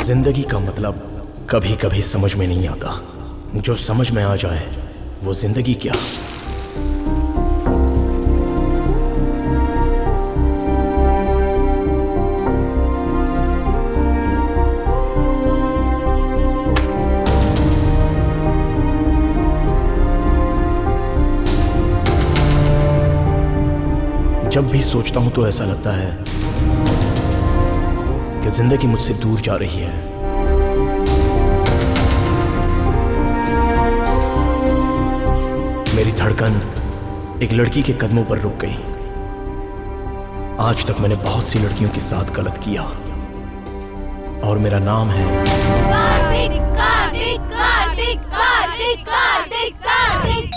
जिंदगी का मतलब कभी कभी समझ में नहीं आता। जो समझ में आ जाए वो जिंदगी क्या। जब भी सोचता हूं तो ऐसा लगता है कि जिंदगी मुझसे दूर जा रही है। मेरी धड़कन एक लड़की के कदमों पर रुक गई। आज तक मैंने बहुत सी लड़कियों के साथ गलत किया और मेरा नाम है कार्तिक, कार्तिक, कार्तिक, कार्तिक, कार्तिक, कार्तिक।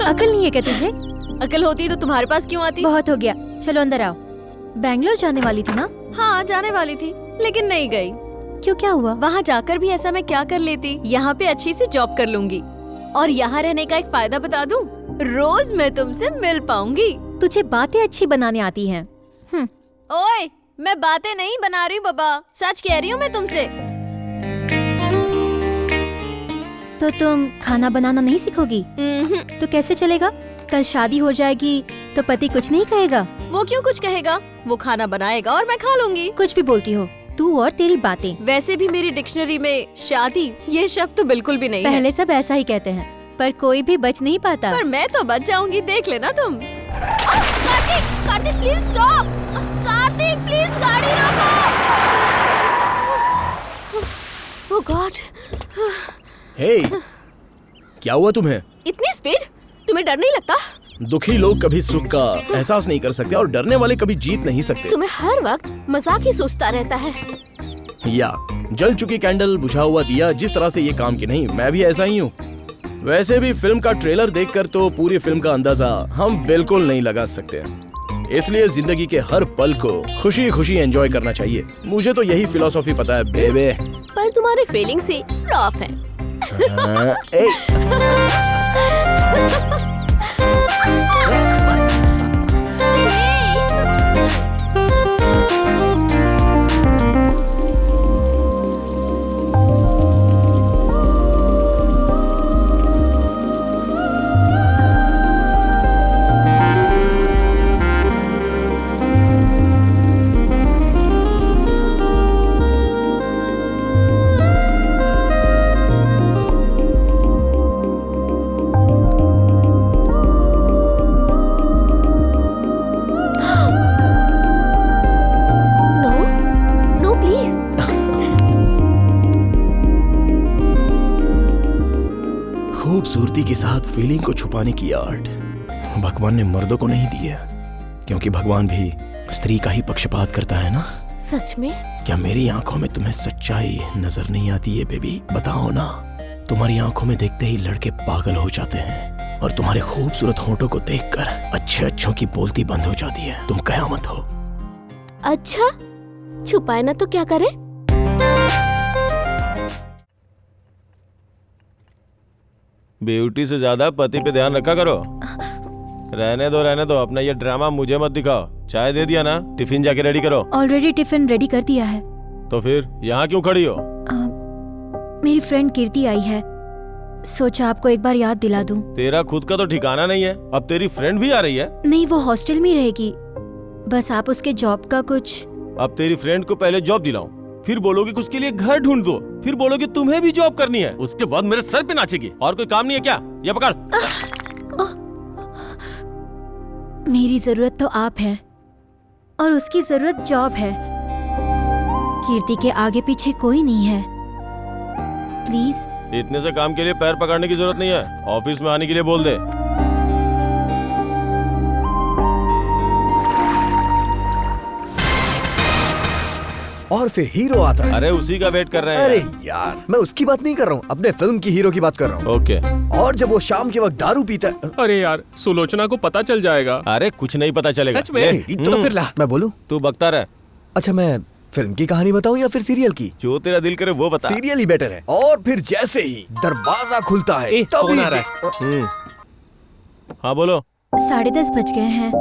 अकल नहीं है क्या तुझे? अकल होती तो तुम्हारे पास क्यों आती? बहुत हो गया, चलो अंदर आओ। बैंगलोर जाने वाली थी ना? हाँ, जाने वाली थी लेकिन नहीं गई। क्यों, क्या हुआ? वहाँ जाकर भी ऐसा मैं क्या कर लेती। यहाँ पे अच्छी सी जॉब कर लूंगी और यहाँ रहने का एक फायदा बता दूं, रोज मैं तुमसे मिल पाऊंगी। तुझे बातें अच्छी बनाने आती हैं। ओए, मैं बातें नहीं बना रही बाबा, सच कह रही हूँ मैं तुमसे। तो तुम खाना बनाना नहीं सीखोगी? तो कैसे चलेगा? कल शादी हो जाएगी तो पति कुछ नहीं कहेगा? वो क्यों कुछ कहेगा, वो खाना बनाएगा और मैं खा लूंगी। कुछ भी बोलती हो तू और तेरी बातें। वैसे भी मेरी डिक्शनरी में शादी ये शब्द तो बिल्कुल भी नहीं है। पहले सब ऐसा ही कहते हैं पर कोई भी बच नहीं पाता। पर मैं तो बच जाऊंगी, देख लेना तुम। Kartik, Kartik please stop. Kartik please गाड़ी रोको। ओह गॉड। हे, क्या हुआ तुम्हें? इतनी स्पीड, तुम्हें डर नहीं लगता? दुखी लोग कभी सुख का एहसास नहीं कर सकते और डरने वाले कभी जीत नहीं सकते। तुम्हें हर वक्त मजाक ही सोचता रहता है। या जल चुकी कैंडल, बुझा हुआ दिया, जिस तरह से ये काम की नहीं, मैं भी ऐसा ही हूँ। वैसे भी फिल्म का ट्रेलर देखकर तो पूरी फिल्म का अंदाजा हम बिल्कुल नहीं लगा सकते। इसलिए जिंदगी के हर पल को खुशी खुशी एंजॉय करना चाहिए। मुझे तो यही फिलॉसफी पता है बेबे। पर तुम्हारी फीलिंग्स ही फ्लॉप है। खूबसूरती के साथ फीलिंग को छुपाने की आर्ट भगवान ने मर्दों को नहीं दी है, क्योंकि भगवान भी स्त्री का ही पक्षपात करता है ना। सच में? क्या मेरी आंखों में तुम्हें सच्चाई नजर नहीं आती है बेबी? बताओ ना। तुम्हारी आंखों में देखते ही लड़के पागल हो जाते हैं और तुम्हारे खूबसूरत होठों को देखकर अच्छे अच्छों की बोलती बंद हो जाती है। तुम कयामत हो। अच्छा, छुपाए ना तो क्या करे? ब्यूटी से ज्यादा पति पे ध्यान रखा करो। रहने दो, अपना ये ड्रामा मुझे मत दिखाओ। चाय दे दिया ना? टिफिन जाके रेडी करो। ऑलरेडी टिफिन रेडी कर दिया है। तो फिर यहाँ क्यों खड़ी हो? मेरी फ्रेंड कीर्ति आई है, सोचा आपको एक बार याद दिला दूं। तेरा खुद का तो ठिकाना नहीं है, अब तेरी फ्रेंड भी आ रही है? नहीं, वो हॉस्टल में ही रहेगी। बस आप उसके जॉब का कुछ। अब तेरी फ्रेंड को पहले जॉब दिलाऊं, फिर बोलोगे कि उसके लिए घर ढूंढ दो, फिर बोलोगे तुम्हें भी जॉब करनी है, उसके बाद मेरे सर पे नाचेगी। और कोई काम नहीं है क्या? ये पकड़। मेरी जरूरत तो आप है और उसकी जरूरत जॉब है। कीर्ति के आगे पीछे कोई नहीं है। प्लीज। इतने से काम के लिए पैर पकड़ने की जरूरत नहीं है, ऑफिस में आने के लिए बोल दे। और फिर हीरो आता है। अरे उसी का वेट कर रहे हैं। अरे यार, मैं उसकी बात नहीं कर रहा हूँ, अपने फिल्म की हीरो की बात कर रहा हूँ। ओके। और जब वो शाम के वक्त दारू पीता है। अरे यार, सुलोचना को पता चल जाएगा। अरे कुछ नहीं पता चलेगा। सच में? ले, तो फिर ला। मैं बोलूं? तू बकता रहे। अच्छा, मैं फिल्म की कहानी बताऊं या फिर सीरियल की? जो तेरा दिल करे वो बता। सीरियल ही बेटर है। और फिर जैसे ही दरवाजा खुलता है ए, तभी फोन आ रहा है। हाँ बोलो। 10:30 बज गए हैं,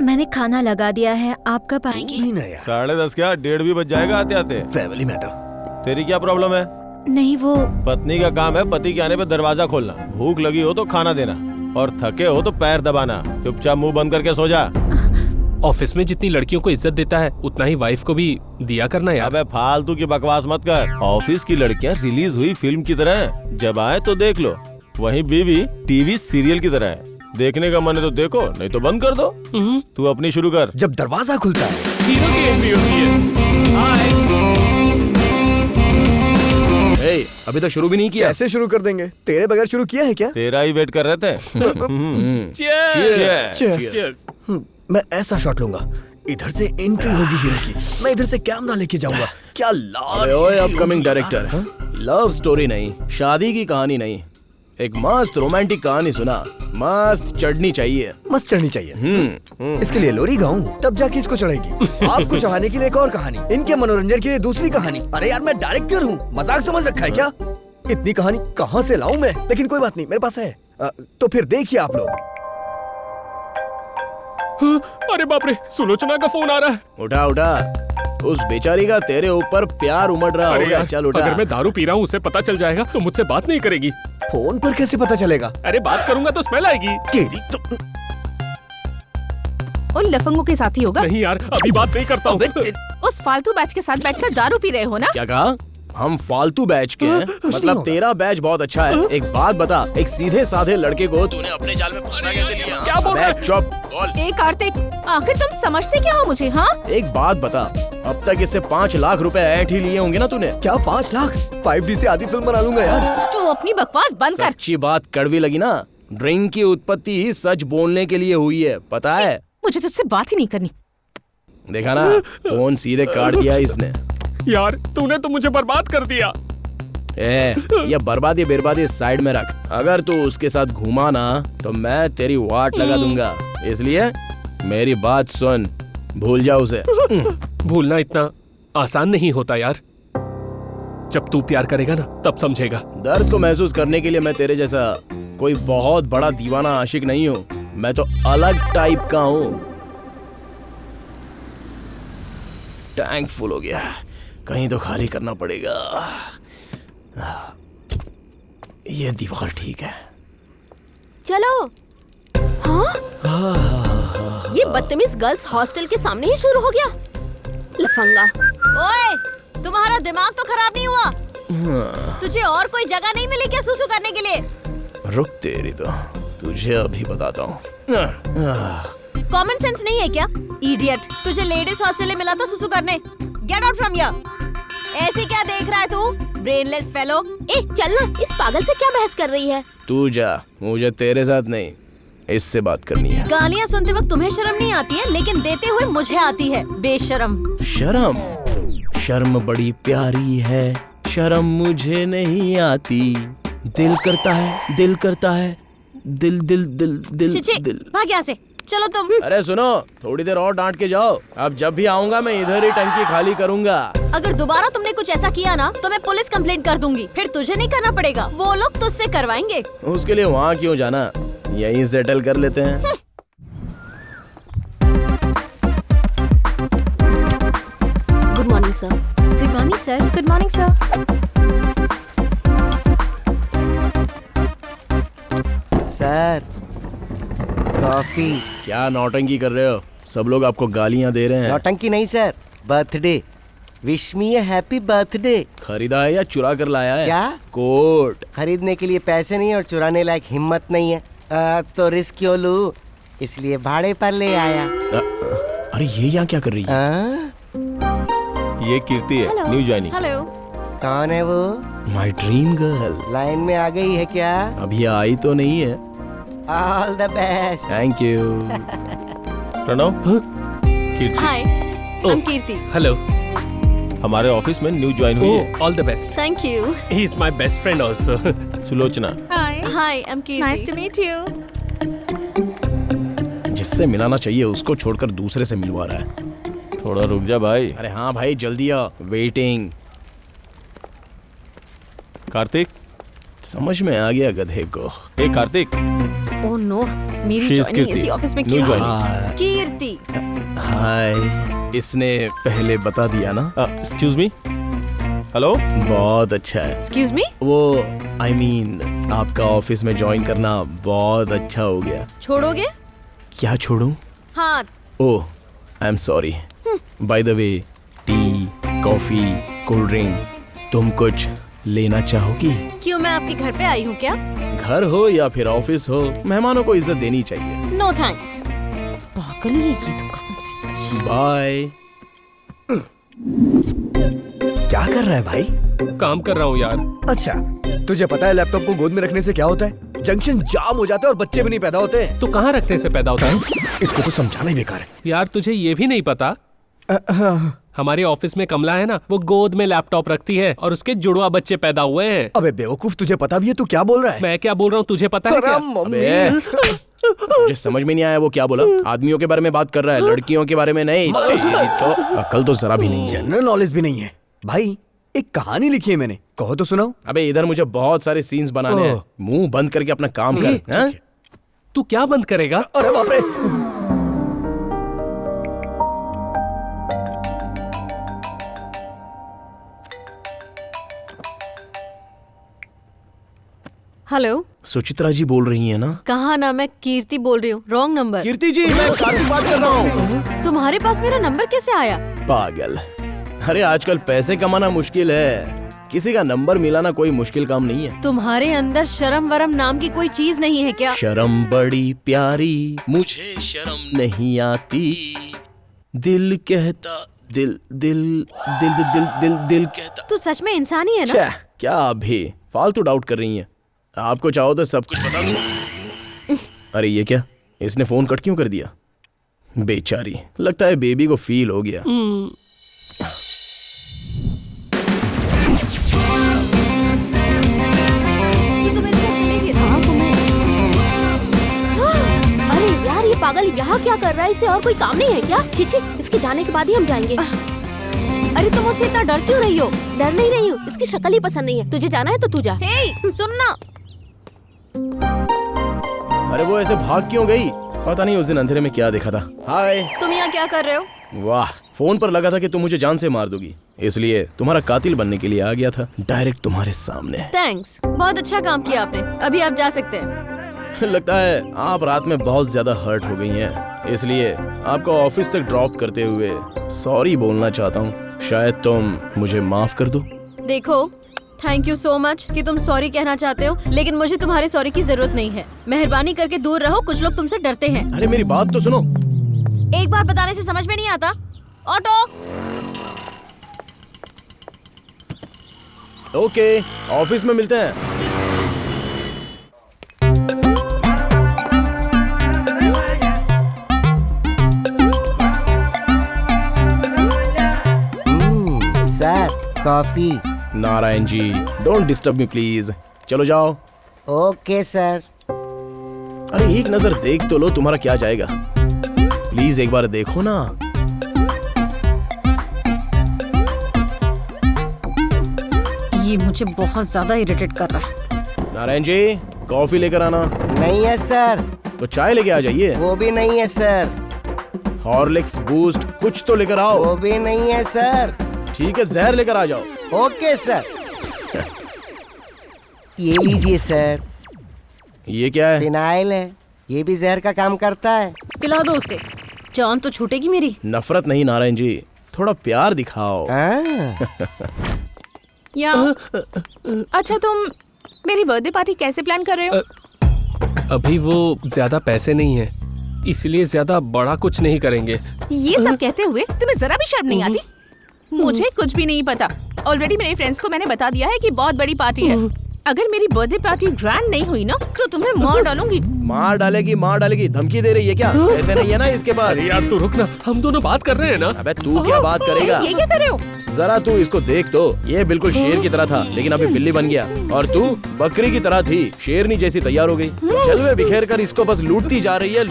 मैंने खाना लगा दिया है, आप कब आएंगी? नहीं ना यार, 10:30 क्या, 1:30 भी बज जाएगा आते आते। Family matter. तेरी क्या प्रॉब्लम है? नहीं वो पत्नी का काम है पति के आने पे दरवाजा खोलना, भूख लगी हो तो खाना देना, और थके हो तो पैर दबाना। चुपचाप मुंह बंद करके सो जा। ऑफिस में जितनी लड़कियों को इज्जत देता है उतना ही वाइफ को भी दिया करना यार। अबे फालतू की बकवास मत कर। ऑफिस की लड़कियां रिलीज हुई फिल्म की तरह हैं, जब आए तो देख लो। वहीं बीवी टीवी सीरियल की तरह है, देखने का मन है तो देखो, नहीं तो बंद कर दो। तू अपनी शुरू कर। जब दरवाजा खुलता है हीरो की एंट्री होती है। हाय। ए, अभी तक शुरू भी नहीं किया। कैसे शुरू कर देंगे? तेरे बगैर शुरू किया है क्या? तेरा ही वेट कर रहे थे। Cheers! Cheers! Cheers! मैं ऐसा शॉट लूंगा, इधर से एंट्री होगी हीरो की, मैं इधर से कैमरा लेके जाऊंगा। क्या अबे ओए अपकमिंग डायरेक्टर, लव स्टोरी नहीं, शादी की कहानी नहीं, एक मस्त रोमांटिक कहानी सुना। मस्त चढ़नी चाहिए। मस्त चढ़नी चाहिए। इसके लिए लोरी गाऊं, तब जाके इसको चढ़ेगी। आपको चढ़ाने के लिए एक और कहानी, इनके मनोरंजन के लिए दूसरी कहानी। अरे यार, मैं डायरेक्टर हूँ, मजाक समझ रखा है क्या? इतनी कहानी कहाँ से लाऊं मैं? लेकिन कोई बात नहीं, मेरे पास है। तो फिर देखिए आप लोग। अरे बाप रे, सुलोचना का फोन आ रहा है। उठा उठा, उस बेचारी का तेरे ऊपर प्यार उमड़ रहा अरे होगा। यार, चल उठा। अगर मैं दारू पी रहा हूँ उसे पता चल जाएगा तो मुझसे बात नहीं करेगी। फोन पर कैसे पता चलेगा? अरे बात करूंगा तो स्मेल आएगी। तेरी तो उन लफंगों के साथ ही होगा। नहीं यार, अभी बात नहीं करता हूँ। उस फालतू बैच के साथ बैठकर दारू पी रहे हो ना? क्या कहा? हम फालतू बैच के हैं? मतलब तेरा बैच बहुत अच्छा है। एक बात बता, एक सीधे साधे लड़के को तूने अपने जाल में फंसा कैसे लिया? क्या बोल रहा है? चुप बोल। ए कार्तिक, आखिर तुम समझते क्या हो मुझे? हाँ, एक बात बता, अब तक इससे 5 लाख रुपए ऐंठ ही लिए होंगे ना तूने? क्या 5 लाख? 5D से आधी फिल्म बना लूंगा यार। तू अपनी बकवास बंद कर। सच्ची बात कड़वी लगी ना? ड्रिंक की उत्पत्ति ही सच बोलने के लिए हुई है, पता है? मुझे तुझसे बात ही नहीं करनी। देखा ना, फोन सीधे काट दिया इसने। यार, तूने तो मुझे बर्बाद कर दिया। ये बर्बादी बर्बादी साइड में रख। अगर तू उसके साथ घूमा ना तो मैं तेरी वाट लगा दूंगा, इसलिए मेरी बात सुन, भूल जा उसे। भूलना इतना आसान नहीं होता यार। जब तू प्यार करेगा ना तब समझेगा। दर्द को महसूस करने के लिए मैं तेरे जैसा कोई बहुत बड़ा दीवाना आशिक नहीं हूँ, मैं तो अलग टाइप का हूँ। टैंक फुल हो गया, कहीं तो खाली करना पड़ेगा। ये दीवार ठीक है। चलो। हाँ? ये बदतमीज गर्ल्स हॉस्टल के सामने ही शुरू हो गया। लफंगा। ओए, तुम्हारा दिमाग तो खराब नहीं हुआ? तुझे और कोई जगह नहीं मिली क्या सुसु करने के लिए? रुक, तेरी तो तुझे अभी बताता हूँ। कॉमन सेंस नहीं है क्या? इडियट, तुझे लेडीज हॉस्टल में मिला था सुसु करने। Get out from here. ऐसे क्या देख रहा है तू, ब्रेनलेस फेलो? ए, चलना, इस पागल से क्या बहस कर रही है? तू जा, मुझे तेरे साथ नहीं, इससे बात करनी है। गालियाँ सुनते वक्त तुम्हें शर्म नहीं आती है, लेकिन देते हुए मुझे आती है, बेशरम। शर्म? शर्म बड़ी प्यारी है, शर्म मुझे नहीं आती। दिल करता है, दिल करता है, दिल दिल दिल दिल छिछी, दिल। भाग यहाँ से। चलो तुम। अरे सुनो, थोड़ी देर और डांट के जाओ। अब जब भी आऊंगा मैं इधर ही टंकी खाली करूंगा। अगर दोबारा तुमने कुछ ऐसा किया ना तो मैं पुलिस कंप्लेंट कर दूंगी। फिर तुझे नहीं करना पड़ेगा, वो लोग तुझसे करवाएंगे। उसके लिए वहाँ क्यों जाना, यहीं सेटल कर लेते हैं। Good morning sir. Good morning sir. Good morning sir. Sir, coffee. क्या नौटंकी कर रहे हो? सब लोग आपको गालियाँ दे रहे हैं। नौटंकी नहीं सर, बर्थडे। विश मी ए हैप्पी बर्थडे। खरीदा है या चुरा कर लाया है? क्या? कोट। खरीदने के लिए पैसे नहीं और चुराने लायक हिम्मत नहीं है, तो रिस्क क्यों लूं, इसलिए भाड़े पर ले आया। अरे ये यहाँ क्या कर रही है? ये कीर्ति है, न्यू ज्वाइनिंग। हेलो। कौन है वो? My dream girl. लाइन में आ गई है क्या? अभी आई तो नहीं है। All the best. Thank you. Pranav, Kirti hi, I am Kirti. Hello. हमारे ऑफिस में न्यू ज्वाइन हुई है। All the best. Thank you. He is my best friend also. Sulochana. Hi, hi, I am Kirti. Nice to meet you. जिससे मिलाना चाहिए उसको छोड़कर दूसरे से मिलवा रहा है। थोड़ा रुक जा भाई। अरे हाँ भाई, जल्दी आ, वेटिंग। कार्तिक, समझ में आ गया गधे को। ए कार्तिक। ओह नो, मेरी She is जॉइनिंग कीर्ति। इसी ऑफिस में New क्यों joining। हुई? कीर्ति। हाय, इसने पहले बता दिया ना। Excuse me. हेलो। बहुत अच्छा है। Excuse me. वो I mean, आपका ऑफिस में ज्वाइन करना बहुत अच्छा हो गया। छोड़ोगे? क्या छोड़ूं? हाँ। Oh, I am sorry. By the way, tea, coffee, cold drink, तुम कुछ लेना चाहोगी? क्यों, मैं आपके घर पे आई हूँ क्या? घर हो या फिर ऑफिस हो, मेहमानों को इज्जत देनी चाहिए। No thanks. पागल है ये तो कसम से। बाय। क्या कर रहा है भाई? काम कर रहा हूँ यार। अच्छा, तुझे पता है लैपटॉप को गोद में रखने से क्या होता है? जंक्शन जाम हो जाता है और बच्चे भी नहीं पैदा होते। तो कहाँ रखने से पैदा होता है? इसको तो समझाना ही बेकार है। यार तुझे ये भी नहीं पता? हमारे ऑफिस में कमला है ना, वो गोद में लैपटॉप रखती है और उसके जुड़वा बच्चे पैदा हुए हैं। अबे बेवकूफ, तुझे पता भी है तू क्या बोल रहा है? मैं क्या बोल रहा हूँ तुझे पता है क्या? अबे, मुझे समझ में नहीं आया वो क्या बोला। आदमियों के बारे में बात कर रहा है, लड़कियों के बारे में नहीं। तो अकल तो जरा भी नहीं है। जनरल नॉलेज भी नहीं है भाई। एक कहानी लिखी है मैंने, कहो तो सुनाओ। अबे इधर मुझे बहुत सारे सीन्स बनाने हैं। मुंह बंद करके अपना काम कर। हाँ? तू क्या बंद करेगा? अरे बाप रे। हेलो। सुचित्रा जी बोल रही है ना? कहा ना, मैं कीर्ति बोल रही हूँ। Wrong number. कीर्ति जी, मैं कार्तिक बात कर रहा हूँ। तुम्हारे पास मेरा नंबर कैसे आया? पागल। अरे आजकल पैसे कमाना मुश्किल है, किसी का नंबर मिलाना कोई मुश्किल काम नहीं है। तुम्हारे अंदर शर्म वरम नाम की कोई चीज नहीं है क्या? शर्म बड़ी प्यारी, मुझे शर्म नहीं आती। दिल कहता, दिल दिल दिल दिल दिल दिल कहता। तू सच में इंसान ही है ना? छे, क्या अभी फालतू डाउट कर रही हैं? आपको चाहो तो सब कुछ बता दूं। अरे ये क्या, इसने फोन कट क्यों कर दिया? बेचारी, लगता है बेबी को फील हो गया। ये तो मेरे साथ चलेगी ना? अरे यार, ये पागल यहाँ क्या कर रहा है? इसे और कोई काम नहीं है क्या? छी, इसके जाने के बाद ही हम जाएंगे। अरे तुम उससे इतना डर क्यों रही हो? डर नहीं रही हूँ, इसकी शक्ल ही पसंद नहीं है। तुझे जाना है तो तू जा। हे, सुनना। अरे वो ऐसे भाग क्यों गई? पता नहीं उस दिन अंधेरे में क्या देखा था। हाय। तुम यहाँ क्या कर रहे हो? वाह, फोन पर लगा था कि तुम मुझे जान से मार दोगी, इसलिए तुम्हारा कातिल बनने के लिए आ गया था, डायरेक्ट तुम्हारे सामने। थैंक्स, बहुत अच्छा काम किया आपने। अभी आप जा सकते हैं। लगता है आप रात में बहुत ज्यादा हर्ट हो गई हैं, इसलिए आपको ऑफिस तक ड्रॉप करते हुए सॉरी बोलना चाहता हूँ। शायद तुम मुझे माफ कर दो। देखो, थैंक यू सो मच कि तुम सॉरी कहना चाहते हो, लेकिन मुझे तुम्हारे सॉरी की जरूरत नहीं है। मेहरबानी करके दूर रहो, कुछ लोग तुमसे डरते हैं। अरे मेरी बात तो सुनो। एक बार बताने से समझ में नहीं आता? ऑटो। ओके, ऑफिस में मिलते हैं। Sir, coffee. Narayan ji, don't disturb me please. चलो जाओ। Okay sir. अरे एक नजर देख तो लो, तुम्हारा क्या जाएगा। प्लीज एक बार देखो ना। ये मुझे बहुत ज्यादा इरिटेट कर रहा है। नारायण जी, कॉफी लेकर आना। नहीं है सर। तो चाय लेके आ जाइए। वो भी नहीं है सर। हॉर्लिक्स, बूस्ट, कुछ तो लेकर आओ। वो भी नहीं है सर। ठीक है, जहर लेकर आ जाओ। Okay sir. ये लीजिए सर। ये क्या है? फिनाइल है, ये भी जहर का काम करता है। पिला दो उसे, जान तो छूटेगी मेरी। नफरत नहीं नारायण जी, थोड़ा प्यार दिखाओ। या अच्छा, तुम मेरी बर्थडे पार्टी कैसे प्लान कर रहे हो? अभी वो ज्यादा पैसे नहीं है, इसलिए ज्यादा बड़ा कुछ नहीं करेंगे। ये सब कहते हुए तुम्हें जरा भी शर्म नहीं आती? मुझे कुछ भी नहीं पता। ऑलरेडी मेरे फ्रेंड्स को मैंने बता दिया है कि बहुत बड़ी पार्टी है। अगर मेरी बर्थडे पार्टी ग्रैंड नहीं हुई ना तो तुम्हें मार डालूंगी। मार डालेगी, धमकी दे रही है क्या? ऐसे नहीं है ना इसके पास। अरे यार तू रुक ना, हम दोनों बात कर रहे हैं ना। अबे तू क्या बात करेगा? ये क्या कर रहे हो? जरा तू इसको देख तो, ये बिल्कुल शेर की तरह था लेकिन अभी बिल्ली बन गया, और तू बकरी की तरह थी, शेरनी जैसी तैयार हो गई। जलवे बिखेर कर इसको बस लूटती जा रही है।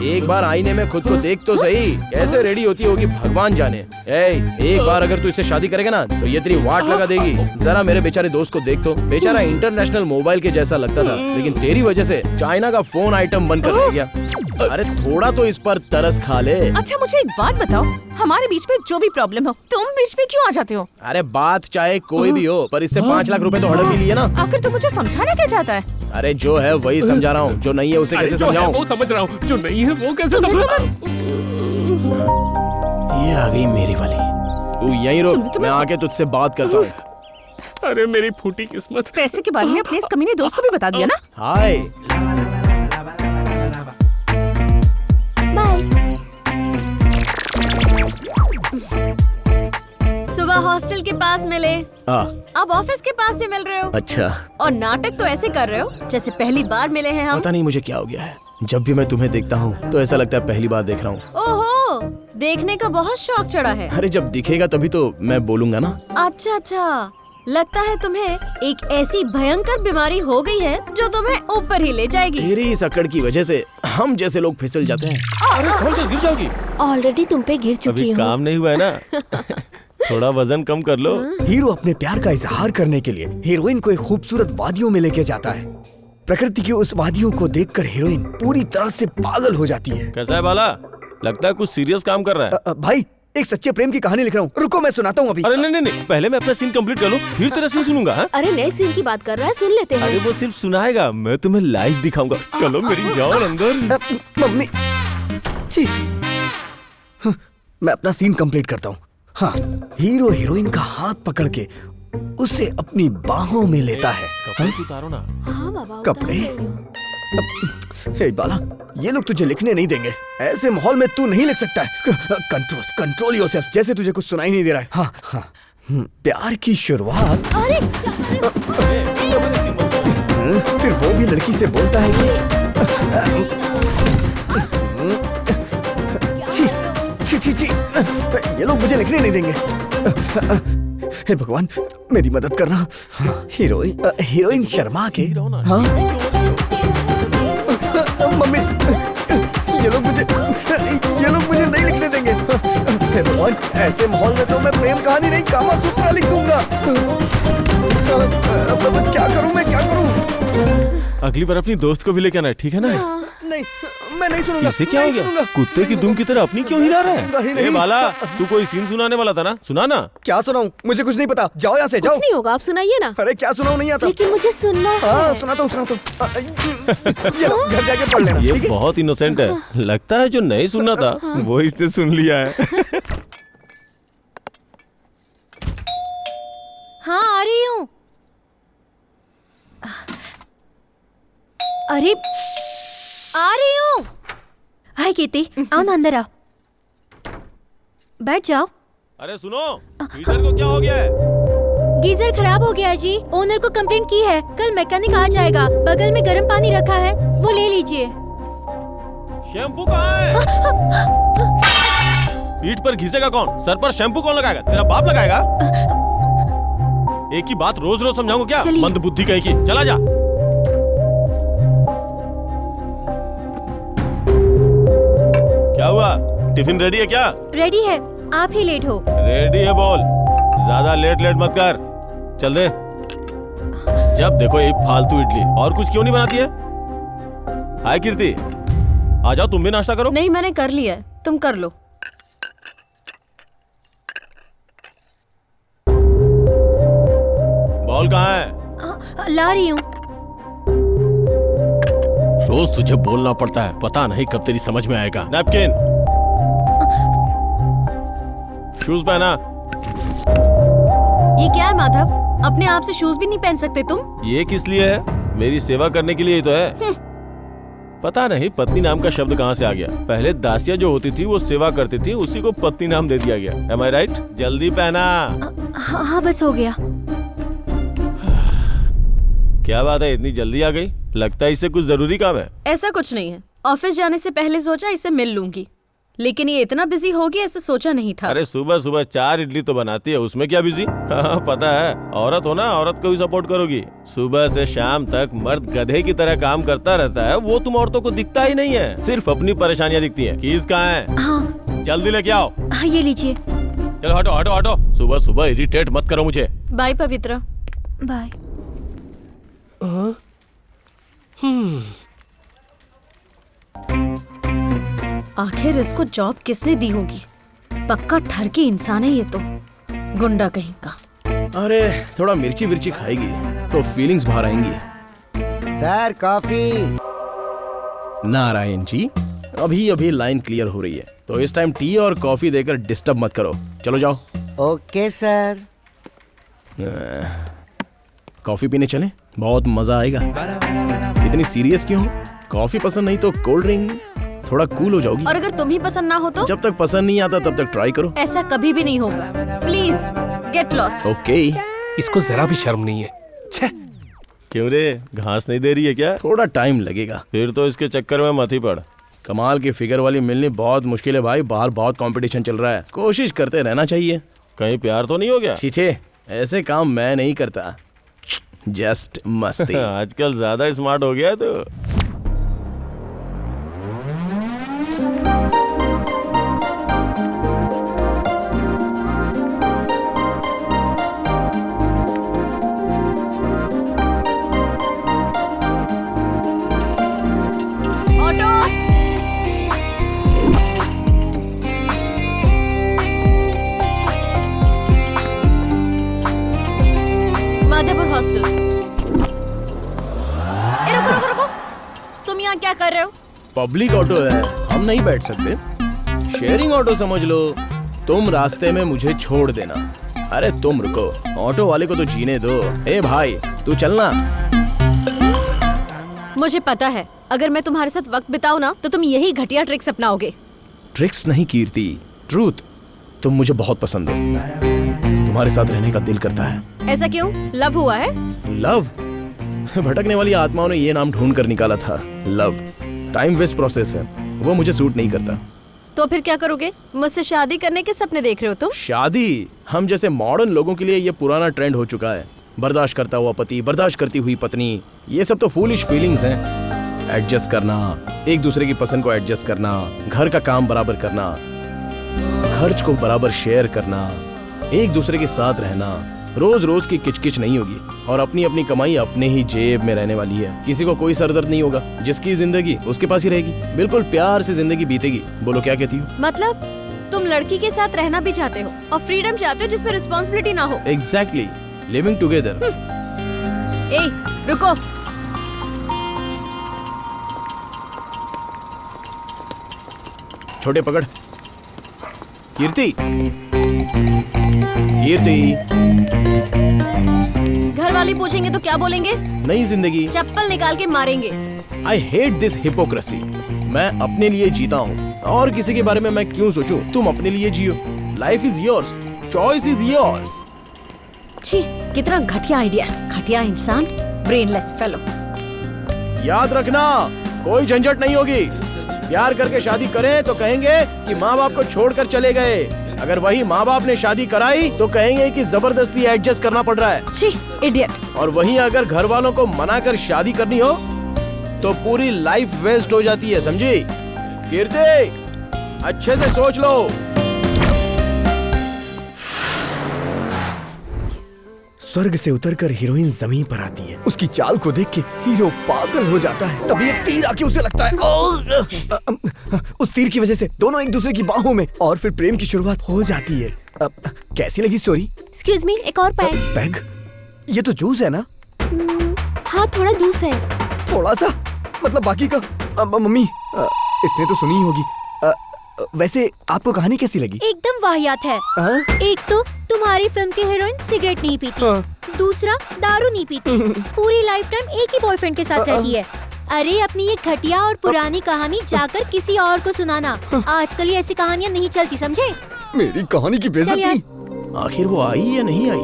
एक बार आईने में खुद को देख तो सही, कैसे रेडी होती होगी भगवान जाने। एक बार अगर तू इससे शादी करेगा ना तो ये तेरी वाट लगा देगी। जरा मेरे बेचारे दोस्त को देख तो, बेचारा इंटरनेशनल मोबाइल के जैसा लगता था लेकिन तेरी वजह से चाइना का फोन आइटम बनकर रह गया। अरे थोड़ा तो इस पर तरस खा ले। अच्छा मुझे एक बात बताओ, हमारे बीच में जो भी प्रॉब्लम हो तुम बीच में क्यों आ जाते हो? अरे बात चाहे कोई भी हो, पर इससे 5 लाख रुपए तो हड़प ही लिए ना। आखिर तुम मुझे समझाना क्या चाहता है? अरे जो है वही समझा रहा हूँ, जो नहीं है उसे कैसे समझाऊं? वो समझ रहा हूँ, जो नहीं है वो कैसे समझाऊं? ये आ गई मेरी वाली। तू यहीं रुक, मैं आके तुझसे बात करता हूँ। अरे मेरी फूटी किस्मत। पैसे के बारे में अपने इस कमीने दोस्त को भी बता दिया ना? हाय। बाय। सुबह हॉस्टल के पास मिले, हाँ। अब ऑफिस के पास भी मिल रहे हो। अच्छा। और नाटक तो ऐसे कर रहे हो जैसे पहली बार मिले हैं हम। पता नहीं मुझे क्या हो गया है, जब भी मैं तुम्हें देखता हूँ तो ऐसा लगता है पहली बार देख रहा हूँ। ओहो, देखने का बहुत शौक चढ़ा है। अरे जब दिखेगा तभी तो मैं बोलूंगा ना। अच्छा, लगता है तुम्हें एक ऐसी भयंकर बीमारी हो गई है जो तुम्हें ऊपर ही ले जाएगी। तेरी इस अकड़ की वजह से हम जैसे लोग फिसल जाते हैं। अरे संभल कर गिर जाओगी। ऑलरेडी तुम पे गिर चुकी अभी हूँ। काम नहीं हुआ है ना। थोड़ा वजन कम कर लो। हीरो अपने प्यार का इजहार करने के लिए हीरोइन को एक खूबसूरत वादियों में लेके जाता है। प्रकृति की उस वादियों को देखकर हीरोइन पूरी तरह से पागल हो जाती है। कैसा है बाला? लगता है कुछ सीरियस काम कर रहा है। भाई एक सच्चे प्रेम की कहानी लिख रहा हूँ, रुको मैं सुनाता हूँ अभी। अरे नहीं, पहले मैं अपना सीन कंप्लीट कर लूं, फिर तेरा सीन सुनूंगा। हाँ? अरे नए सीन की बात कर रहा है, सुन लेते हैं। अरे वो सिर्फ सुनाएगा, मैं तुम्हें लाइव दिखाऊंगा। चलो मेरी जान अंदर। मम्मी छी। मैं अपना सीन कंप्लीट करता हूँ। हाँ, हीरो हीरोइन का हाथ पकड़ के उसे अपनी बाहों में लेता है। कपड़े उतारो ना। हाँ बाबा, कपड़े? हे बाला, ये लोग तुझे लिखने नहीं देंगे। ऐसे माहौल में तू नहीं लिख सकता है। कंट्रोल योरसेल्फ, जैसे तुझे कुछ सुनाई नहीं दे रहा है। हाँ हाँ। प्यार की शुरुआत। अरे फिर वो भी लड़की से बोलता है कि छी, ये लोग मुझे लिखने नहीं देंगे। हे भगवान मेरी मदद करना। हीरोइन शर्मा के। हाँ मम्मी, ये लोग मुझे नहीं लिखने देंगे। हे भगवान, ऐसे माहौल में तो मैं प्रेम कहानी नहीं कामा सूत्रा लिख दूंगा। अब क्या करूं मैं? अगली बार अपनी दोस्त को भी लेके आना, ठीक है ना? नहीं, मैं नहीं सुनूंगा। इसे क्या हो गया? कुत्ते की दुम की तरह अपनी क्यों हिला रहा है? नहीं। बाला, तू कोई सीन सुनाने वाला था ना, सुना ना। क्या सुनाऊं? मुझे कुछ नहीं पता, जाओ यहाँ से जाओ। कुछ नहीं होगा, आप सुनाइए ना। अरे क्या सुनाऊं, नहीं आता। लेकिन मुझे सुनना है। हाँ सुनाता हूँ। ये लो, घर जाके पढ़ लेना। ये बहुत इनोसेंट है, लगता है जो नहीं सुनना था वो इसने सुन लिया है। हाँ आ रही हूँ। अरे आ रही हूँ। हाय कीर्ति, आओ ना अंदर आओ, बैठ जाओ। अरे सुनो, गीजर को क्या हो गया है? गीजर खराब हो गया है जी, ओनर को कंप्लेंट की है, कल मैकेनिक आ जाएगा। बगल में गर्म पानी रखा है, वो ले लीजिए। शैम्पू कहाँ है? पीठ पर घिसेगा कौन? सर पर शैम्पू कौन लगाएगा? तेरा बाप लगाएगा? एक ही बात रोज रोज समझाऊंगा क्या? मंद बुद्धि कहीं की, चला जा। क्या हुआ? टिफिन रेडी है क्या? रेडी है, आप ही लेट हो। रेडी है बोल, ज्यादा लेट मत कर। चल दे। जब देखो एक फालतू इडली, और कुछ क्यों नहीं बनाती है? हाय कीर्ति, आ जाओ तुम भी नाश्ता करो। नहीं, मैंने कर लिया है, तुम कर लो। बॉल कहाँ है? ला रही हूँ। रोज तुझे बोलना पड़ता है, पता नहीं कब तेरी समझ में आएगा। नैपकिन, शूज पहना। ये क्या है माधव, अपने आप से शूज भी नहीं पहन सकते तुम? ये किस लिए है? मेरी सेवा करने के लिए ही तो है। पता नहीं पत्नी नाम का शब्द कहाँ से आ गया। पहले दासिया जो होती थी वो सेवा करती थी, उसी को पत्नी नाम दे दिया गया। Am I right? जल्दी पहना। हाँ बस हो गया। क्या बात है, इतनी जल्दी आ गई? लगता है इससे कुछ जरूरी काम है। ऐसा कुछ नहीं है, ऑफिस जाने से पहले सोचा इसे मिल लूंगी, लेकिन ये इतना बिजी होगी ऐसे सोचा नहीं था। अरे सुबह सुबह 4 इडली तो बनाती है, उसमें क्या बिजी? हाँ पता है, औरत हो ना, औरत को भी सपोर्ट करोगी। सुबह से शाम तक मर्द गधे की तरह काम करता रहता है, वो तुम औरतों को दिखता ही नहीं है, सिर्फ अपनी परेशानियाँ दिखती है। कीज कहाँ है? हाँ जल्दी लेके आओ। हाँ ये लीजिए। चलो हटो हटो हटो, सुबह सुबह इरिटेट मत करो मुझे। बाय पवित्रा। बाय। आखिर इसको जॉब किसने दी होगी? पक्का ठर की इंसान है ये तो, गुंडा कहीं का। अरे थोड़ा मिर्ची विर्ची खाएगी तो फीलिंग्स बाहर आएंगी। Sir coffee. नारायण जी, अभी अभी लाइन क्लियर हो रही है, तो इस टाइम टी और कॉफी देकर डिस्टर्ब मत करो। चलो जाओ। Okay sir. कॉफी पीने चलें? बहुत मजा आएगा। इतनी सीरियस क्यों? कॉफी पसंद नहीं तो कोल्ड ड्रिंक, थोड़ा कूल हो जाओगी। और अगर तुम ही पसंद ना हो तो? जब तक पसंद नहीं आता तब तक ट्राई करो। ऐसा कभी भी नहीं होगा। Please get lost. ओके। इसको जरा भी शर्म नहीं है। छे। क्यों रे, घास नहीं दे रही है क्या? थोड़ा टाइम लगेगा। फिर तो इसके चक्कर में मत ही पड़। कमाल की फिगर वाली मिलनी बहुत मुश्किल है भाई, बाहर बहुत कंपटीशन चल रहा है, कोशिश करते रहना चाहिए। कहीं प्यार तो नहीं हो गया? छीछे, ऐसे काम मैं नहीं करता, जस्ट मस्ती। आजकल ज्यादा स्मार्ट हो गया तो। क्या कर रहे हो? पब्लिक ऑटो है, हम नहीं बैठ सकते। शेयरिंग ऑटो समझ लो। तुम रास्ते में मुझे छोड़ देना। अरे तुम रुको, ऑटो वाले को तो जीने दो। ए भाई तू चलना। मुझे पता है, अगर मैं तुम्हारे साथ वक्त बिताऊं ना तो तुम यही घटिया ट्रिक्स अपनाओगे। ट्रिक्स नहीं कीर्ति, ट्रूथ। तुम मुझे बहुत पसंद हो, तुम्हारे साथ रहने का दिल करता है। ऐसा क्यों? लव हुआ है? लव? भटकने वाली आत्माओं ने ये नाम ढूंढ कर निकाला था, लव। टाइम वेस्ट प्रोसेस है, वो मुझे सूट नहीं करता। तो फिर क्या करोगे? मुझसे शादी करने के सपने देख रहे हो तुम? शादी? हम जैसे मॉडर्न लोगों के लिए ये पुराना ट्रेंड हो चुका है। बर्दाश्त करता हुआ पति, बर्दाश्त करती हुई पत्नी, ये सब तो फूलिश फीलिंग्स हैं। एडजस्ट करना, एक दूसरे की पसंद को एडजस्ट करना, घर का काम बराबर करना, खर्च को बराबर शेयर करना, एक दूसरे के साथ रहना, रोज रोज की किचकिच नहीं होगी, और अपनी अपनी कमाई अपने ही जेब में रहने वाली है। किसी को कोई सरदर्द नहीं होगा, जिसकी जिंदगी उसके पास ही रहेगी, बिल्कुल प्यार से जिंदगी बीतेगी। बोलो क्या कहती हो? मतलब तुम लड़की के साथ रहना भी चाहते हो और फ्रीडम चाहते हो जिसमें रिस्पॉन्सिबिलिटी ना हो। Exactly, living together. ए रुको, छोटे पकड़। कीर्ति, कीर्ति। घर वाले पूछेंगे तो क्या बोलेंगे? नई जिंदगी। चप्पल निकाल के मारेंगे। I hate this hypocrisy. मैं अपने लिए जीता हूँ, और किसी के बारे में मैं क्यों सोचूं? तुम अपने लिए जियो। Life is yours, choice is yours. छी, कितना घटिया आइडिया, घटिया इंसान, ब्रेनलेस फेलो। याद रखना, कोई झंझट नहीं होगी। प्यार करके शादी करें तो कहेंगे कि माँ बाप को छोड़कर चले गए। अगर वही माँ बाप ने शादी कराई तो कहेंगे कि जबरदस्ती एडजस्ट करना पड़ रहा है। छी, इडियट। और वहीं अगर घर वालों को मना कर शादी करनी हो तो पूरी लाइफ वेस्ट हो जाती है, समझी? कीर्ति, अच्छे से सोच लो। स्वर्ग से उतरकर हीरोइन जमीन पर आती है। उसकी चाल को देख के हीरो पागल हो जाता है। तभी एक तीर आके उसे लगता है। उस तीर की वजह से दोनों एक दूसरे की बाहों में, और फिर प्रेम की शुरुआत हो जाती है। कैसी लगी स्टोरी? एक्सक्यूज मी, एक और पैग। पैग? ये तो जूस है ना? हाँ, थोड़ा जूस है। थोड़ा सा? मतलब बाकी का? मम्मी, इसने तो सुनी होगी। वैसे आपको कहानी कैसी लगी? एकदम वाहियात है। एक तो तुम्हारी फिल्म की हीरोइन सिगरेट नहीं पीती, दूसरा दारू नहीं पीती, पूरी लाइफ टाइम एक ही बॉयफ्रेंड के साथ रहती है, अरे अपनी ये घटिया और पुरानी कहानी जाकर किसी और को सुनाना। आजकल ये ऐसी कहानियाँ नहीं चलती, समझे? मेरी कहानी की बेइज्जती। आखिर वो आई या नहीं आई?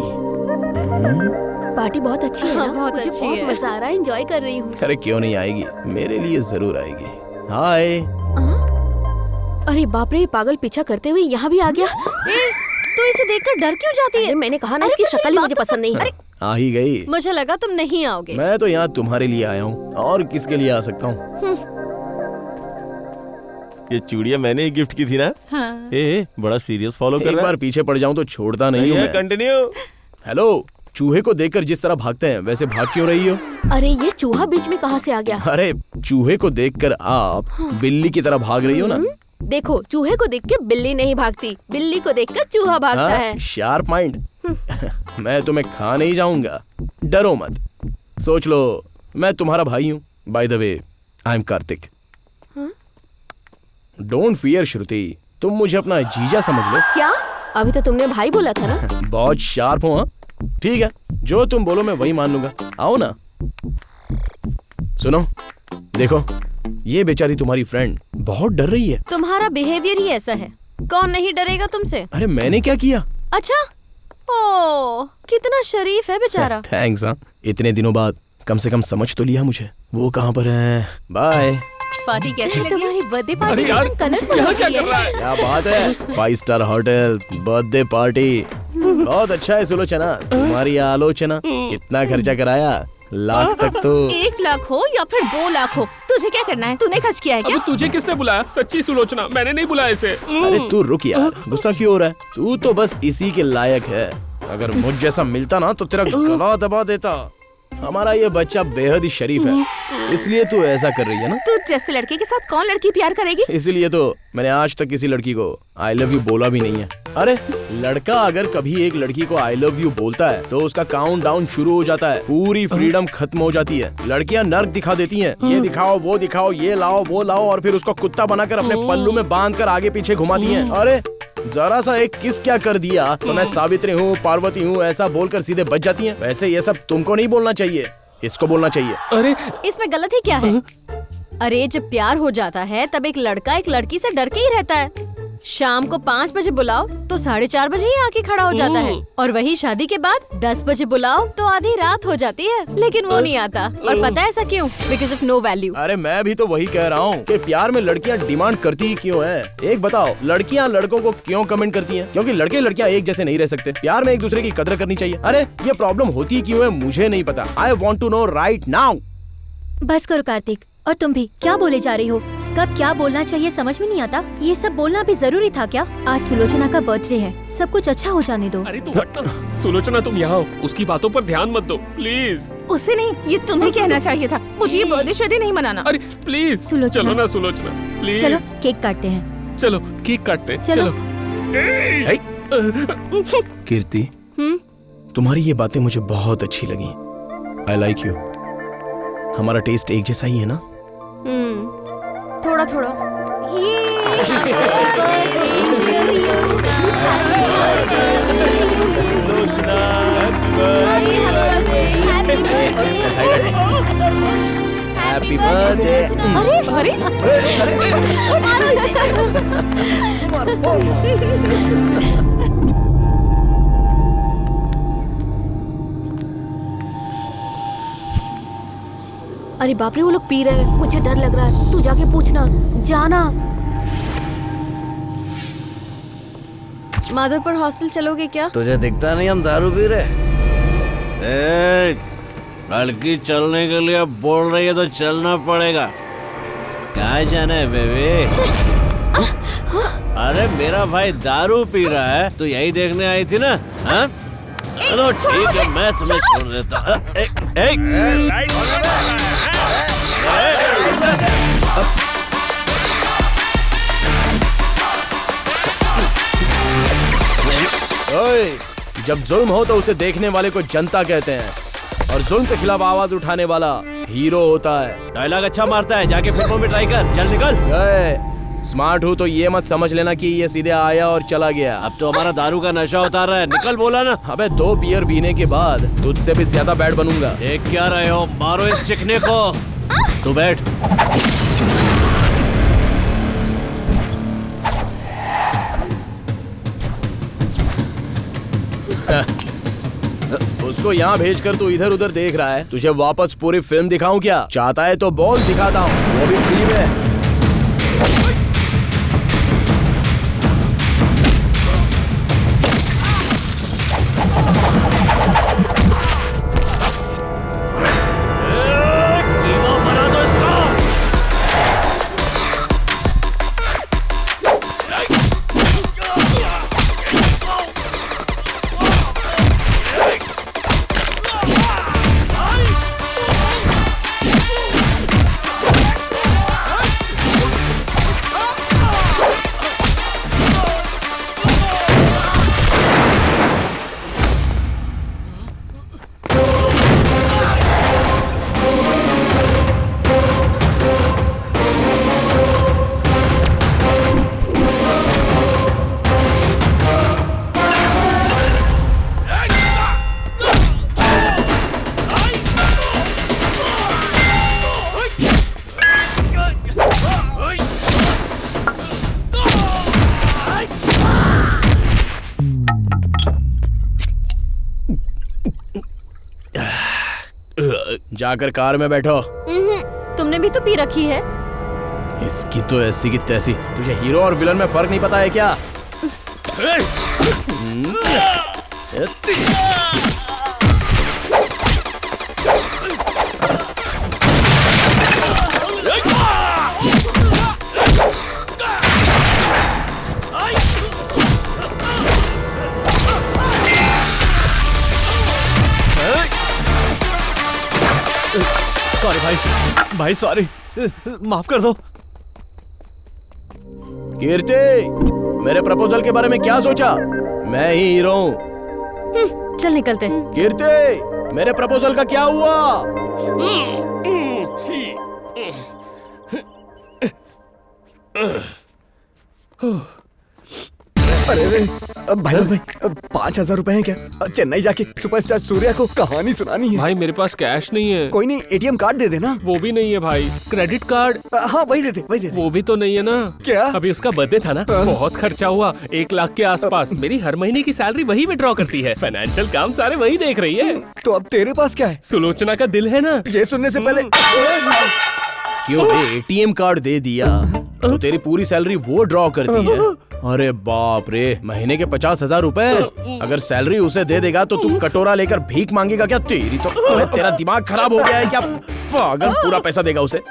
पार्टी बहुत अच्छी है ना? बहुत मुझे अच्छी बहुत है। मजा आ रहा है, एंजॉय कर रही हूँ। अरे क्यों नहीं आएगी, मेरे लिए जरूर आएगी। हाय। अरे बाप रे, ये पागल पीछा करते हुए यहाँ भी आ गया। तो इसे देखकर डर क्यों जाती है? अरे मैंने कहा ना, अरे इसकी पर शक्ल मेरी ही बात मुझे तो पसंद नहीं है। अरे आ ही गई। मुझे लगा तुम नहीं आओगे। मैं तो यहाँ तुम्हारे लिए आया हूँ, और किसके लिए आ सकता हूँ? ये चूड़ियाँ मैंने ही गिफ्ट की थी ना। हाँ। ए बड़ा सीरियस फॉलो कर एक रहा बार पीछे पड़ जाऊँ तो छोड़ता नहीं हूँ है। मैं। कंटिन्यू। हेलो, चूहे को देखकर जिस तरह भागते हैं वैसे भाग क्यों रही हो? अरे ये चूहा बीच में कहाँ से आ गया? अरे चूहे को देखकर आप बिल्ली की तरह भाग रही हो ना? देखो, चूहे को देख के बिल्ली नहीं भागती, बिल्ली को देखकर चूहा भागता है। Sharp mind. मैं तुम्हें खा नहीं जाऊंगा, डरो मत। सोच लो मैं तुम्हारा भाई हूँ। By the way, I am Kartik. Don't fear Shruti, तुम मुझे अपना जीजा समझ लो। क्या? अभी तो तुमने भाई बोला था ना? बहुत शार्प हो। हाँ ठीक है, जो तुम बोलो मैं वही मान लूंगा। आओ ना। सुनो, देखो ये बेचारी तुम्हारी फ्रेंड बहुत डर रही है। तुम्हारा बिहेवियर ही ऐसा है, कौन नहीं डरेगा तुमसे? अरे मैंने क्या किया? अच्छा, ओ कितना शरीफ है बेचारा। थैंक्स। हाँ, इतने दिनों बाद कम से कम समझ तो लिया मुझे। वो कहाँ पर है? बाय। पार्टी कैसी लगी? तुम्हारी बर्थडे पार्टी अरे यार, कलरफुल यहाँ हो क्या गई कर रहा है। है? क्या बात है, 5 स्टार होटल, बर्थडे पार्टी, बहुत अच्छा है सुलोचना। तुम्हारी आलोचना। कितना खर्चा कराया? लाख तक तो। 1 लाख हो या फिर 2 लाख हो, तुझे क्या करना है? तूने खर्च किया है क्या? अब तुझे किसने बुलाया? सच्ची सुलोचना, मैंने नहीं बुलाया इसे। अरे तू रुक यार, गुस्सा क्यों हो रहा है? तू तो बस इसी के लायक है। अगर मुझ जैसा मिलता ना तो तेरा गला दबा देता। हमारा ये बच्चा बेहद ही शरीफ है, इसलिए तू ऐसा कर रही है ना? तू जैसे लड़के के साथ कौन लड़की प्यार करेगी? इसीलिए तो मैंने आज तक किसी लड़की को आई लव यू बोला भी नहीं है। अरे लड़का अगर कभी एक लड़की को आई लव यू बोलता है तो उसका काउंट डाउन शुरू हो जाता है, पूरी फ्रीडम खत्म हो जाती है। लड़कियां नर्क दिखा देती हैं, ये दिखाओ वो दिखाओ, ये लाओ वो लाओ, और फिर उसको कुत्ता बनाकर अपने पल्लू में बांधकर आगे पीछे घुमाती हैं। अरे जरा सा एक किस क्या कर दिया तो मैं सावित्री हूँ, पार्वती हूँ, ऐसा बोलकर सीधे बच जाती हैं। वैसे ये सब तुमको नहीं बोलना चाहिए, इसको बोलना चाहिए। अरे इसमें गलत ही क्या है? अरे जब प्यार हो जाता है तब एक लड़का एक लड़की से डर के ही रहता है। शाम को 5 बजे बुलाओ तो 4:30 बजे ही आके खड़ा हो जाता है, और वही शादी के बाद 10 बजे बुलाओ तो आधी रात हो जाती है, लेकिन वो नहीं आता। और पता है ऐसा क्यों? Because of no value. अरे मैं भी तो वही कह रहा हूँ कि प्यार में लड़कियाँ डिमांड करती ही क्यों है? एक बताओ, लड़कियाँ लड़कों को क्यों कमेंट करती हैं? क्योंकि लड़के लड़कियाँ एक जैसे नहीं रह सकते। प्यार में एक दूसरे की कदर करनी चाहिए। अरे ये प्रॉब्लम होती क्यों है मुझे नहीं पता। I want to know right now. बस करो कार्तिक, और तुम भी क्या बोले जा रही हो? कब क्या बोलना चाहिए समझ में नहीं आता। ये सब बोलना भी जरूरी था क्या? आज सुलोचना का बर्थडे है, सब कुछ अच्छा हो जाने दो। अरे तू हट ना। सुलोचना तुम यहाँ हो, उसकी बातों पर ध्यान मत दो प्लीज। उसे नहीं, ये तुम्हें कहना चाहिए था। मुझे ये बर्थडे शर्डे नहीं मनाना। अरे प्लीज सुलोचना। चलो ना सुलोचना, प्लीज। चलो केक काटते हैं। चलो केक काटते हैं, चलो। कीर्ति, तुम्हारी ये बातें मुझे बहुत अच्छी लगी। I like you. हमारा टेस्ट एक जैसा ही है ना? थोड़ा थोड़ा। Happy birthday. अरे मारो इसे। अरे बाप रे, वो लोग पी रहे हैं, मुझे डर लग रहा है। तू जाके पूछना, जाना। माधवपुर हॉस्टल चलोगे क्या? तुझे दिखता नहीं हम दारू पी रहे? लड़की चलने के लिए बोल रही है तो चलना पड़ेगा। कहाँ जाना है बेबी? अरे मेरा भाई दारू पी रहा है, तो यही देखने आई थी ना? हाँ? चलो ठीक है, मैं तुम्हें छोड़ देता। ओए, जब जुल्म हो तो उसे देखने वाले को जनता कहते हैं, और जुल्म के खिलाफ आवाज उठाने वाला हीरो होता है। डायलॉग अच्छा मारता है, जाके फिल्मों में ट्राई कर। चल निकल। स्मार्ट हूँ तो ये मत समझ लेना कि ये सीधे आया और चला गया। अब तो हमारा दारू का नशा उतार रहा है। निकल बोला ना। अबे 2 बियर पीने के बाद तुझसे भी ज्यादा बैड बनूंगा। देख क्या रहे हो? मारो इस चिकने को। तू बैठ। उसको यहाँ भेजकर तू इधर उधर देख रहा है। तुझे वापस पूरी फिल्म दिखाऊं क्या? चाहता है तो बोल, दिखाता हूँ, वो भी फ्री में। जाकर कार में बैठो। तुमने भी तो पी रखी है। इसकी तो ऐसी की तैसी। तुझे हीरो और विलन में फर्क नहीं पता है क्या? सॉरी भाई सॉरी, माफ कर दो। कीर्ति, मेरे प्रपोजल के बारे में क्या सोचा? मैं ही हीरो हूँ। चल निकलते हैं। कीर्ति, मेरे प्रपोजल का क्या हुआ? अरे भाई 5,000 रुपए हैं क्या? चेन्नई जाके सुपरस्टार सूर्या को कहानी सुनानी है। भाई मेरे पास कैश नहीं है। कोई नहीं, एटीएम कार्ड दे देना। वो भी नहीं है भाई। Credit card? हाँ वही दे दे। वो भी तो नहीं है ना। क्या? अभी उसका बर्थडे था ना, बहुत खर्चा हुआ, 1 लाख के आसपास। मेरी हर महीने की सैलरी वही विड्रॉ करती है। फाइनेंशियल काम सारे वही देख रही है। तो अब तेरे पास क्या है? सुलोचना का दिल है ना। ये सुनने से पहले क्यों एटीएम कार्ड दे दिया तो तेरी पूरी सैलरी वो ड्रॉ करती है? अरे बाप रे, महीने के 50,000 रुपए। अगर सैलरी उसे दे देगा तो तू कटोरा लेकर भीख मांगेगा क्या? तेरी तो तेरा दिमाग खराब हो गया है क्या? पागल, पूरा पैसा देगा उसे।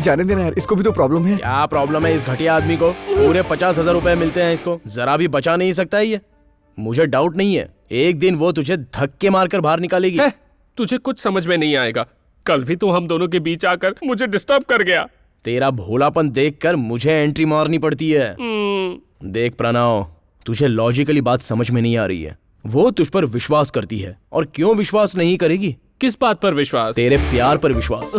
जाने देना यार, इसको भी तो प्रॉब्लम है। क्या प्रॉब्लम है इस घटिया आदमी को? पूरे 50,000 रुपए मिलते हैं इसको, जरा भी बचा नहीं सकता है ये। मुझे डाउट नहीं है, एक दिन वो तुझे धक्के मारकर बाहर निकालेगी। तुझे कुछ समझ में नहीं आएगा। कल भी तू हम दोनों के बीच आकर मुझे डिस्टर्ब कर गया। तेरा भोलापन देखकर मुझे एंट्री मारनी पड़ती है। देख प्रणव, तुझे लॉजिकली बात समझ में नहीं आ रही है। वो तुझ पर विश्वास करती है, और क्यों विश्वास नहीं करेगी? किस बात पर विश्वास? तेरे प्यार पर विश्वास।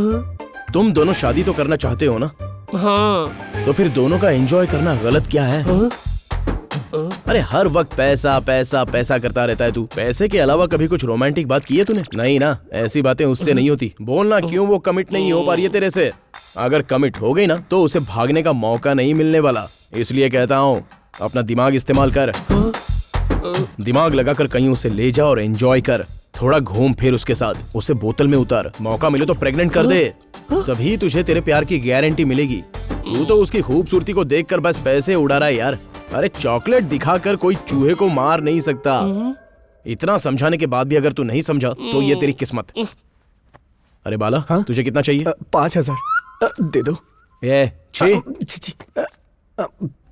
तुम दोनों शादी तो करना चाहते हो ना? हाँ। तो फिर दोनों का एंजॉय करना गलत क्या है? अरे हर वक्त पैसा पैसा पैसा करता रहता है तू। पैसे के अलावा कभी कुछ रोमांटिक बात की है तूने? नहीं ना, ऐसी बातें उससे नहीं होती। बोलना क्यों वो कमिट नहीं हो पा रही है तेरे से? अगर कमिट हो गई ना तो उसे भागने का मौका नहीं मिलने वाला। इसलिए कहता हूँ, अपना दिमाग इस्तेमाल कर। दिमाग लगाकर कहीं उसे ले जा और एंजॉय कर। थोड़ा घूम फिर उसके साथ, उसे बोतल में उतार। मौका मिले तो प्रेग्नेंट कर दे, तभी तुझे तेरे प्यार की गारंटी मिलेगी। तू तो उसकी खूबसूरती को देखकर बस पैसे उड़ा रहा है यार। अरे चॉकलेट दिखाकर कोई चूहे को मार नहीं सकता। इतना समझाने के बाद भी अगर तू नहीं समझा तो ये तेरी किस्मत। अरे बाला, हाँ? तुझे कितना चाहिए? 5,000 दे दो।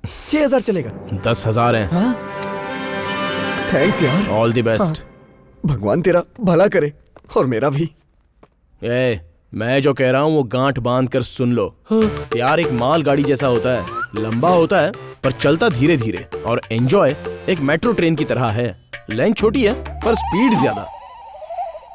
6,000 चलेगा। 10,000 है। हाँ? थैंक्स यार। All the best. भगवान तेरा भला करे और मेरा भी। मैं जो कह रहा हूँ वो गांठ बांध कर सुन लो। प्यार एक माल गाड़ी जैसा होता है, लंबा होता है पर चलता धीरे धीरे। और एंजॉय एक मेट्रो ट्रेन की तरह है, लेंथ छोटी है पर स्पीड ज्यादा।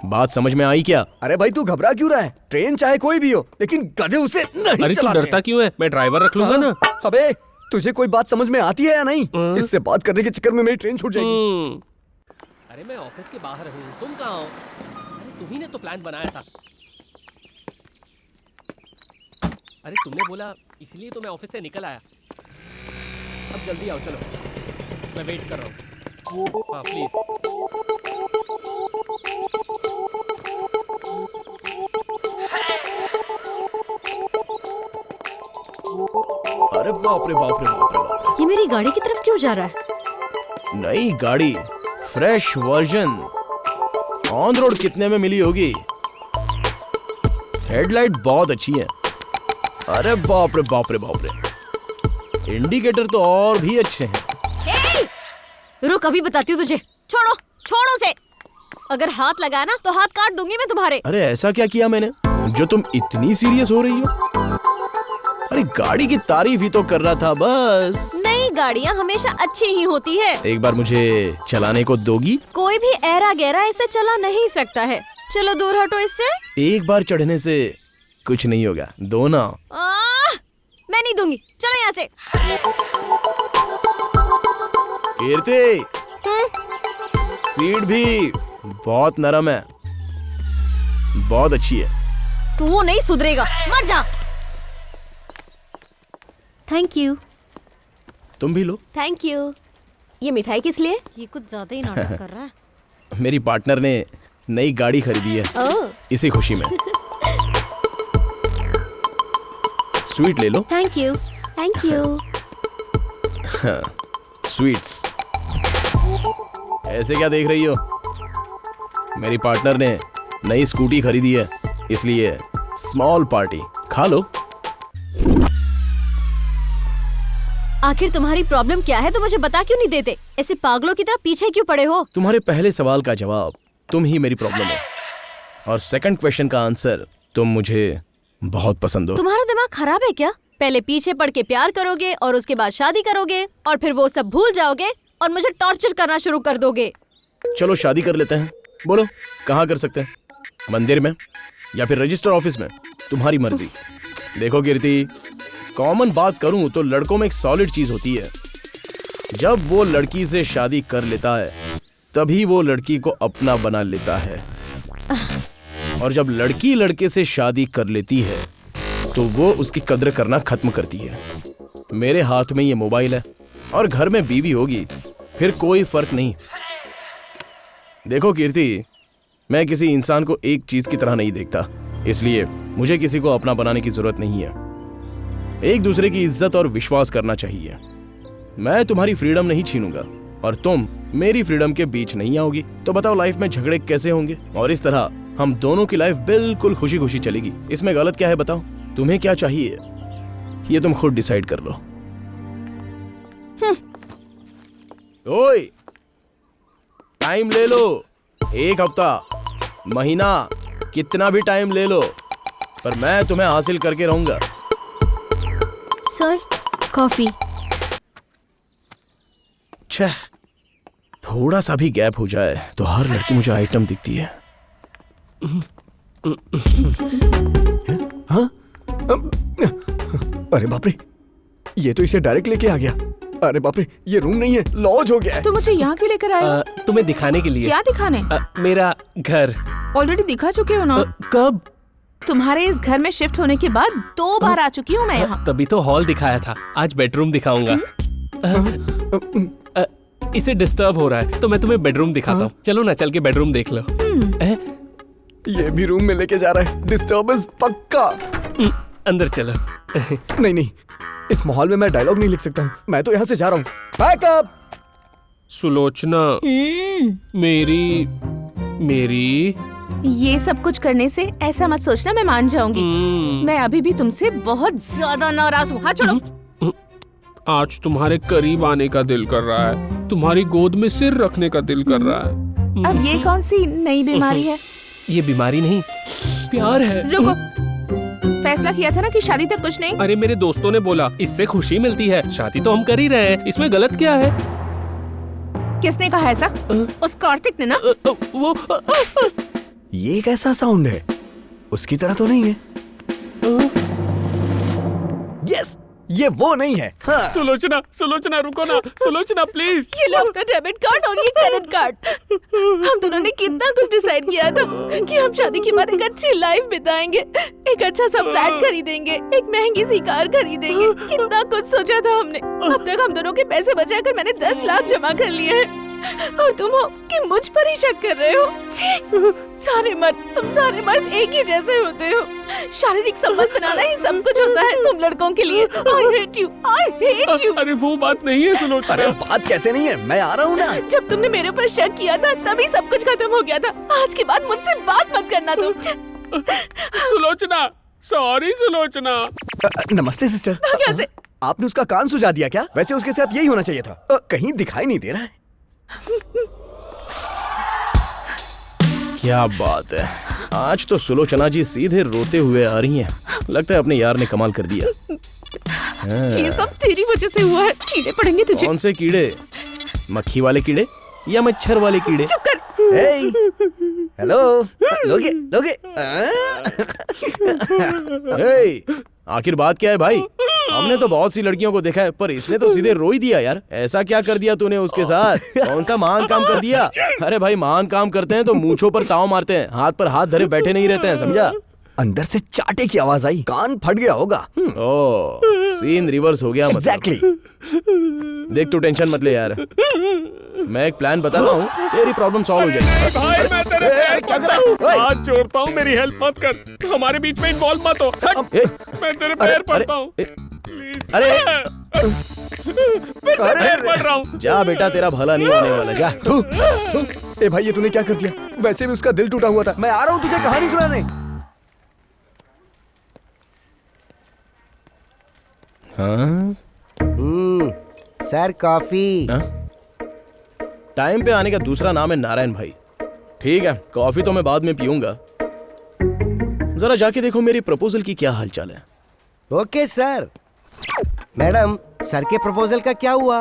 बात समझ में आई क्या? अरे भाई तू घबरा क्यों रहा है? ट्रेन चाहे कोई भी हो, लेकिन गधे उसे नहीं अरे तू डरता क्यों है? मैं ड्राइवर रख लूंगा ना। अबे तुझे कोई बात समझ में आती है या नहीं? इससे बात करने के चक्कर में मेरी ट्रेन छूट जाएगी। अरे मैं ऑफिस के बाहर हूँ, तुम कहाँ हो? अरे तुम्ही ने तो प्लान बनाया था। अरे तुमने बोला इसलिए तो मैं ऑफिस से निकल आया। अब जल्दी आओ, चलो मैं वेट कर रहा हूँ। हाँ प्लीज। अरे बाप रे बाप रे बाप रे बाप। ये मेरी गाड़ी की तरफ क्यों जा रहा है? नई गाड़ी, फ्रेश वर्जन, ऑन रोड कितने में मिली होगी? हेडलाइट बहुत अच्छी है। अरे बाप रे बाप रे बाप रे, इंडिकेटर तो और भी अच्छे हैं। रुक, अभी बताती हूँ तुझे। छोड़ो छोड़ो उसे। अगर हाथ लगाया ना तो हाथ काट दूंगी मैं तुम्हारे। अरे ऐसा क्या किया मैंने जो तुम इतनी सीरियस हो रही हो? अरे गाड़ी की तारीफ ही तो कर रहा था बस। नई गाड़ियाँ हमेशा अच्छी ही होती है। एक बार मुझे चलाने को दोगी? कोई भी ऐरा गहरा ऐसे चला नहीं सकता है। चलो दूर हटो इससे। एक बार चढ़ने से कुछ नहीं होगा, दो ना। मैं नहीं दूंगी, चलो यहाँ से। कीर्ति, सीट भी बहुत नरम है, बहुत अच्छी है। तू नहीं सुधरेगा, मर जा। Thank you. तुम भी लो। Thank you. ये मिठाई किस लिए? ये कुछ ज्यादा ही नाटक कर रहा है। मेरी पार्टनर ने नई गाड़ी खरीदी है, इसी खुशी में। स्वीट ले लो। Thank you. Thank you. Sweets. ऐसे क्या देख रही हो? मेरी पार्टनर ने नई स्कूटी खरीदी है, इसलिए स्मॉल पार्टी। खा लो। आखिर तुम्हारी प्रॉब्लम क्या है? तो मुझे बता क्यों नहीं देते? ऐसे पागलों की तरह पीछे क्यों पड़े हो? तुम्हारे पहले सवाल का जवाब तुम ही मेरी प्रॉब्लम हो, और सेकंड क्वेश्चन का आंसर तुम मुझे बहुत पसंद हो। तुम्हारा दिमाग खराब है क्या? पहले पीछे पड़ के प्यार करोगे और उसके बाद शादी करोगे और फिर वो सब भूल जाओगे और मुझे टॉर्चर करना शुरू कर दोगे। चलो शादी कर लेते हैं। बोलो कहाँ कर सकते हैं? मंदिर में या फिर रजिस्टर ऑफिस में? तुम्हारी मर्जी। देखो कीर्ति, कॉमन बात करूं तो लड़कों में एक सॉलिड चीज होती है। जब वो लड़की से शादी कर लेता है तभी वो लड़की को अपना बना लेता है, और जब लड़की लड़के से शादी कर लेती है तो वो उसकी कद्र करना खत्म करती है। मेरे हाथ में ये मोबाइल है और घर में बीवी होगी, फिर कोई फर्क नहीं। देखो कीर्ति, मैं किसी इंसान को एक चीज की तरह नहीं देखता, इसलिए मुझे किसी को अपना बनाने की जरूरत नहीं है। एक दूसरे की इज्जत और विश्वास करना चाहिए। मैं तुम्हारी फ्रीडम नहीं छीनूंगा और तुम मेरी फ्रीडम के बीच नहीं आओगी। तो बताओ लाइफ में झगड़े कैसे होंगे? और इस तरह हम दोनों की लाइफ बिल्कुल खुशी खुशी चलेगी। इसमें गलत क्या है बताओ? तुम्हें क्या चाहिए ये तुम खुद डिसाइड कर लो। ओए, टाइम ले लो, 1 हफ्ता, महीना, कितना भी टाइम ले लो, पर मैं तुम्हें हासिल करके रहूंगा। Sir, coffee. छह, थोड़ा सा भी गैप हो जाए तो हर लड़की मुझे आइटम दिखती है। हाँ? अरे बाप रे, ये तो इसे डायरेक्ट लेके आ गया। अरे बाप रे, ये रूम नहीं है, लॉज हो गया है। तो मुझे यहाँ क्यों लेकर आए हो? तुम्हें दिखाने के लिए। क्या दिखाने? मेरा घर। ऑलरेडी दिखा चुके हो ना? कब? तुम्हारे इस घर में शिफ्ट होने के बाद 2 बार आ चुकी हूँ मैं यहाँ। तभी तो हॉल दिखाया था, आज बेडरूम दिखाऊंगा। इसे डिस्टर्ब हो रहा है तो मैं तुम्हें बेडरूम दिखाता हूँ। चलो ना, चल के बेडरूम देख लो। ये भी रूम में लेके जा रहा है, डिस्टर्बेंस पक्का। अंदर चलो। नहीं नहीं, इस माहौल में मैं डायलॉग नहीं लिख सकता हूँ। मैं तो यहाँ से जा रहा हूँ। बैकअप। सुलोचना, मेरी ये सब कुछ करने से ऐसा मत सोचना मैं मान जाऊंगी। मैं अभी भी तुमसे बहुत ज्यादा नाराज हूँ। हाँ छोड़ो। आज तुम्हारे करीब आने का दिल कर रहा है, तुम्हारी गोद में सिर रखने का दिल कर रहा है। अब ये कौन सी नई बीमारी है? ये बीमारी नहीं, प्यार है। रुको, फैसला किया था ना कि शादी तक कुछ नहीं। अरे मेरे दोस्तों ने बोला इससे खुशी मिलती है, शादी तो हम कर ही रहे हैं, इसमें गलत क्या है? किसने कहा ऐसा? उस कार्तिक ने ना? वो ये कैसा साउंड है? उसकी तरह तो नहीं है। यस, ये वो नहीं है। हाँ। सुलोचना, सुलोचना रुको ना, सुलोचना प्लीज। ये लो अपना डेबिट कार्ड और ये क्रेडिट कार्ड। हम दोनों ने कितना कुछ डिसाइड किया था कि हम शादी के बाद एक अच्छी लाइफ बिताएंगे, एक अच्छा सा फ्लैट खरीदेंगे, एक महंगी सी कार खरीदेंगे। कितना कुछ सोचा था हमने। अब तक हम दोनों के पैसे बचाकर मैंने 10 लाख जमा कर लिए हैं और तुम हो कि मुझ पर ही शक कर रहे हो। तुम सारे मर्द एक ही जैसे होते हो। शारीरिक संबंध बनाना ही सब कुछ होता है तुम लड़कों के लिए। I hate you। अरे वो बात नहीं है सुलोचना। अरे बात कैसे नहीं है, मैं आ रहा हूँ ना। जब तुमने मेरे ऊपर शक किया था तभी सब कुछ खत्म हो गया था। आज के बाद मुझसे बात मत करना तुम। सुलोचना, सॉरी सुलोचना। नमस्ते सिस्टर। कैसे? आपने उसका कान सुझा दिया क्या? वैसे उसके साथ यही होना चाहिए था। कहीं दिखाई नहीं दे रहा है। क्या बात है, आज तो सुलोचना जी सीधे रोते हुए आ रही हैं। लगता है अपने यार ने कमाल कर दिया। ये सब तेरी वजह से हुआ है। कीड़े पड़ेंगे तुझे। कौन से कीड़े? मक्खी वाले कीड़े या मच्छर वाले कीड़े? चुप कर। हेलो, लोगे लोगे। आखिर बात क्या है भाई? हमने तो बहुत सी लड़कियों को देखा है, पर इसने तो सीधे रो ही दिया यार। ऐसा क्या कर दिया तूने उसके साथ? कौन सा महान काम कर दिया? अरे भाई, महान काम करते हैं तो मूंछों पर ताव मारते हैं, हाथ पर हाथ धरे बैठे नहीं रहते हैं, समझा? अंदर से चाटे की आवाज आई, कान फट गया होगा। ओह, सीन रिवर्स हो गया मतलब। एग्जैक्टली। देख तू टेंशन मत ले यार, मैं एक प्लान बताता हूँ, तेरी प्रॉब्लम सॉल्व हो जाएगी। भाई मैं तेरे पैर पड़ता हूँ, हाथ जोड़ता हूँ, मेरी हेल्प मत कर, हमारे बीच में इन्वॉल्व मत हो। मैं तेरे पैर पड़ता हूँ, अरे फिर से पैर पड़ रहा हूँ। जा बेटा, तेरा भला नहीं होने वाला, जा। ए भाई, ये तूने क्या कर दिया? वैसे भी उसका दिल टूटा हुआ था। मैं आ रहा हूँ तुझे कहानी सुनाने। हाँ? Sir coffee. टाइम पे आने का दूसरा नाम है नारायण भाई। ठीक है, कॉफी तो मैं बाद में पीऊंगा। जरा जाके देखो मेरी प्रपोजल की क्या हालचाल है। Okay sir. मैडम, सर के प्रपोजल का क्या हुआ?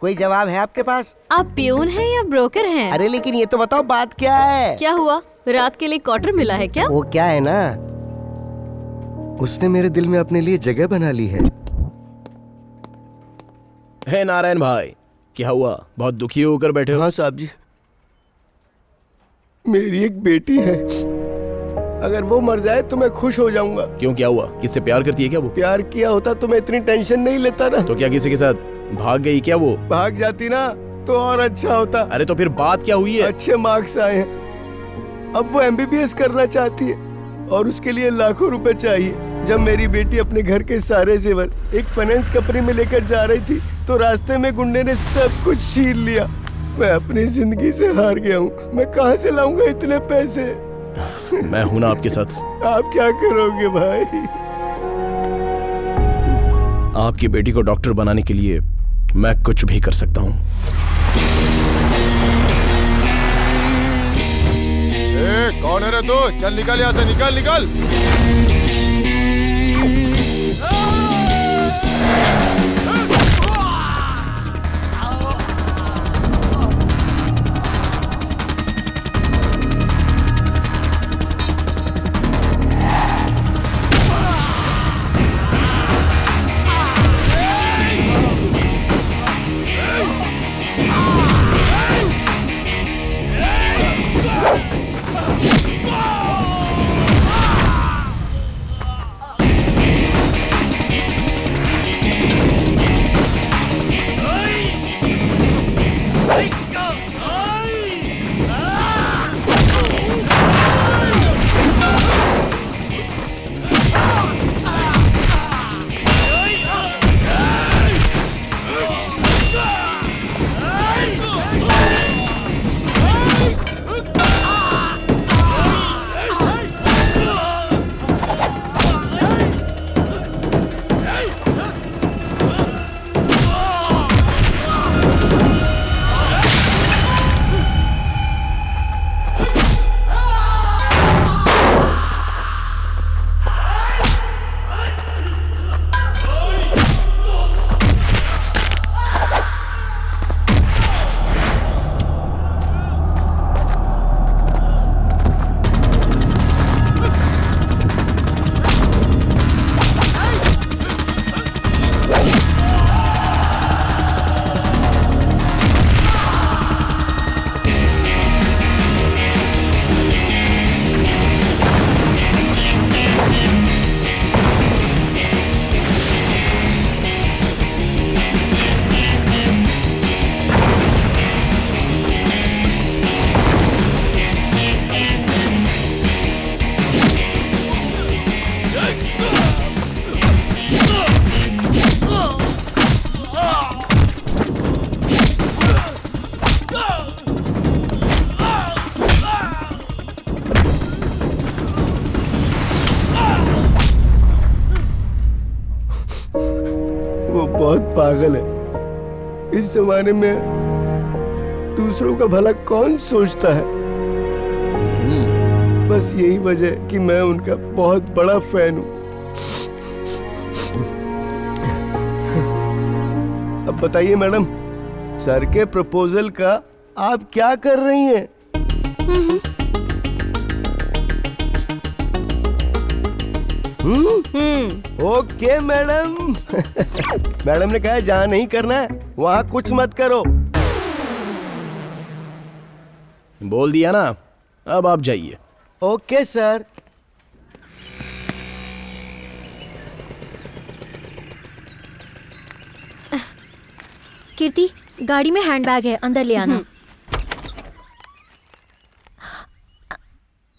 कोई जवाब है आपके पास? आप प्यून हैं या ब्रोकर हैं? अरे लेकिन ये तो बताओ बात क्या है? क्या हुआ? रात के लिए क्वार्टर मिला है क्या? वो क्या है ना, उसने मेरे दिल में अपने लिए जगह बना ली है। हे नारायण भाई, क्या हुआ? बहुत दुखी होकर बैठे हो? हाँ साहब जी, मेरी एक बेटी है, अगर वो मर जाए तो मैं खुश हो जाऊंगा। क्यों, क्या हुआ? किससे प्यार करती है क्या वो? प्यार किया होता तो मैं इतनी टेंशन नहीं लेता ना। तो क्या किसी के साथ भाग गई क्या वो? भाग जाती ना तो और अच्छा होता। अरे तो फिर बात क्या हुई है? अच्छे मार्क्स आए हैं, अब वो MBBS करना चाहती है और उसके लिए लाखों रुपए चाहिए। जब मेरी बेटी अपने घर के सारे जेवर एक फाइनेंस कंपनी में लेकर जा रही थी तो रास्ते में गुंडे ने सब कुछ छीन लिया। मैं अपनी जिंदगी से हार गया हूँ, मैं कहाँ से लाऊंगा इतने पैसे? मैं हूं ना आपके साथ। आप क्या करोगे भाई? आपकी बेटी को डॉक्टर बनाने के लिए मैं कुछ भी कर सकता हूँ। कौन है रे तू? चल निकल यहाँ से, निकल निकल। पागल है। इस जमाने में दूसरों का भला कौन सोचता है। बस यही वजह है कि मैं उनका बहुत बड़ा फैन हूँ। अब बताइए मैडम, सर के प्रपोजल का आप क्या कर रही हैं? Okay madam. मैडम ने कहा जहाँ नहीं करना है वहाँ कुछ मत करो। बोल दिया ना, अब आप जाइए। Okay sir. कीर्ति, गाड़ी में हैंडबैग है, अंदर ले आना।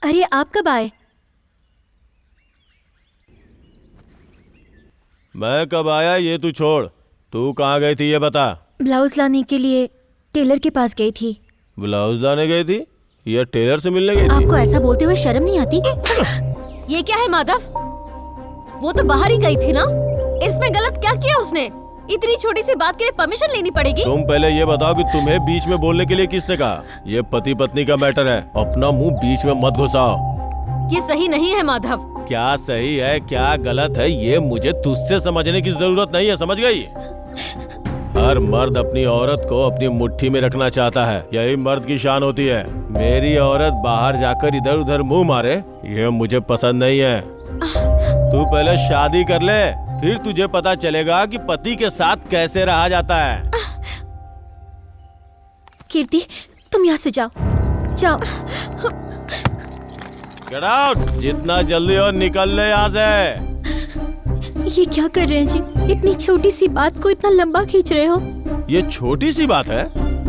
अरे आप कब आए? मैं कब आया ये तू छोड़, तू कहाँ गई थी ये बता। ब्लाउज लाने के लिए टेलर के पास गई थी। ब्लाउज लाने गई थी या टेलर से मिलने गई थी? आपको ऐसा बोलते हुए शर्म नहीं आती? ये क्या है माधव? वो तो बाहर ही गई थी ना, इसमें गलत क्या किया उसने? इतनी छोटी सी बात के लिए परमिशन लेनी पड़ेगी? तुम पहले ये बताओ कि तुम्हें बीच में बोलने के लिए किसने कहा? ये पति पत्नी का मैटर है, अपना मुंह बीच में मत घुसाओ। ये सही नहीं है माधव। क्या सही है क्या गलत है ये मुझे तुझसे समझने की जरूरत नहीं है, समझ गई? हर मर्द अपनी औरत को अपनी मुट्ठी में रखना चाहता है, यही मर्द की शान होती है। मेरी औरत बाहर जाकर इधर उधर मुंह मारे, ये मुझे पसंद नहीं है। तू पहले शादी कर ले, फिर तुझे पता चलेगा कि पति के साथ कैसे रहा जाता है। कीर्ति, तुम यहाँ से जाओ, जाओ। गेट आउट, जितना जल्दी हो निकल ले यहाँ से। ये क्या कर रहे हैं जी? इतनी छोटी सी बात को इतना लंबा खींच रहे हो। ये छोटी सी बात है?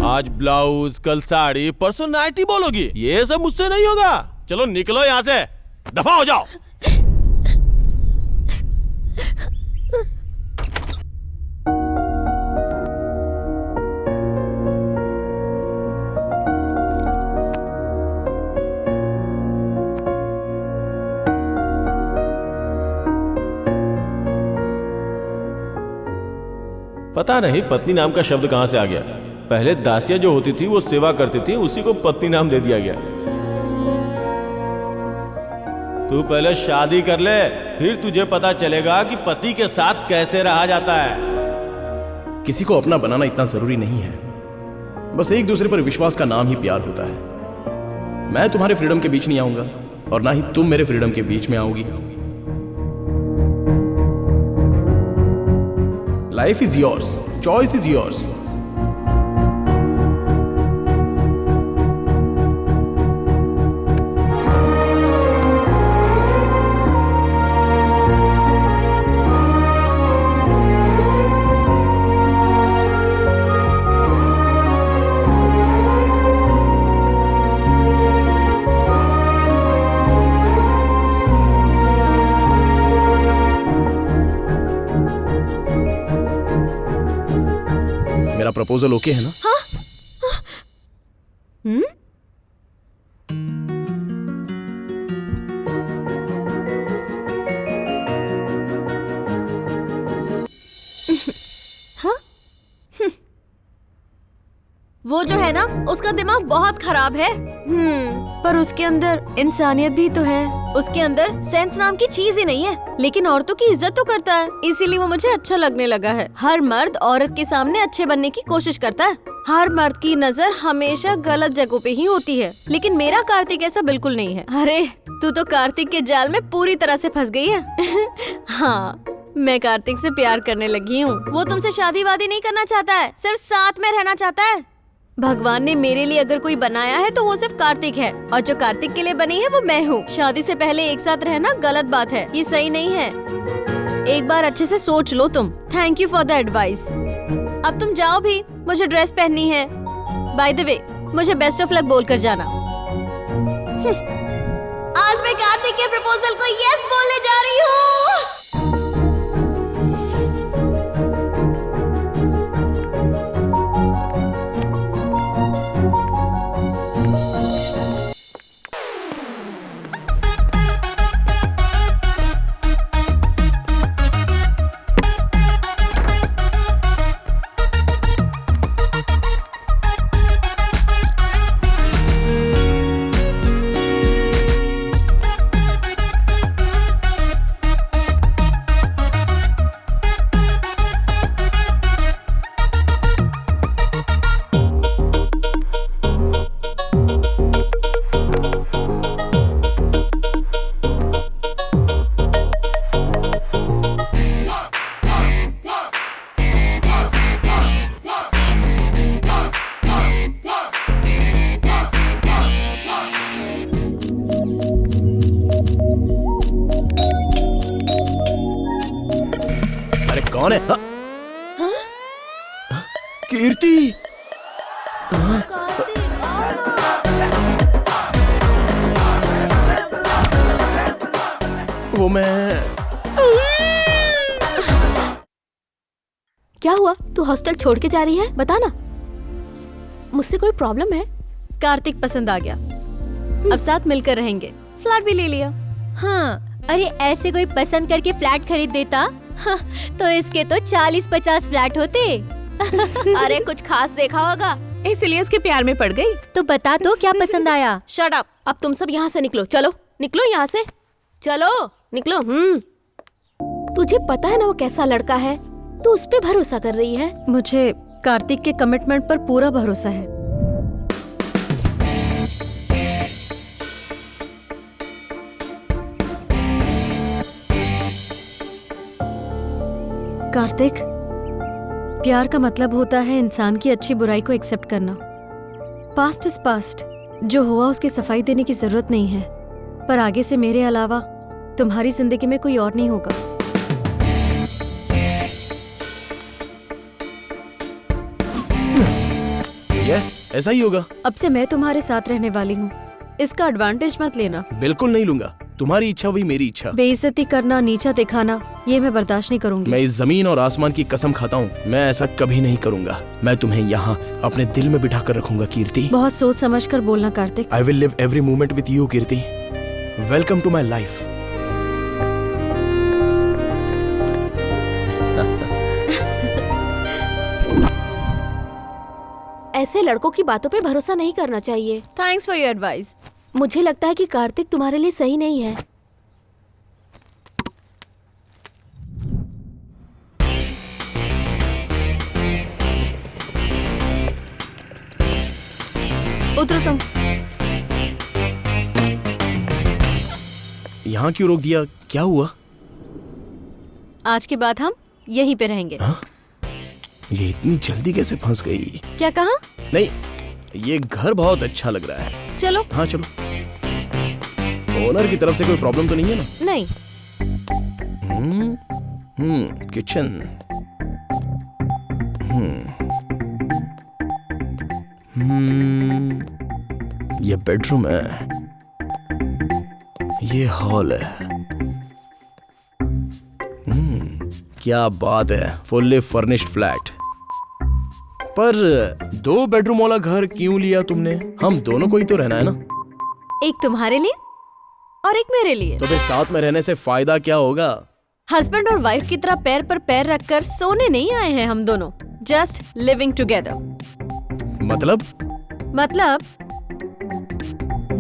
आज ब्लाउज, कल साड़ी, परसों नाइटी बोलोगी, ये सब मुझसे नहीं होगा। चलो निकलो यहाँ से, दफा हो जाओ। पता नहीं पत्नी नाम का शब्द कहां से आ गया। पहले दासियां जो होती थी वो सेवा करती थी, उसी को पत्नी नाम दे दिया गया। तू पहले शादी कर ले, फिर तुझे पता चलेगा कि पति के साथ कैसे रहा जाता है। किसी को अपना बनाना इतना जरूरी नहीं है, बस एक दूसरे पर विश्वास का नाम ही प्यार होता है। मैं तुम्हारे फ्रीडम के बीच नहीं आऊंगा और ना ही तुम मेरे फ्रीडम के बीच में आओगी। Life is yours. Choice is yours. मेरा प्रपोजल ओके है ना? हाँ? वो जो है ना, उसका दिमाग बहुत खराब है। पर उसके अंदर इंसानियत भी तो है। उसके अंदर सेंस नाम की चीज ही नहीं है, लेकिन औरतों की इज्जत तो करता है, इसीलिए वो मुझे अच्छा लगने लगा है। हर मर्द औरत के सामने अच्छे बनने की कोशिश करता है। हर मर्द की नजर हमेशा गलत जगहों पे ही होती है, लेकिन मेरा कार्तिक ऐसा बिल्कुल नहीं है। अरे तू तो कार्तिक के जाल में पूरी तरह से फंस गई है। हाँ, मैं कार्तिक से प्यार करने लगी हूँ। वो तुमसे शादी वादी नहीं करना चाहता है, सिर्फ साथ में रहना चाहता है। भगवान ने मेरे लिए अगर कोई बनाया है तो वो सिर्फ कार्तिक है, और जो कार्तिक के लिए बनी है वो मैं हूँ। शादी से पहले एक साथ रहना गलत बात है, ये सही नहीं है। एक बार अच्छे से सोच लो तुम। Thank you for the advice. अब तुम जाओ भी, मुझे ड्रेस पहननी है। बाय द वे, मुझे बेस्ट ऑफ लक बोल कर जाना। आज मैं कार्तिक के प्रपोजल को यस बोलने जा रही हूँ। कौन है? कीर्ति। वो मैं। क्या हुआ? तू हॉस्टल छोड़ के जा रही है? बता ना, मुझसे कोई प्रॉब्लम है? कार्तिक पसंद आ गया, अब साथ मिलकर रहेंगे, फ्लैट भी ले लिया। हाँ, अरे ऐसे कोई पसंद करके फ्लैट खरीद देता हाँ, तो इसके तो 40-50 फ्लैट होते। अरे कुछ खास देखा होगा, इसलिए इसके प्यार में पड़ गई। तो बता तो क्या पसंद आया? Shut up. अब तुम सब यहाँ से निकलो, चलो निकलो यहाँ से, चलो निकलो। तुझे पता है ना वो कैसा लड़का है, तू उस पे भरोसा कर रही है। मुझे कार्तिक के कमिटमेंट पर पूरा भरोसा है। कार्तिक, प्यार का मतलब होता है इंसान की अच्छी बुराई को एक्सेप्ट करना। पास्ट इज पास्ट, जो हुआ उसकी सफाई देने की जरूरत नहीं है, पर आगे से मेरे अलावा तुम्हारी जिंदगी में कोई और नहीं होगा। यस, ऐसा ही होगा। अब से मैं तुम्हारे साथ रहने वाली हूँ, इसका एडवांटेज मत लेना। बिल्कुल नहीं लूंगा, तुम्हारी इच्छा वही मेरी इच्छा। बेइज्जती करना, नीचा दिखाना, ये मैं बर्दाश्त नहीं करूंगी। मैं इस जमीन और आसमान की कसम खाता हूँ, मैं ऐसा कभी नहीं करूंगा। मैं तुम्हें यहाँ अपने दिल में बिठा कर रखूंगा कीर्ति। बहुत सोच समझ कर बोलना Kartik. I will live every moment with you Kirti. Welcome to my life. ऐसे लड़कों की बातों पे भरोसा नहीं करना चाहिए। Thanks for your advice. मुझे लगता है कि कार्तिक तुम्हारे लिए सही नहीं है। उतरो तुम। यहाँ क्यों रोक दिया? क्या हुआ? आज के बाद हम यहीं पे रहेंगे। हा? ये इतनी जल्दी कैसे फंस गई? क्या कहा? नहीं, ये घर बहुत अच्छा लग रहा है। चलो। हाँ चलो। ओनर की तरफ से कोई प्रॉब्लम तो नहीं है ना? नहीं। किचन। ये बेडरूम है, ये हॉल है। क्या बात है, फुल्ली फर्निश्ड फ्लैट। पर 2 बेडरूम वाला घर क्यों लिया तुमने? हम दोनों को ही तो रहना है ना। एक तुम्हारे लिए और एक मेरे लिए। तो फिर साथ में रहने से फायदा क्या होगा? हस्बैंड और वाइफ की तरह पैर पर पैर रखकर सोने नहीं आए हैं हम दोनों, जस्ट लिविंग टुगेदर। मतलब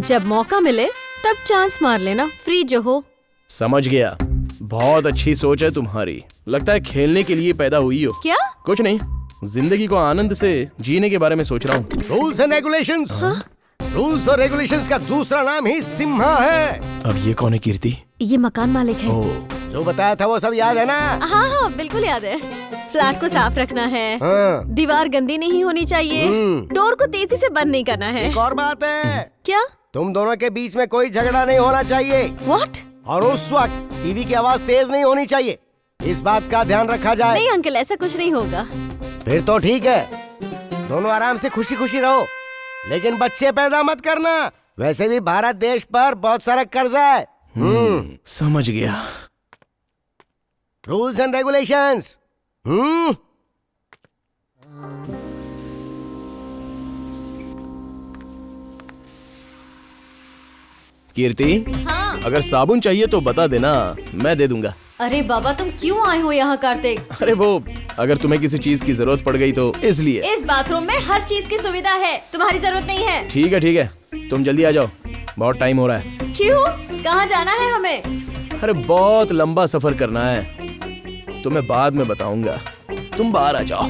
जब मौका मिले तब चांस मार लेना, फ्री जो हो। समझ गया, बहुत अच्छी सोच है तुम्हारी। लगता है खेलने के लिए पैदा हुई हो। क्या? कुछ नहीं, जिंदगी को आनंद से जीने के बारे में सोच रहा हूँ। Rules and regulations. रूल्स और रेगुलेशंस का दूसरा नाम ही सिम्हा है। अब ये कौन है कीर्ति? ये मकान मालिक है। जो बताया था वो सब याद है ना? हाँ हाँ बिल्कुल याद है। फ्लैट को साफ रखना है, दीवार गंदी नहीं होनी चाहिए, डोर को तेजी से बंद नहीं करना है। एक और बात है। क्या? तुम दोनों के बीच में कोई झगड़ा नहीं होना चाहिए। What? और उस वक्त टीवी की आवाज तेज नहीं होनी चाहिए, इस बात का ध्यान रखा जाए। नहीं अंकल, ऐसा कुछ नहीं होगा। फिर तो ठीक है, दोनों आराम से खुशी खुशी रहो, लेकिन बच्चे पैदा मत करना। वैसे भी भारत देश पर बहुत सारा कर्जा है। समझ गया। Rules and regulations. कीर्ति, हाँ। अगर साबुन चाहिए तो बता देना, मैं दे दूंगा। अरे बाबा, तुम क्यों आए हो यहाँ कार्तिक? अरे वो, अगर तुम्हें किसी चीज की जरूरत पड़ गई तो इसलिए। इस बाथरूम में हर चीज की सुविधा है, तुम्हारी जरूरत नहीं है। ठीक है, तुम जल्दी आ जाओ, बहुत टाइम हो रहा है। क्यों? कहाँ जाना है हमें? अरे बहुत लंबा सफर करना है, तुम्हें बाद में बताऊंगा, तुम बाहर आ जाओ।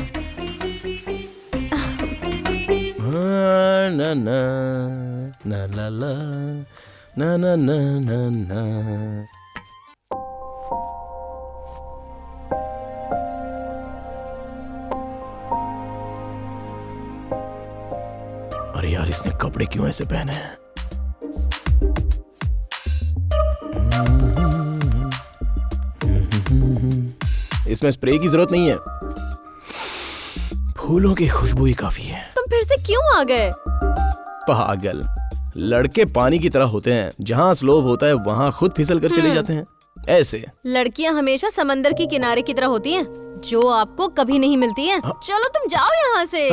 ना ना ना ला ला ना ना ना ना ना। अरे यार, इसने कपड़े क्यों ऐसे पहने हैं? इसमें स्प्रे की जरूरत नहीं है, फूलों की खुशबू ही काफी है। तुम फिर से क्यों आ गए? पागल, लड़के पानी की तरह होते हैं, जहाँ स्लोप होता है वहाँ खुद फिसल कर चले जाते हैं। ऐसे लड़कियाँ हमेशा समंदर की किनारे की तरह होती हैं, जो आपको कभी नहीं मिलती हैं। चलो तुम जाओ यहाँ से।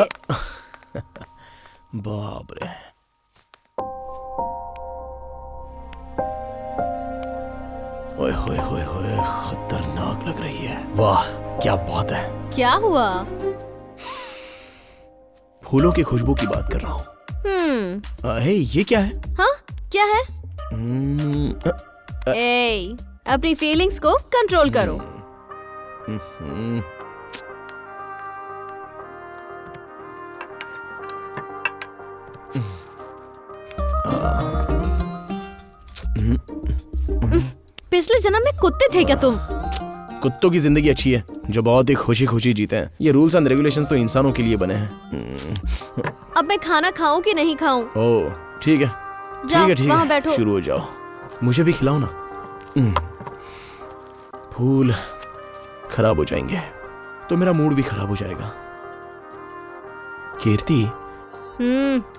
बाप रे, ओए होए होए होए, खतरनाक लग रही है। वाह क्या बात है। क्या हुआ? फूलों की खुशबू की बात कर रहा हूँ। हे, ये क्या है? हाँ क्या है? हम्म, ए, अपनी फीलिंग्स को कंट्रोल करो। पिछले जन्म में कुत्ते थे क्या तुम? कुत्तों की जिंदगी अच्छी है जो बहुत ही खुशी खुशी जीते हैं। ये रूल्स एंड रेगुलेशंस तो इंसानों के लिए बने हैं। अब मैं खाना खाऊं कि नहीं खाऊं? ओह ठीक है, जाओ, ठीक वहाँ है, बैठो। शुरू हो जाओ। मुझे भी खिलाओ ना। फूल खराब हो जाएंगे तो मेरा मूड भी खराब हो जाएगा। कीर्ति,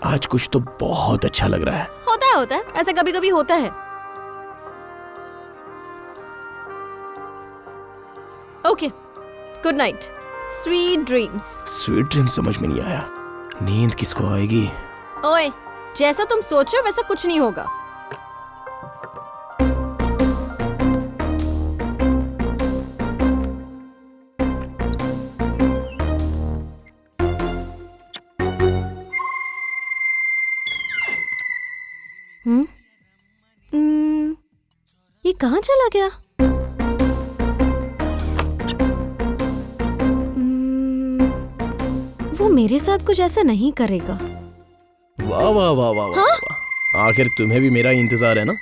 आज कुछ तो बहुत अच्छा लग रहा है। होता है, ऐसा कभी कभी होता है। Okay, good night, sweet dreams. Sweet dream समझ में नहीं आया, नींद किसको आएगी? ओए, जैसा तुम सोच रहे हो वैसा कुछ नहीं होगा। ये कहाँ चला गया? वो मेरे साथ कुछ ऐसा नहीं करेगा। वाह वाह वाह वाह वाह, वाह। आखिर तुम्हें भी मेरा इंतजार है ना?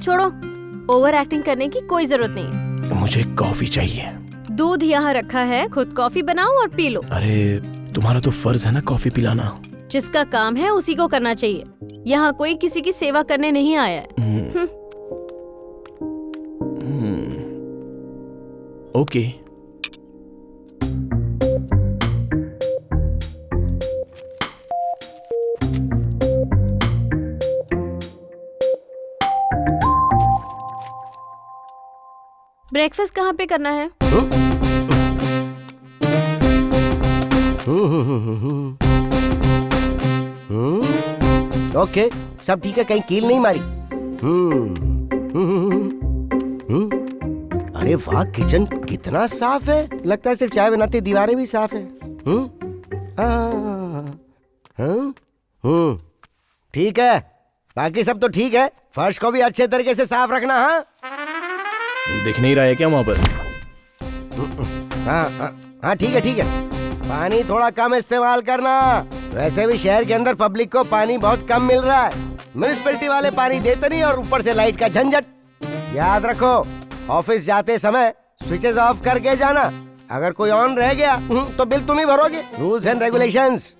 छोड़ो, ओवर एक्टिंग करने की कोई जरूरत नहीं। मुझे कॉफी चाहिए। दूध यहाँ रखा है, खुद कॉफी बनाओ और पी लो। अरे तुम्हारा तो फर्ज है ना कॉफी पिलाना। जिसका काम है उसी को करना चाहिए। यहाँ कोई किसी की सेवा करने नहीं आया है। ओके। ब्रेकफास्ट कहाँ पे करना है? ओके, सब ठीक है, कहीं कील नहीं मारी। अरे वाह, किचन कितना साफ है। लगता है सिर्फ चाय बनाती दीवारें भी साफ है। ठीक है, बाकी सब तो ठीक है। फर्श को भी अच्छे तरीके से साफ रखना। हाँ दिख नहीं रहा है क्या वहाँ पर? हाँ ठीक है ठीक है। पानी थोड़ा कम इस्तेमाल करना। वैसे भी शहर के अंदर पब्लिक को पानी बहुत कम मिल रहा है। म्युनिसिपैलिटी वाले पानी देते नहीं और ऊपर से लाइट का झंझट। याद रखो, ऑफिस जाते समय स्विचेस ऑफ करके जाना। अगर कोई ऑन रह गया तो बिल तुम ही भरोगे। Rules and regulations.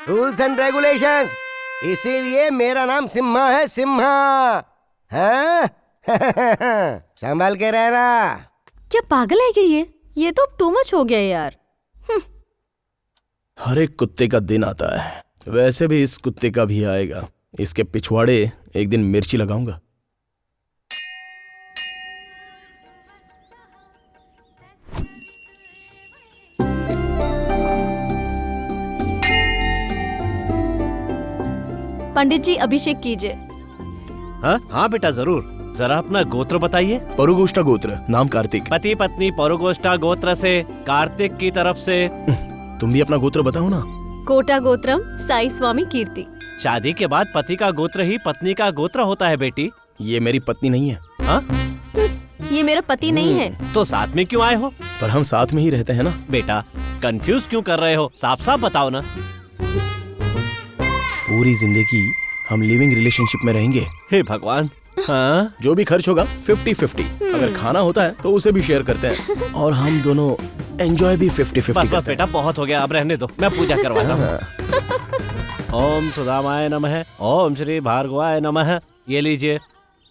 Rules and regulations. इसीलिए मेरा नाम सिम्हा है, सिम्हा। हाँ? संभाल के रहना। क्या पागल है क्या ये तो टू मच हो गया यार। हर एक कुत्ते का दिन आता है, वैसे भी इस कुत्ते का भी आएगा। इसके पिछवाड़े एक दिन मिर्ची लगाऊंगा। पंडित जी अभिषेक कीजिए। हाँ हाँ बेटा जरूर। जरा अपना गोत्र बताइए। परुगोष्ठा गोत्र, नाम कार्तिक। पति पत्नी परुगोष्ठा गोत्र से कार्तिक की तरफ से। तुम भी अपना गोत्र बताओ ना। कोटा गोत्रम साई स्वामी कीर्ति। शादी के बाद पति का गोत्र ही पत्नी का गोत्र होता है बेटी। ये मेरी पत्नी नहीं है। हाँ? ये मेरा पति नहीं है। तो साथ में क्यों आए हो? पर हम साथ में ही रहते हैं ना। बेटा कंफ्यूज क्यों कर रहे हो? साफ साफ बताओ ना। पूरी जिंदगी हम लिविंग रिलेशनशिप में रहेंगे। हे भगवान। हाँ? जो भी खर्च होगा 50-50। अगर खाना होता है तो उसे भी शेयर करते हैं और हम दोनों एंजॉय भी 50-50 बस बस बेटा बहुत हो गया, अब रहने दो, मैं पूजा करवाता हूँ। ओम सुदामाय नमः, ओम श्री भार्गवाय नमः। ये लीजिए,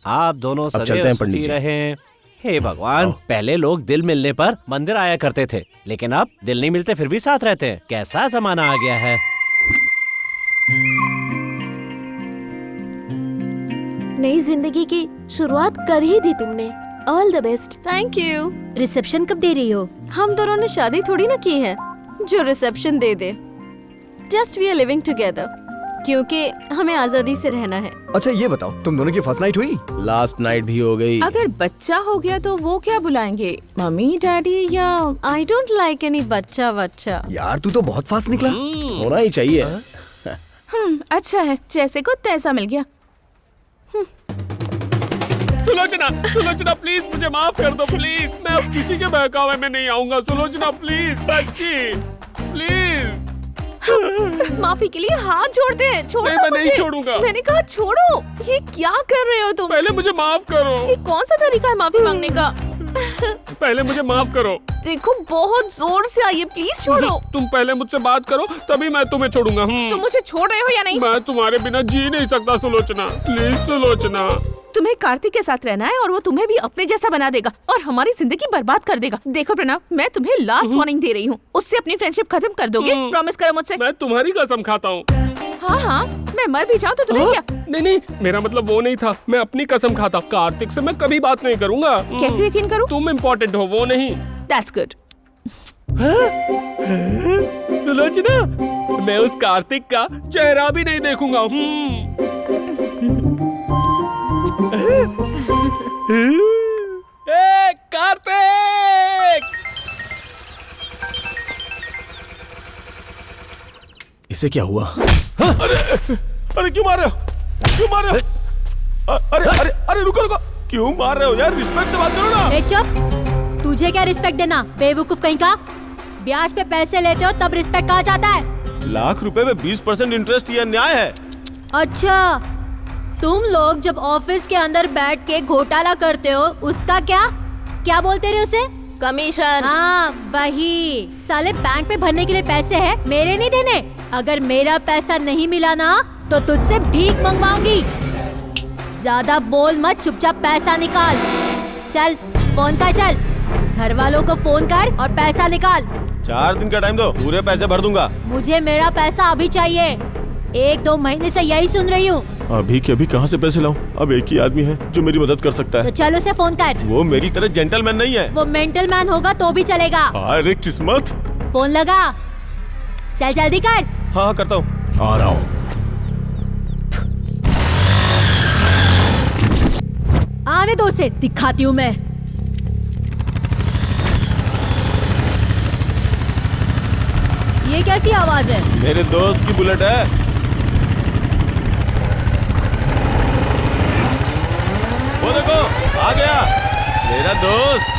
आप दोनों सदैव सुखी रहें। हे भगवान, पहले लोग दिल मिलने पर मंदिर आया करते थे, लेकिन अब दिल नहीं मिलते फिर भी साथ रहते हैं। कैसा जमाना आ गया है। नई जिंदगी की शुरुआत कर ही दी तुमने। All the best. Thank you. Reception कब दे रही हो? हम दोनों ने शादी थोड़ी ना की है जो रिसेप्शन दे दे। Just we are living together, क्योंकि हमें आजादी से रहना है। अच्छा ये बताओ, तुम दोनों की फर्स्ट नाइट हुई? लास्ट नाइट भी हो गई। अगर बच्चा हो गया तो वो क्या बुलाएंगे, मम्मी डैडी या? आई डोंट लाइक एनी बच्चा बच्चा। यार तू तो बहुत फास्ट निकला। होना ही चाहिए। अच्छा है, जैसे को तैसा मिल गया। सुलोचना, सुलोचना प्लीज मुझे माफ कर दो प्लीज। मैं अब किसी के बहकावे में नहीं आऊंगा सुलोचना, प्लीज सच्ची प्लीज। माफी के लिए हाथ जोड़ दे। छोड़ नहीं, दो मैं मुझे। नहीं छोड़ूंगा। मैंने कहा छोड़ो। ये क्या कर रहे हो तुम? पहले मुझे माफ करो। ये कौन सा तरीका है माफी मांगने का? पहले मुझे माफ करो। देखो बहुत जोर से आई है, प्लीज छोड़ो। तुम पहले मुझसे बात करो तभी मैं तुम्हें छोड़ूंगा। तुम मुझे छोड़ रहे हो या नहीं? मैं तुम्हारे बिना जी नहीं सकता सुलोचना, प्लीज सुलोचना। तुम्हें कार्तिक के साथ रहना है और वो तुम्हें भी अपने जैसा बना देगा और हमारी जिंदगी बर्बाद कर देगा। देखो प्रणव, मैं तुम्हें लास्ट वार्निंग दे रही हूँ, उससे अपनी फ्रेंडशिप खत्म कर दोगे? प्रॉमिस करो मुझसे। मैं तुम्हारी कसम खाता हूँ। हाँ हाँ, मैं मर भी जाऊँ तो तुम्हें क्या? नहीं नहीं, मेरा मतलब वो नहीं था, मैं अपनी कसम खाता। कार्तिक से मैं कभी बात नहीं करूँगा। कैसे यकीन करूँ? तुम इम्पोर्टेंट हो, वो नहीं। That's good। सुलोचना, मैं उस कार्तिक का चेहरा भी नहीं देखूंगा। कार्तिक! इसे क्या हुआ? अरे क्यों मार रहे हो? क्यों मार रहे हो? अरे अरे अरे रुको रुको, क्यों मार रहे हो यार? रिस्पेक्ट से बात करो ना। ए चुप, तुझे क्या रिस्पेक्ट देना, बेवकूफ कहीं का। ब्याज पे पैसे लेते हो तब रिस्पेक्ट कहा जाता है। लाख रुपए में 20% इंटरेस्ट, ये न्याय है? अच्छा, तुम लोग जब ऑफिस के अंदर बैठ के घोटाला करते हो उसका क्या बोलते रहे उसे? कमीशन। हाँ वही। साले बैंक में भरने के लिए पैसे है, मेरे नहीं देने। अगर मेरा पैसा नहीं मिला ना तो तुझसे भीख मंगवाऊंगी। ज्यादा बोल मत, चुपचाप पैसा निकाल। चल फोन कर, चल घर वालों को फोन कर और पैसा निकाल। 4 दिन का टाइम दो, पूरे पैसे भर दूंगा। मुझे मेरा पैसा अभी चाहिए। 1-2 महीने से यही सुन रही हूँ। अभी के अभी कहाँ से पैसे लाऊं? अब एक ही आदमी है जो मेरी मदद कर सकता है। तो चल उसे फोन कर। वो मेरी तरह जेंटलमैन नहीं है। वो मेंटल मैन होगा तो भी चलेगा। अरे किस्मत। फोन लगा, चल जल्दी कर। हाँ करता हूँ। आ रहा हूँ। आने दो उसे, दिखाती हूँ मैं। ये कैसी आवाज है? मेरे दोस्त की बुलेट है। वो देखो आ गया मेरा दोस्त।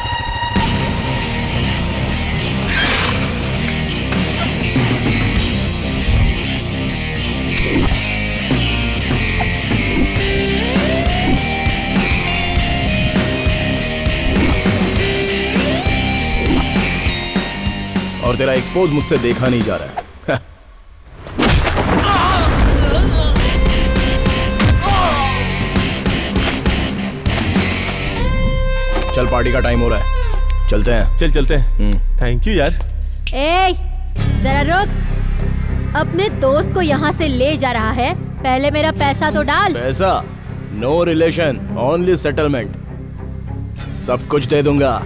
और तेरा एक्सपोज मुझसे देखा नहीं जा रहा है। चल पार्टी का टाइम हो रहा है, चलते हैं। चल चलते हैं। थैंक यू यार। ए, जरा रुक। अपने दोस्त को यहाँ से ले जा रहा है, पहले मेरा पैसा तो डाल। पैसा? No relation, only settlement. सब कुछ दे दूंगा।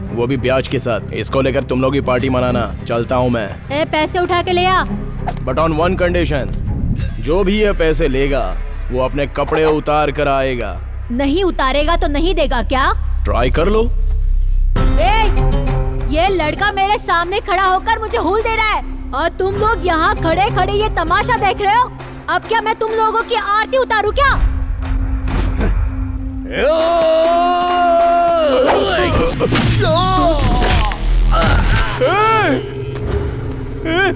वो भी ब्याज के साथ। इसको लेकर तुम लोग ही पार्टी मनाना। चलता हूँ मैं। ए, पैसे उठा के ले आ। बट ऑन वन कंडीशन, जो भी ये पैसे लेगा वो अपने कपड़े उतार कर आएगा। नहीं उतारेगा तो नहीं देगा क्या? ट्राई कर लो। ये लड़का मेरे सामने खड़ा होकर मुझे हुल दे रहा है और तुम लोग यहाँ खड़े खड़े ये तमाशा देख रहे हो। अब क्या मैं तुम लोगों की आरती उतारूं क्या?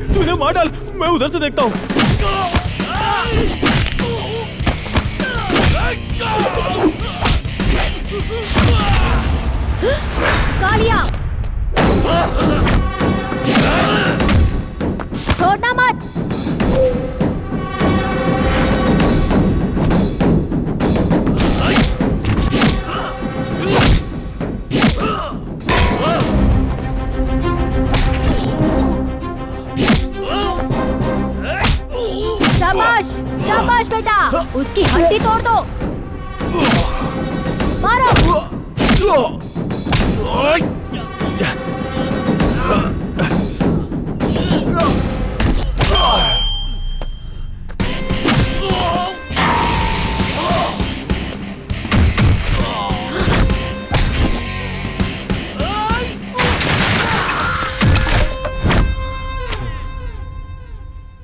तूने मार डाल, मैं उधर से देखता हूँ। कालिया, छोड़ना मत। शाबाश, शाबाश बेटा, उसकी हड्डी तोड़ दो। मारो।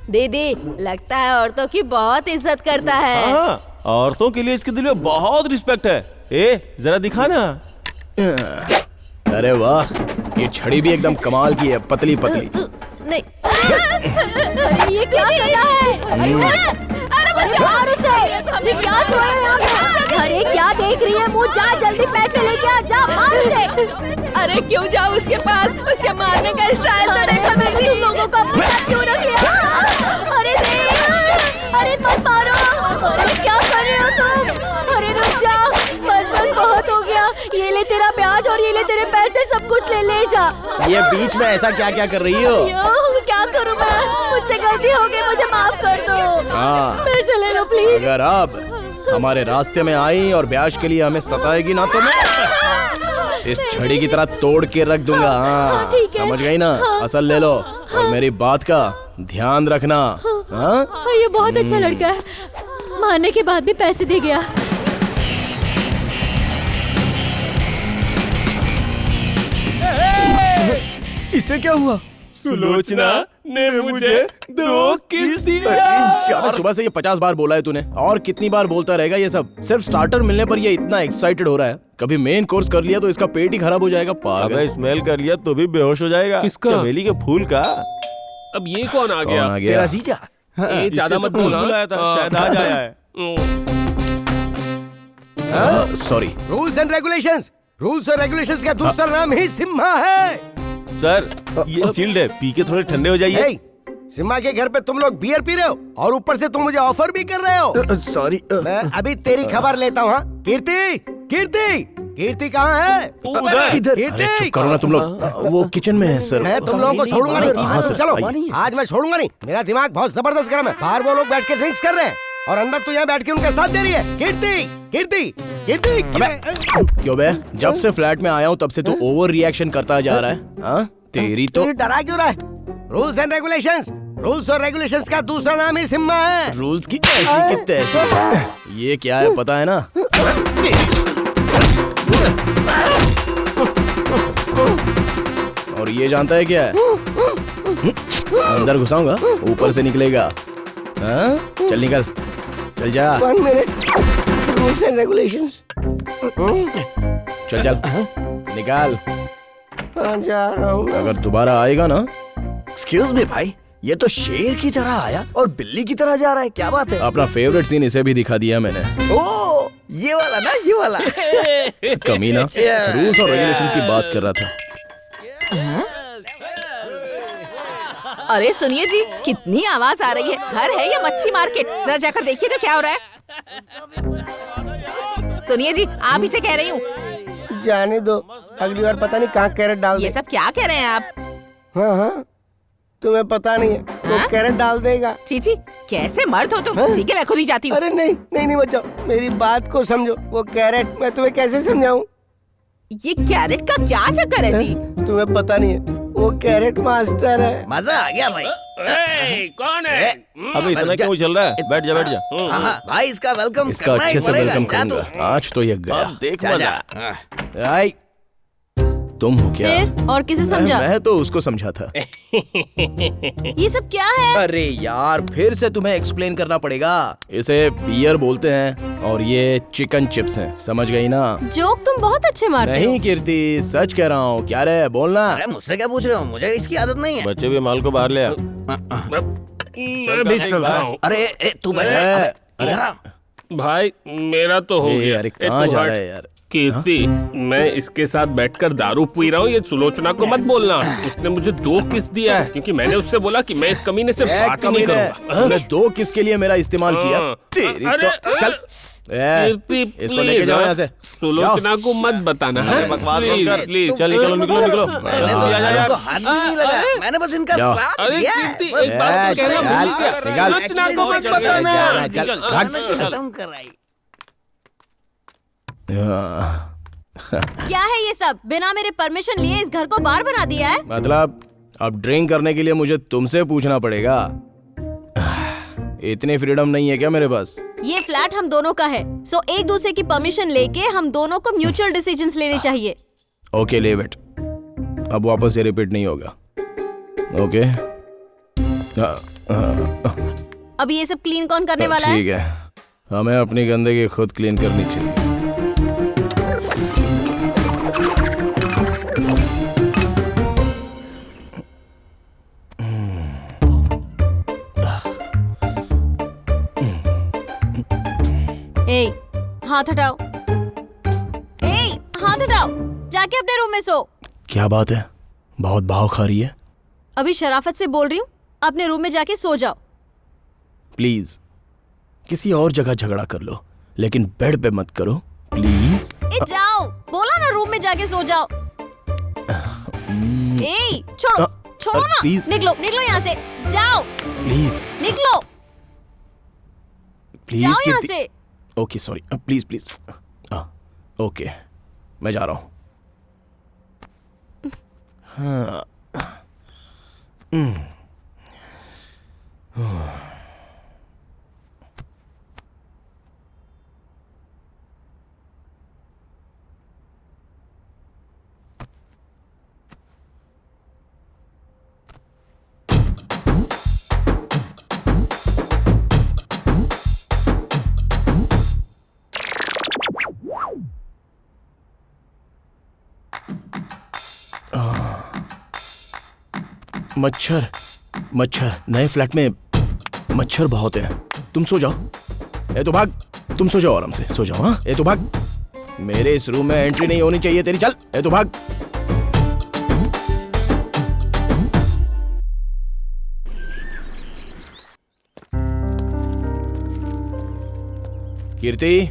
दीदी, लगता है औरतों की बहुत इज्जत करता है। हाँ, औरतों के लिए इसके दिल में बहुत रिस्पेक्ट है। ए, जरा दिखा ना। अरे वाह, ये छड़ी भी एकदम कमाल की है, पतली पतली। नहीं। अरे ये क्या कर रहा है? अरे मार उसे। ये क्या सोया यहाँ पे? अरे क्या देख रही है? मुँह जा, जल्दी पैसे लेके आ, जा मार उसे। अरे क्यों जाओ उसके पास? उसके मारने का स्टाइल तो देखा मैंने। तुम लोगों का मुँह क्यों रख लिया? अरे अरे मत मारो। अरे क्या कर रहे हो तुम? अरे रुक जा, बस बस बहुत हो गया। ये ले तेरा ब्याज और ये ले तेरे पैसे, सब कुछ ले जा। ये बीच में ऐसा क्या क्या कर रही हो? क्या करूं मैं? मुझसे गलती हो गई, मुझे माफ कर दो। हाँ, पैसे ले लो प्लीज। अगर आप हमारे रास्ते में आई और ब्याज के लिए हमें सताएगी ना तो मैं इस छड़ी की तरह तोड़ के रख दूंगा। हाँ, समझ गई ना? असल ले लो और मेरी बात का ध्यान रखना। हाँ? ये बहुत अच्छा लड़का है, मारने के बाद भी पैसे दे गया। इसे क्या हुआ? सुलोचना ने मुझे 2 किस दिया। अरे सुबह से ये 50 बार बोला है तूने, और कितनी बार बोलता रहेगा ये सब? सिर्फ स्टार्टर मिलने पर ये इतना एक्साइटेड हो रहा है। कभी मेन कोर्स कर लिया तो इसका पेट ही खराब हो जाएगा। पागल। अबे स्मेल कर लिया तो भी बेहोश हो जाएगा। किसका? चमेली के फूल का। अब ये कौन आ गया? तेरा जीजा। ये ज्यादा मत बोलना। बुलाया था, शायद आज आया है। Sorry. Rules and regulations. Rules और रेगुलेशंस का दूसरा नाम ही सिम्हा है। सर, ये चिल्ड है, पी के थोड़े ठंडे हो जाइए। हे, सिम्हा के घर पे तुम लोग बियर पी रहे हो और ऊपर से तुम मुझे ऑफर भी कर रहे हो। सॉरी। मैं अभी तेरी खबर लेता हूँ। कीर्ति, कीर्ति, कीर्ति कहाँ है? इधर। चुप करो ना तुम लोग, वो किचन में है सर। मैं तुम लोगों को छोड़ूंगा नहीं। हाँ सर, चलो, आइए। आज मैं छोड़ूंगा नहीं। मेरा दिमाग बहुत जबरदस्त गर्म है। बाहर वो लोग बैठ के ड्रिंक्स कर रहे हैं और अंदर तू यहाँ बैठ के उनका साथ दे रही है। कीर्ति, कीर्ति, कीर्ति। क्यों बे? जब से फ्लैट में आया हूँ तब से तू ओवर रिएक्शन करता जा रहा है। हाँ? तेरी तो डरा क्यों रहा है? Rules and regulations. रूल्स और रेगुलेशंस का दूसरा नाम ही सिम्हा है। रूल्स की ऐसी की तैसी। ये क्या है पता है ना? और ये जानता है क्या है? अंदर घुसाऊंगा, ऊपर से निकलेगा। हाँ? चल निकल, चल जा। 1 मिनट। Rules and regulations. चल चल निकाल। हाँ, जा रहा हूँ। अगर दोबारा आएगा ना। एक्सक्यूज मी भाई, ये तो शेर की तरह आया और बिल्ली की तरह जा रहा है। क्या बात है? अपना फेवरेट सीन इसे भी दिखा दिया मैंने। ओ, ये वाला ना, ये वाला। कमीना, रूल्स और रेगुलेशंस की बात कर रहा था। अरे सुनिए जी, कितनी आवाज आ रही है। घर है या मच्छी मार्केट? जरा जाकर देखिए तो क्या हो रहा है। सुनिए जी, आप इसे कह रही हूँ। जाने दो, अगली बार पता नहीं कहाँ कैरेट डाल दे। ये सब क्या कह रहे हैं आप? हाँ हाँ, तुम्हें पता नहीं है, वो कैरेट डाल देगा। चीची, कैसे मर्द हो तुम? ठीक है, मैं खुद ही जाती हूँ। अरे नहीं नहीं नहीं, बचाओ, मेरी बात को समझो। वो कैरेट मैं तुम्हें कैसे समझाऊं? ये कैरेट का क्या चक्कर है जी? तुम्हें पता नहीं है, वो कैरेट मास्टर है। मजा आ गया भाई। कौन है? अबे इतना क्यों चल रहा है? बैठ जा, बैठ जा। हाँ, भाई इसका वेलकम इसका अच्छे से वेलकम करूंगा। आज तो ये गया। अब देख जा, मजा। जा। आई तुम हो क्या? फिर और किसे समझा? मैं तो उसको समझा था। ये सब क्या है? अरे यार फिर से तुम्हें एक्सप्लेन करना पड़ेगा। इसे बियर बोलते हैं और ये चिकन चिप्स हैं, समझ गई ना? जोक तुम बहुत अच्छे मारते हो। नहीं कीर्ति, सच कह रहा हूँ। क्या रे बोलना। अरे मुझसे क्या पूछ रहे हो? मुझे इसकी आदत नहीं है। बच्चे भी माल को बाहर ले आ। मैं भी चल रहा हूँ। अरे तू बैठ। भाई मेरा तो हो गया। अरे कहाँ जा रहा है यार? कीर्ति, मैं इसके साथ बैठकर दारू पी रहा हूँ, ये सुलोचना को मत बोलना। उसने मुझे 2 किस दिया है क्योंकि मैंने उससे बोला कि मैं इस कमीने से बात ही नहीं करूंगा। तूने 2 किस के लिए मेरा इस्तेमाल किया? तेरी तो चल कीर्ति, इसको लेके जाओ यहाँ से। सुलोचना को मत बताना है। बकवास मत प्लीज कर। प्लीज चल निकलो निकलो निकलो। हाथ नहीं लगा। मैंने बस इनका साथ अरे दिया है। कीर्ति, एक बात तो कहना भूल गया। सुलोचना को मत बताना। चल खत्म कराई। क्या है ये सब? बिना मेरे परमिशन लिए इस घर को बार बना दिया है। मतलब अब ड्रिंक करने के लिए मुझे तुमसे पूछना पड़ेगा? इतनी फ्रीडम नहीं है क्या मेरे पास? ये फ्लैट हम दोनों का है, सो एक दूसरे की परमिशन लेके हम दोनों को म्यूचुअल डिसीजंस लेने चाहिए। ओके ले बेट, अब वापस ये रिपीट नहीं होगा। ओके अब ये सब क्लीन कौन करने वाला है? ठीक है, हमें अपनी गंदगी खुद क्लीन करनी चाहिए। ए, हाथ हटाओ। ए, हाथ हटाओ। जाके अपने रूम में सो। क्या बात है, बहुत भाव खा रही है। अभी शराफत से बोल रही हूँ, अपने रूम में जाके सो जाओ। प्लीज किसी और जगह झगड़ा कर लो, लेकिन बेड पे मत करो प्लीज। ए जाओ, बोला ना रूम में जाके सो जाओ। ए छोड़ो, छोड़ो ना। प्लीज निकलो निकलो यहाँ से, जाओ प्लीज निकलो, प्लीज जाओ यहाँ से। Okay sorry, please please. Okay मैं जा रहा हूँ। मच्छर मच्छर, नए फ्लैट में मच्छर बहुत है। तुम सो जाओ। ए तो भाग, तुम सो जाओ आराम से, सो जाओ। हाँ ए तो भाग, मेरे इस रूम में एंट्री नहीं होनी चाहिए तेरी। चल ए तो भाग। कीर्ति,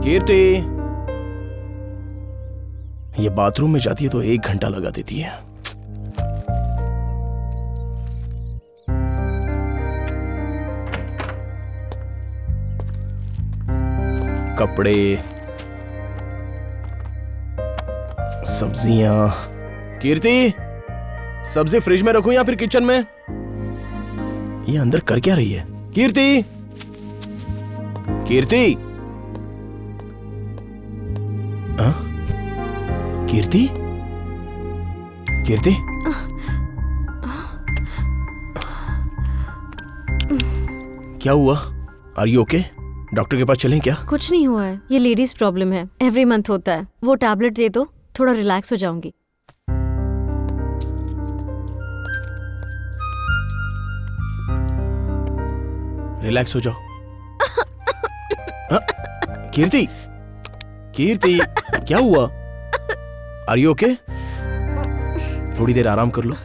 कीर्ति, ये बाथरूम में जाती है तो 1 घंटा लगा देती है। कपड़े, सब्जियां। कीर्ति, सब्जी फ्रिज में रखूं या फिर किचन में? ये अंदर कर क्या रही है? कीर्ति, कीर्ति, हाँ? कीर्ति, कीर्ति, क्या हुआ? Are you okay? डॉक्टर के पास चलें क्या? कुछ नहीं हुआ है, ये लेडीज प्रॉब्लम है, एवरी मंथ होता है। वो टैबलेट दे दो, थोड़ा रिलैक्स हो जाऊंगी। रिलैक्स हो जाओ। हाँ? कीर्ति, कीर्ति, क्या हुआ? Are you okay? थोड़ी देर आराम कर लो।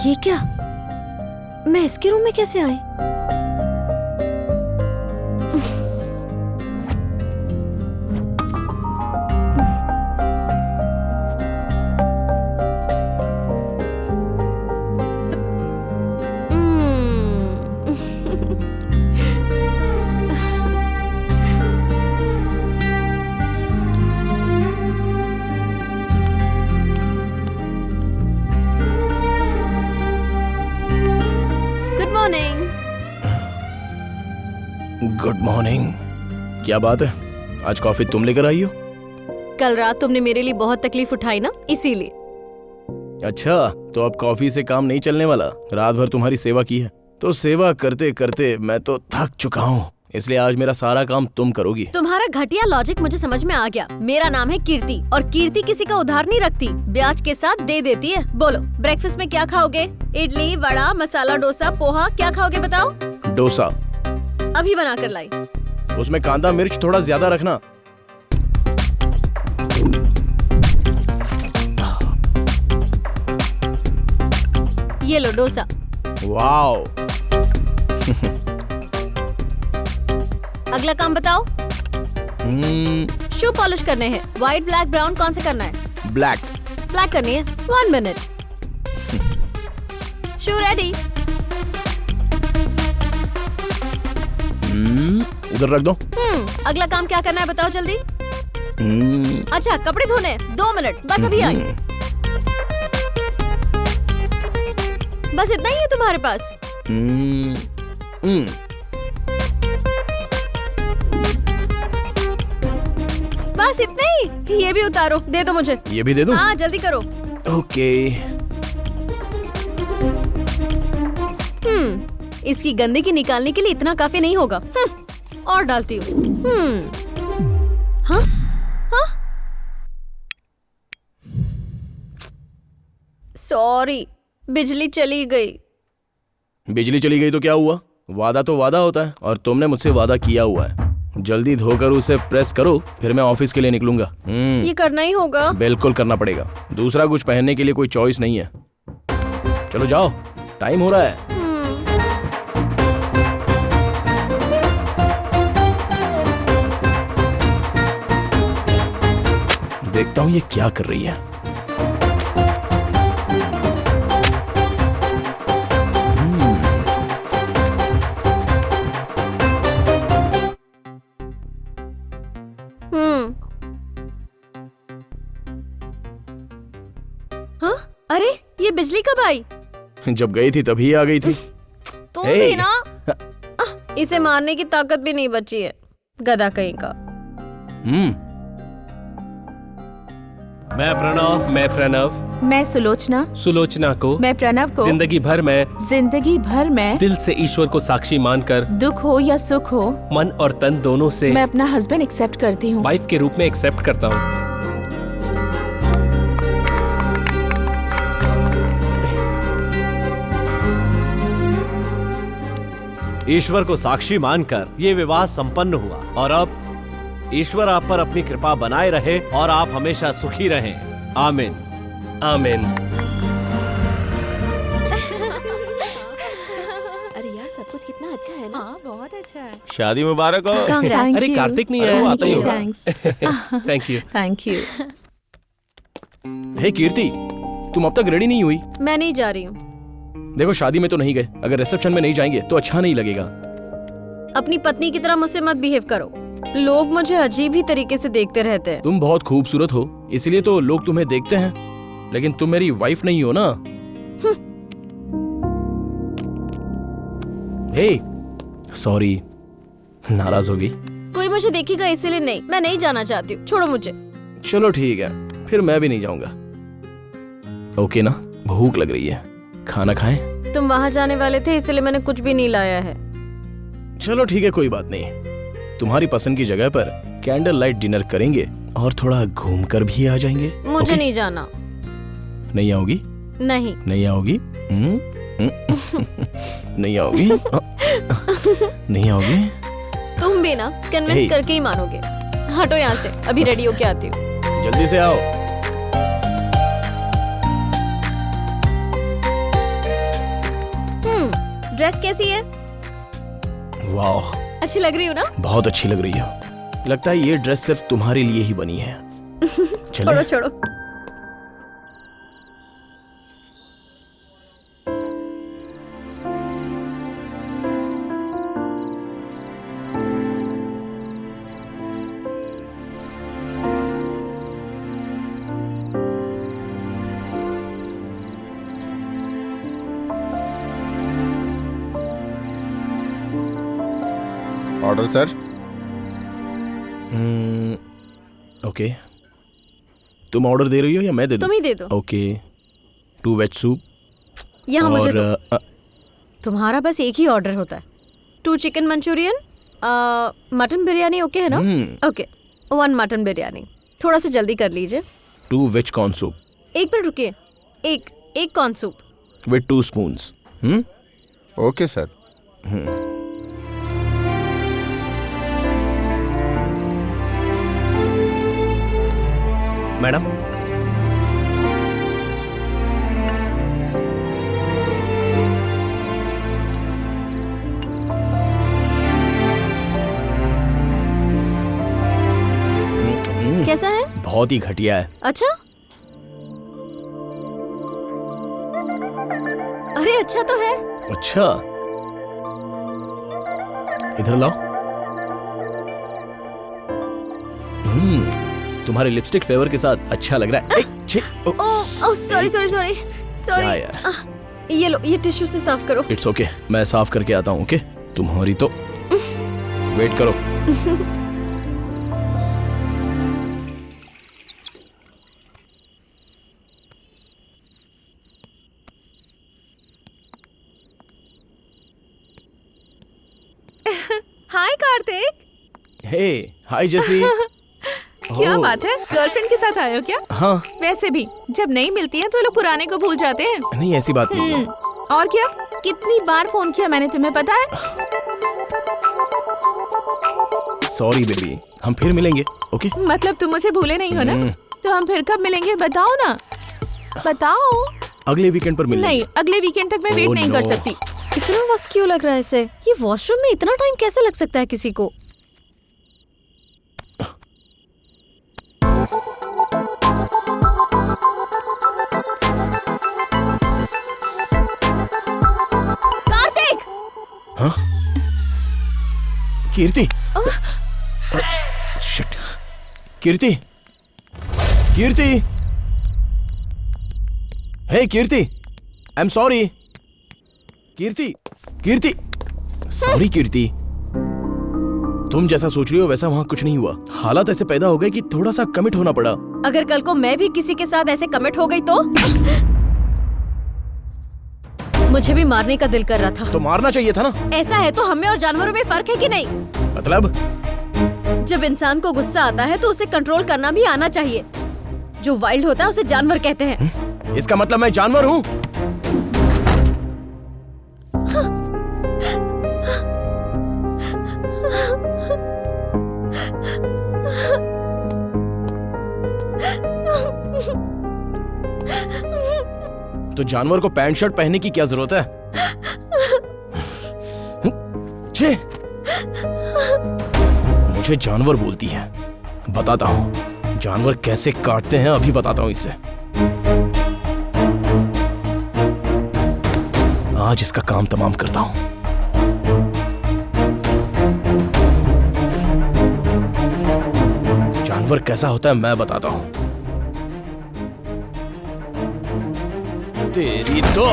ये क्या? मैं इसके रूम में कैसे आई? Good morning. क्या बात है, आज कॉफी तुम लेकर आई हो? कल रात तुमने मेरे लिए बहुत तकलीफ उठाई ना, इसीलिए। अच्छा, तो अब कॉफी से काम नहीं चलने वाला। रात भर तुम्हारी सेवा की है, तो सेवा करते करते मैं तो थक चुका हूँ, इसलिए आज मेरा सारा काम तुम करोगी। तुम्हारा घटिया लॉजिक मुझे समझ में आ गया। मेरा नाम है कीर्ति और कीर्ति किसी का उधार नहीं रखती, ब्याज के साथ दे देती है। बोलो, ब्रेकफास्ट में क्या खाओगे? इडली, वड़ा, मसाला डोसा, पोहा, क्या खाओगे बताओ? डोसा अभी बना कर लाई। उसमें कांदा मिर्च थोड़ा ज्यादा रखना। ये लो डोसा। वाओ। अगला काम बताओ। शू पॉलिश करने हैं। व्हाइट, ब्लैक, ब्राउन, कौन से करना है? ब्लैक। ब्लैक करनी है। 1 मिनट। शू रेडी। उधर रख दो। अगला काम क्या करना है बताओ जल्दी। अच्छा, कपड़े धोने। 2 मिनट, बस अभी आई। बस इतना ही है तुम्हारे पास? बस इतना ही? ये भी उतारो, दे दो मुझे। ये भी दे दूं? हाँ, जल्दी करो। ओके। इसकी गंदगी निकालने के लिए इतना काफी नहीं होगा। और डालती हूँ। हाँ? हाँ? सॉरी, बिजली चली गई। बिजली चली गई तो क्या हुआ? वादा तो वादा होता है, और तुमने मुझसे वादा किया हुआ है। जल्दी धोकर उसे प्रेस करो, फिर मैं ऑफिस के लिए निकलूंगा। ये करना ही होगा। बिल्कुल करना पड़ेगा, दूसरा कुछ पहनने के लिए कोई चॉइस नहीं है। चलो जाओ, टाइम हो रहा है। देखता हूँ ये क्या कर रही है। हाँ? अरे, ये बिजली कब आई? जब गई थी तभी आ गई थी। तुम भी ना। इसे मारने की ताकत भी नहीं बची है, गधा कहीं का। मैं प्रणव। मैं प्रणव। मैं सुलोचना। सुलोचना को मैं प्रणव को जिंदगी भर में दिल से ईश्वर को साक्षी मानकर, दुख हो या सुख हो, मन और तन दोनों से मैं अपना हस्बैंड एक्सेप्ट करती हूँ। वाइफ के रूप में एक्सेप्ट करता हूँ। ईश्वर को साक्षी मानकर ये विवाह संपन्न हुआ, और अब ईश्वर आप पर अपनी कृपा बनाए रहे और आप हमेशा सुखी रहें। आमीन। आमीन। अरे यार, सब कुछ कितना अच्छा है ना। हाँ, बहुत अच्छा है। शादी मुबारक हो। अरे कार्तिक नहीं आया? आता ही होगा। Thank you. Thank you. Hey Kirti, तुम अब तक रेडी नहीं हुई? मैं नहीं जा रही हूँ। देखो, शादी में तो नहीं गए, अगर रिसेप्शन में नहीं जाएंगे तो अच्छा नहीं लगेगा। अपनी पत्नी की तरह मुझसे मत बिहेव करो। लोग मुझे अजीब ही तरीके से देखते रहते हैं। तुम बहुत खूबसूरत हो, इसलिए तो लोग तुम्हें देखते हैं, लेकिन तुम मेरी वाइफ नहीं हो ना। हे, सॉरी, नाराज होगी? कोई मुझे देखेगा इसीलिए नहीं। मैं नहीं जाना चाहती हूँ, छोड़ो मुझे। चलो ठीक है, फिर मैं भी नहीं जाऊंगा। ओके ना? भूख लग रही है, खाना खाएं? तुम वहाँ जाने वाले थे, इसलिए मैंने कुछ भी नहीं लाया है। चलो ठीक है, कोई बात नहीं। तुम्हारी पसंद की जगह पर कैंडल लाइट डिनर करेंगे और थोड़ा घूमकर भी आ जाएंगे। मुझे नहीं जाना। नहीं आओगी? नहीं। नहीं आओगी? नहीं आओगी? नहीं आओगी? तुम भी ना कन्विंस करके ही मानोगे। हटो यहाँ से, अभी रेडी होके आती हूँ। जल्दी से आओ। ड्रेस कैसी है? वाह, अच्छी लग रही हूँ ना? बहुत अच्छी लग रही है। लगता है ये ड्रेस सिर्फ तुम्हारे लिए ही बनी है। छोड़ो छोड़ो। Order sir. ओके, तुम ऑर्डर दे रही हो या मैं दे दूं? तुम ही दे दो। Okay, 2 veg soup. यहाँ मुझे और दो। तुम्हारा बस एक ही ऑर्डर होता है। 2 chicken Manchurian, mutton biryani okay है ना? Okay, 1 mutton biryani. थोड़ा सा जल्दी कर लीजिए। 2 वेज कॉर्न सूप। एक मिनट रुकिए, एक corn soup with 2 spoons. Okay sir. Madam, कैसा है? बहुत ही घटिया है। अच्छा, अरे अच्छा तो है। अच्छा, इधर लाओ। तुम्हारे लिपस्टिक फ्लेवर के साथ अच्छा लग रहा है। Oh sorry sorry sorry sorry. ये लो, ये टिश्यू से साफ करो। इट्स ओके, मैं साफ करके आता हूँ। ओके, तुम्हारी तो वेट करो। हाय कार्तिक। हे, हाय जेसी। क्या बात है, गर्लफ्रेंड के साथ आए हो क्या? हाँ। वैसे भी जब नहीं मिलती है तो लोग पुराने को भूल जाते हैं। नहीं, ऐसी बात नहीं है। और क्या, कितनी बार फोन किया मैंने तुम्हें, पता है? सॉरी बेबी, हम फिर मिलेंगे। ओके, मतलब तुम मुझे भूले नहीं हो ना? तो हम फिर कब मिलेंगे बताओ ना, बताओ। अगले वीकेंड पर मिलेंगे। नहीं, अगले वीकेंड तक मैं वेट नहीं कर सकती। इतना वक्त क्यों लग रहा है इसे? ये वॉशरूम में इतना टाइम कैसे लग सकता है किसी को? कार्तिक! हाँ? Kirti! Shit! Kirti! Kirti! Hey Kirti! I am sorry. Kirti, Kirti, sorry Kirti. तुम जैसा सोच रही हो वैसा वहाँ कुछ नहीं हुआ। हालात ऐसे पैदा हो गए कि थोड़ा सा कमिट होना पड़ा। अगर कल को मैं भी किसी के साथ ऐसे कमिट हो गई तो मुझे भी मारने का दिल कर रहा था। तो मारना चाहिए था ना। ऐसा है तो हमें और जानवरों में फर्क है कि नहीं? मतलब? जब इंसान को गुस्सा आता है तो उसे कंट्रोल करना भी आना चाहिए। जो वाइल्ड होता है उसे जानवर कहते हैं। इसका मतलब मैं जानवर हूँ? तो जानवर को पैंट शर्ट पहनने की क्या जरूरत है? छे! मुझे जानवर बोलती है। बताता हूँ जानवर कैसे काटते हैं, अभी बताता हूँ इसे। आज इसका काम तमाम करता हूँ। जानवर कैसा होता है मैं बताता हूँ। तेरी तो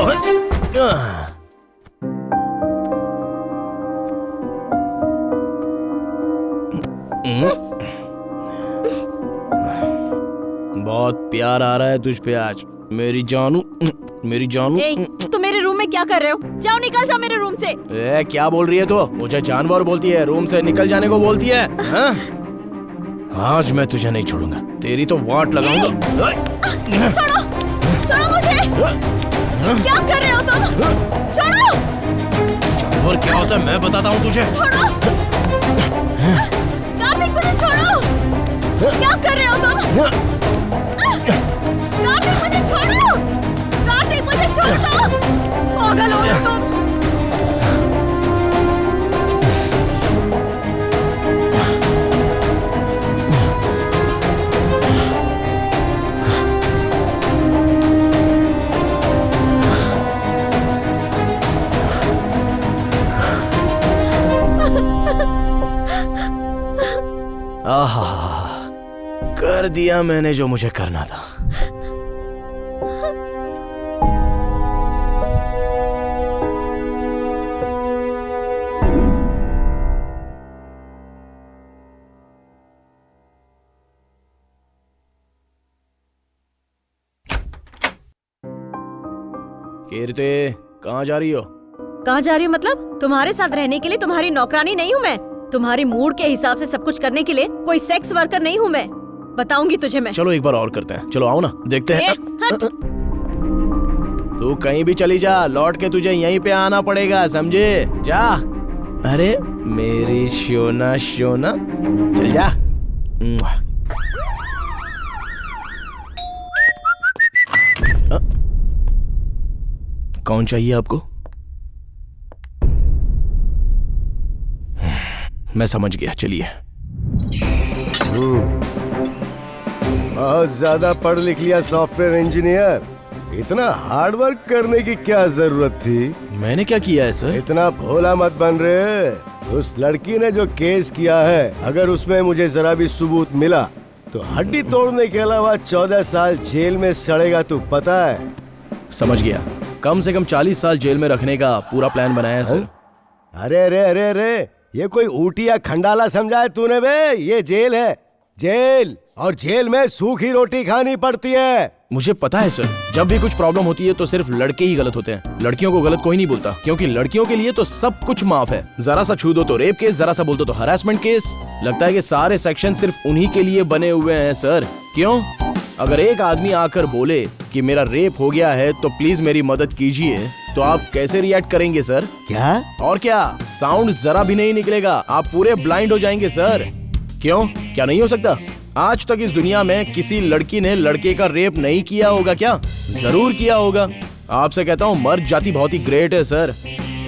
बहुत प्यार आ रहा है तुझ पे आज, मेरी जानू, मेरी जानू। तुम मेरे रूम में क्या कर रहे हो? जाओ, निकल जाओ मेरे रूम से। क्या बोल रही है तू? मुझे जानवर बोलती है, रूम से निकल जाने को बोलती है। हाँ? आज मैं तुझे नहीं छोड़ूंगा, तेरी तो वाट लगाऊंगा। छोड़ो, छोड़ो मुझे। क्या कर रहे हो तुम? छोड़ो। जानवर क्या होता है मैं बताता हूँ तुझे। छोड़ो। कार्तिक मुझे छोड़ो। क्या कर रहे हो तुम? कार्तिक मुझे छोड़ो। कार्तिक मुझे छोड़ दो। पागल हो गए तुम। आहा, कर दिया मैंने जो मुझे करना था। कीर्ति, कहाँ जा रही हो? कहाँ जा रही हो मतलब? तुम्हारे साथ रहने के लिए तुम्हारी नौकरानी नहीं हूँ मैं। तुम्हारी मूड के हिसाब से सब कुछ करने के लिए कोई सेक्स वर्कर नहीं हूँ मैं। बताऊंगी तुझे मैं। चलो एक बार और करते हैं। चलो आओ ना, देखते हैं। हट। तू कहीं भी चली जा, लौट के तुझे यहीं पे आना पड़ेगा, समझे? जा। अरे मेरी शोना शोना, चल जा। कौन चाहिए आपको? मैं समझ गया, चलिए। बहुत ज्यादा पढ़ लिख लिया सॉफ्टवेयर इंजीनियर। इतना हार्ड वर्क करने की क्या जरूरत थी? मैंने क्या किया है सर? इतना भोला मत बन रहे। उस लड़की ने जो केस किया है, अगर उसमें मुझे जरा भी सबूत मिला तो हड्डी तोड़ने के अलावा 14 साल जेल में सड़ेगा, तू पता है? समझ गया। कम से कम 40 साल जेल में रखने का पूरा प्लान बनाया है सर। अरे अरे अरे अरे, ये कोई ऊटी या खंडाला समझा है तूने बे? ये जेल है, जेल। और जेल में सूखी रोटी खानी पड़ती है। मुझे पता है सर, जब भी कुछ प्रॉब्लम होती है तो सिर्फ लड़के ही गलत होते हैं। लड़कियों को गलत कोई नहीं बोलता, क्योंकि लड़कियों के लिए तो सब कुछ माफ है। जरा सा छू दो तो रेप केस, जरा सा बोल दो तो हरासमेंट केस। लगता है कि सारे सेक्शन सिर्फ उन्हीं के लिए बने हुए हैं सर। क्यों? अगर एक आदमी आकर बोले कि मेरा रेप हो गया है तो प्लीज मेरी मदद कीजिए, तो आप कैसे रिएक्ट करेंगे सर? क्या? और क्या, साउंड जरा भी नहीं निकलेगा, आप पूरे ब्लाइंड हो जाएंगे सर। क्यों? क्या नहीं हो सकता? आज तक इस दुनिया में किसी लड़की ने लड़के का रेप नहीं किया होगा क्या? जरूर किया होगा। आपसे कहता हूँ, मर्द जाति बहुत ही ग्रेट है सर।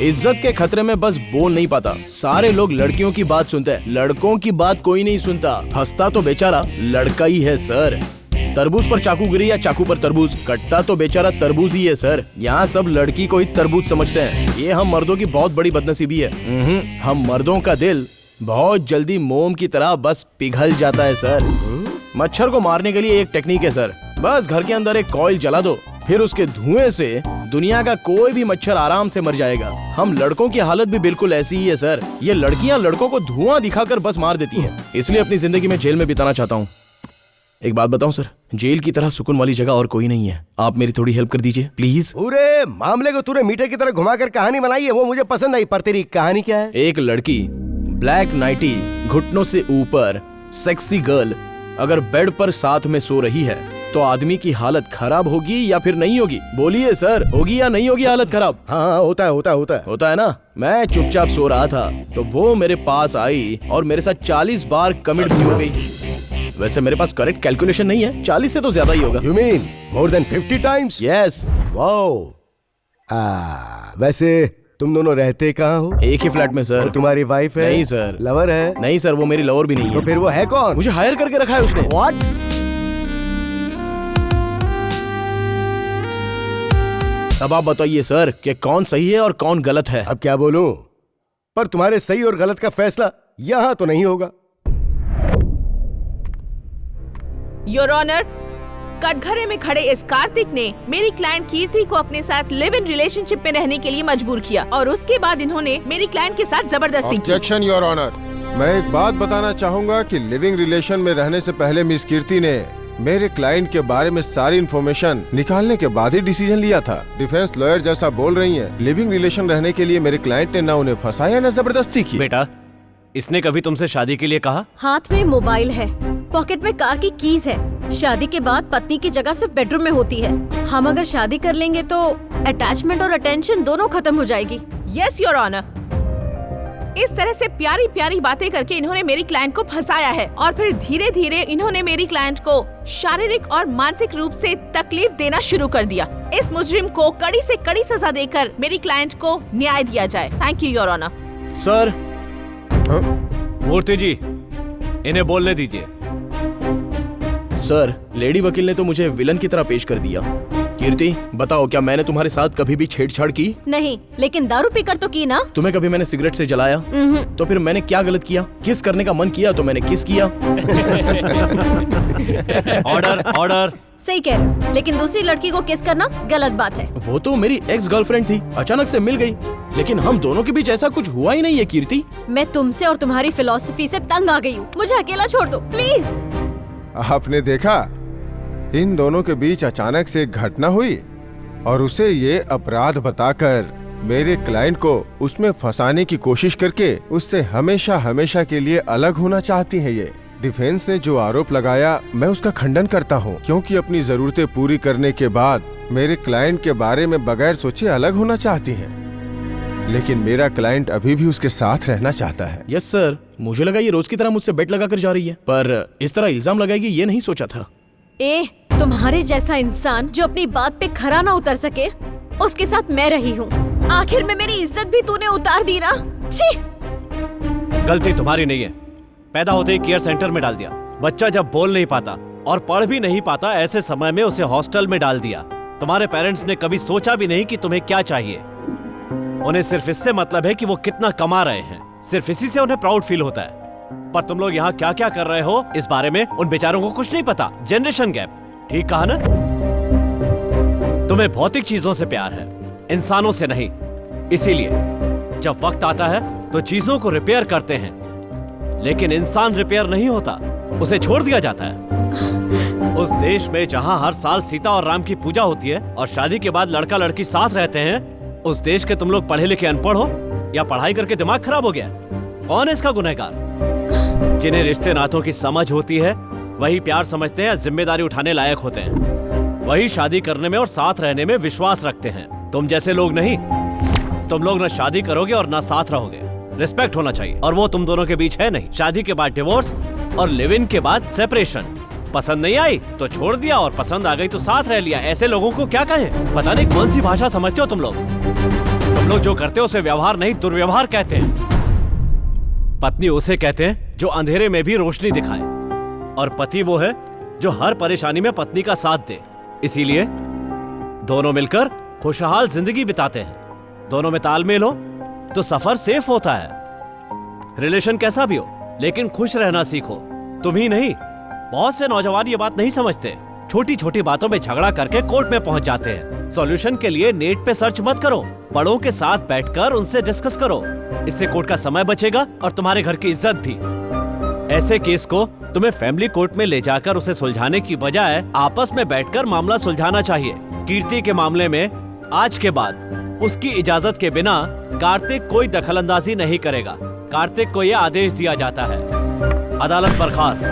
इज्जत के खतरे में बस बोल नहीं पाता। सारे लोग लड़कियों की बात सुनते हैं, लड़कों की बात कोई नहीं सुनता। फंसता तो बेचारा लड़का ही है सर। तरबूज पर चाकू गिरी या चाकू पर तरबूज, कटता तो बेचारा तरबूज ही है सर। यहाँ सब लड़की को ही तरबूज समझते हैं। ये हम मर्दों की बहुत बड़ी बदनसीबी है। हम मर्दों का दिल बहुत जल्दी मोम की तरह बस पिघल जाता है सर। मच्छर को मारने के लिए एक टेक्निक है सर। बस घर के अंदर एक कॉइल जला दो, फिर उसके धुएं से दुनिया का कोई भी मच्छर आराम से मर जाएगा। हम लड़कों की हालत भी बिल्कुल ऐसी ही है सर। ये लड़कियां लड़कों को धुआं दिखाकर बस मार देती हैं। इसलिए अपनी जिंदगी में जेल में बिताना चाहता हूँ। एक बात बताऊं सर, जेल की तरह सुकून वाली जगह और कोई नहीं है। आप मेरी थोड़ी हेल्प कर दीजिए प्लीज। पूरे मामले को तूने मीटर की तरह घुमाकर कहानी बनाई है, वो मुझे पसंद आई, पर तेरी कहानी क्या है? एक लड़की, ब्लैक नाइटी, घुटनों से ऊपर, सेक्सी गर्ल, अगर बेड पर साथ में सो रही है तो आदमी की हालत खराब होगी या फिर नहीं होगी? बोलिए सर, होगी या नहीं होगी हालत खराब? हाँ, होता है ना। मैं चुपचाप सो रहा था तो वो मेरे पास आई और मेरे साथ 40 बार कमिट भी हो गई। वैसे मेरे पास करेक्ट कैलकुलेशन नहीं है, 40 से तो ज्यादा ही होगा। You mean more than 50 times? Yes. Wow. वैसे तुम दोनों रहते कहाँ हो? एक ही फ्लैट में सर। तुम्हारी वाइफ है? नहीं सर। लवर है? नहीं सर, वो मेरी लवर भी नहीं है। तो फिर वो है कौन? मुझे हायर करके रखा है उसने। What? अब आप बताइए सर कि कौन सही है और कौन गलत है। अब क्या बोलूं? पर तुम्हारे सही और गलत का फैसला यहाँ तो नहीं होगा। योर ऑनर, कटघरे में खड़े इस कार्तिक ने मेरी क्लाइंट कीर्ति को अपने साथ लिव इन रिलेशनशिप में रहने के लिए मजबूर किया और उसके बाद इन्होंने मेरी क्लाइंट के साथ जबरदस्ती की। Objection your honour. मैं एक बात बताना चाहूंगा कि लिविंग रिलेशन में रहने से पहले मिस कीर्ति ने मेरे क्लाइंट के बारे में सारी इन्फॉर्मेशन निकालने के बाद ही डिसीजन लिया था। डिफेंस लॉयर जैसा बोल रही हैं। लिविंग रिलेशन रहने के लिए मेरे क्लाइंट ने ना उन्हें फंसाया ना जबरदस्ती की। बेटा, इसने कभी तुमसे शादी के लिए कहा? हाथ में मोबाइल है, पॉकेट में कार की कीज है। शादी के बाद पत्नी की जगह सिर्फ बेडरूम में होती है। हम अगर शादी कर लेंगे तो अटैचमेंट और अटेंशन दोनों खत्म हो जाएगी। Yes your honour. इस तरह से प्यारी प्यारी बातें करके इन्होंने मेरी क्लाइंट को फंसाया है और फिर धीरे धीरे इन्होंने मेरी क्लाइंट को शारीरिक और मानसिक रूप से तकलीफ देना शुरू कर दिया। इस मुजरिम को कड़ी से कड़ी सजा देकर मेरी क्लाइंट को न्याय दिया जाए। Thank you your honour. Sir. Murti ji, इन्हें बोलने दीजिए। सर, लेडी वकील ने तो मुझे विलन की तरह पेश कर दिया। कीर्ति, बताओ, क्या मैंने तुम्हारे साथ कभी भी छेड़छाड़ की? नहीं, लेकिन दारू पीकर तो की ना। तुम्हें कभी मैंने सिगरेट से जलाया? तो फिर मैंने क्या गलत किया? किस करने का मन किया तो मैंने किस किया। Order, order. सही कह रहे हो, लेकिन दूसरी लड़की को किस करना गलत बात है। वो तो मेरी एक्स गर्लफ्रेंड थी, अचानक से मिल गई, लेकिन हम दोनों के बीच ऐसा कुछ हुआ ही नहीं है। कीर्ति, मैं तुमसे और तुम्हारी फिलॉसफी से तंग आ गई हूँ। मुझे अकेला छोड़ दो प्लीज। आपने देखा, इन दोनों के बीच अचानक से एक घटना हुई। और उसे ये अपराध बताकर मेरे क्लाइंट को उसमें फंसाने की कोशिश करके उससे हमेशा हमेशा के लिए अलग होना चाहती है। ये डिफेंस ने जो आरोप लगाया मैं उसका खंडन करता हूँ, क्योंकि अपनी जरूरतें पूरी करने के बाद मेरे क्लाइंट के बारे में बगैर सोचे अलग होना चाहती है, लेकिन मेरा क्लाइंट अभी भी उसके साथ रहना चाहता है। यस सर, मुझे लगा ये रोज की तरह मुझसे बेट लगा कर जा रही है, पर इस तरह इल्जाम लगाएगी ये नहीं सोचा था। तुम्हारे जैसा इंसान जो अपनी बात पे खरा ना उतर सके, उसके साथ मैं रही हूँ। आखिर में मेरी इज्जत भी तूने उतार दी ना। छी! गलती तुम्हारी नहीं है, पैदा होते ही केयर सेंटर में डाल दिया। बच्चा जब बोल नहीं पाता और पढ़ भी नहीं पाता, ऐसे समय में उसे हॉस्टल में डाल दिया। तुम्हारे पेरेंट्स ने कभी सोचा भी नहीं कि तुम्हें क्या चाहिए। उन्हें सिर्फ इससे मतलब है कि वो कितना कमा रहे हैं, सिर्फ इसी से उन्हें प्राउड फील होता है। पर तुम लोग यहाँ क्या क्या कर रहे हो इस बारे में उन बेचारों को कुछ नहीं पता। जनरेशन गैप, ठीक कहा ना? तुम्हें भौतिक चीजों से प्यार है, इंसानों से नहीं। इसीलिए जब वक्त आता है तो चीजों को रिपेयर करते हैं, लेकिन इंसान रिपेयर नहीं होता, उसे छोड़ दिया जाता है। उस देश में जहाँ हर साल सीता और राम की पूजा होती है और शादी के बाद लड़का लड़की साथ रहते हैं, उस देश के तुम लोग पढ़े लिखे अनपढ़ हो या पढ़ाई करके दिमाग खराब हो गया? कौन है इसका गुनहगार? जिन्हें रिश्ते नातों की समझ होती है वही प्यार समझते हैं, जिम्मेदारी उठाने लायक होते हैं, वही शादी करने में और साथ रहने में विश्वास रखते हैं। तुम जैसे लोग नहीं। तुम लोग ना शादी करोगे और ना साथ रहोगे। रिस्पेक्ट होना चाहिए, और वो तुम दोनों के बीच है नहीं। शादी के बाद डिवोर्स और लिव इन के बाद सेपरेशन। पसंद नहीं आई तो छोड़ दिया, और पसंद आ गई तो साथ रह लिया। ऐसे लोगों को क्या कहें? पता नहीं कौन सी भाषा समझते हो तुम लोग। तुम लोग जो करते हो उसे व्यवहार नहीं, दुर्व्यवहार कहते हैं। पत्नी उसे कहते हैं जो अंधेरे में भी रोशनी दिखाए, और पति वो है जो हर परेशानी में पत्नी का साथ दे। इसीलिए दोनों मिलकर खुशहाल जिंदगी बिताते हैं। दोनों में तालमेल हो तो सफर सेफ होता है। रिलेशन कैसा भी हो, लेकिन खुश रहना सीखो। तुम ही नहीं, बहुत से नौजवान ये बात नहीं समझते। छोटी छोटी बातों में झगड़ा करके कोर्ट में पहुंच जाते हैं। सॉल्यूशन के लिए नेट पे सर्च मत करो, बड़ों के साथ बैठकर उनसे डिस्कस करो। इससे कोर्ट का समय बचेगा और तुम्हारे घर की इज्जत भी। ऐसे केस को तुम्हें फैमिली कोर्ट में ले जाकर उसे सुलझाने की बजाय आपस में बैठकर मामला सुलझाना चाहिए। कीर्ति के मामले में आज के बाद उसकी इजाजत के बिना कार्तिक कोई दखलंदाजी नहीं करेगा। कार्तिक को यह आदेश दिया जाता है, अदालत बर्खास्त।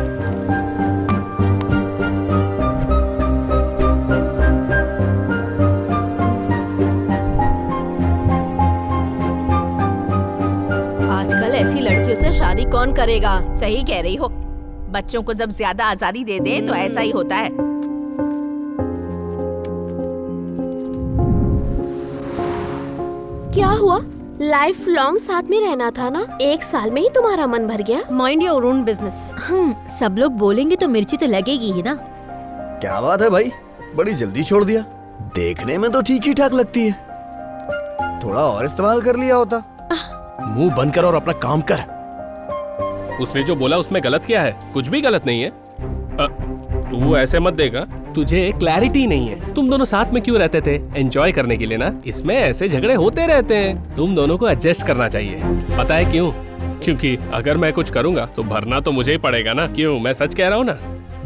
आजकल ऐसी लड़कियों से शादी कौन करेगा? सही कह रही हो। बच्चों को जब ज्यादा आजादी दे दे तो ऐसा ही होता है। क्या हुआ? लाइफ लॉन्ग साथ में रहना था ना? 1 साल में ही तुम्हारा मन भर गया? Mind your own business. सब लोग बोलेंगे तो मिर्ची तो लगेगी ही ना। क्या बात है भाई, बड़ी जल्दी छोड़ दिया। देखने में तो ठीक ही ठाक लगती है, थोड़ा और इस्तेमाल कर लिया होता। मुंह बंद कर और अपना काम कर। उसने जो बोला उसमें गलत क्या है? कुछ भी गलत नहीं है। तू ऐसे मत देगा, तुझे क्लैरिटी नहीं है। तुम दोनों साथ में क्यों रहते थे? एंजॉय करने के लिए ना। इसमें ऐसे झगड़े होते रहते हैं। तुम दोनों को एडजस्ट करना चाहिए। पता है क्यों? क्योंकि अगर मैं कुछ करूंगा तो भरना तो मुझे ही पड़ेगा ना। क्यों? मैं सच कह रहा हूँ ना।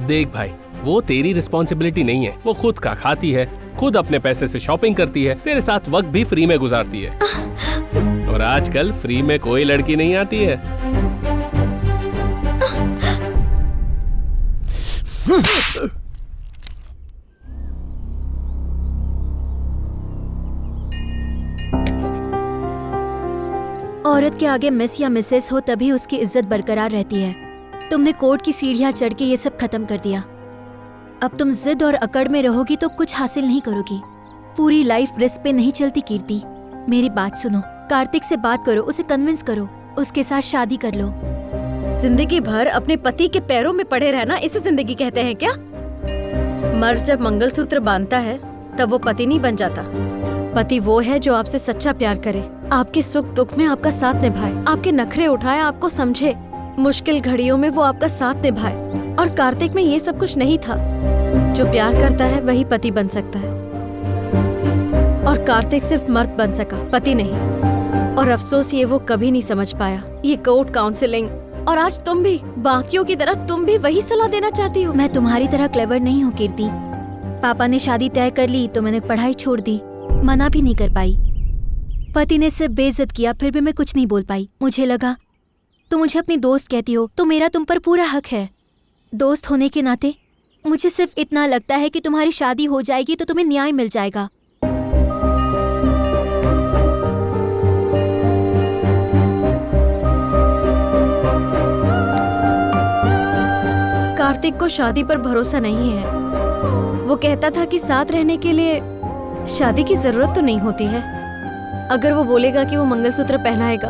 देख भाई, वो तेरी रिस्पॉन्सिबिलिटी नहीं है। वो खुद का खाती है, खुद अपने पैसे से शॉपिंग करती है, तेरे साथ वक्त भी फ्री में गुजारती है। और आजकल फ्री में कोई लड़की नहीं आती है। औरत के आगे मिस या मिसेस हो तभी उसकी इज्जत बरकरार रहती है। तुमने कोर्ट की सीढ़ियां चढ़ के ये सब खत्म कर दिया। अब तुम जिद और अकड़ में रहोगी तो कुछ हासिल नहीं करोगी। पूरी लाइफ रिस्क पे नहीं चलती कीर्ति। मेरी बात सुनो, कार्तिक से बात करो, उसे कन्विंस करो, उसके साथ शादी कर लो। जिंदगी भर अपने पति के पैरों में पड़े रहना, इसे जिंदगी कहते हैं क्या? मर्द जब मंगलसूत्र बांधता है तब वो पति नहीं बन जाता। पति वो है जो आपसे सच्चा प्यार करे, आपके सुख दुख में आपका साथ निभाए, आपके नखरे उठाए, आपको समझे, मुश्किल घड़ियों में वो आपका साथ निभाए। और कार्तिक में ये सब कुछ नहीं था। जो प्यार करता है वही पति बन सकता है, और कार्तिक सिर्फ मर्द बन सका, पति नहीं। और अफसोस ये वो कभी नहीं समझ पाया। ये कोर्ट काउंसलिंग, और आज तुम भी बाकियों की तरह तुम भी वही सलाह देना चाहती हो। मैं तुम्हारी तरह क्लेवर नहीं हूँ कीर्ति। पापा ने शादी तय कर ली तो मैंने पढ़ाई छोड़ दी, मना भी नहीं कर पाई। पति ने सिर्फ बेइज्जत किया, फिर भी मैं कुछ नहीं बोल पाई। मुझे लगा तुम मुझे अपनी दोस्त कहती हो तो मेरा तुम पर पूरा हक है। दोस्त होने के नाते मुझे सिर्फ इतना लगता है कि तुम्हारी शादी हो जाएगी तो तुम्हें न्याय मिल जाएगा। कार्तिक को शादी पर भरोसा नहीं है। वो कहता था कि साथ रहने के लिए शादी की जरूरत तो नहीं होती है। अगर वो बोलेगा कि वो मंगलसूत्र पहनाएगा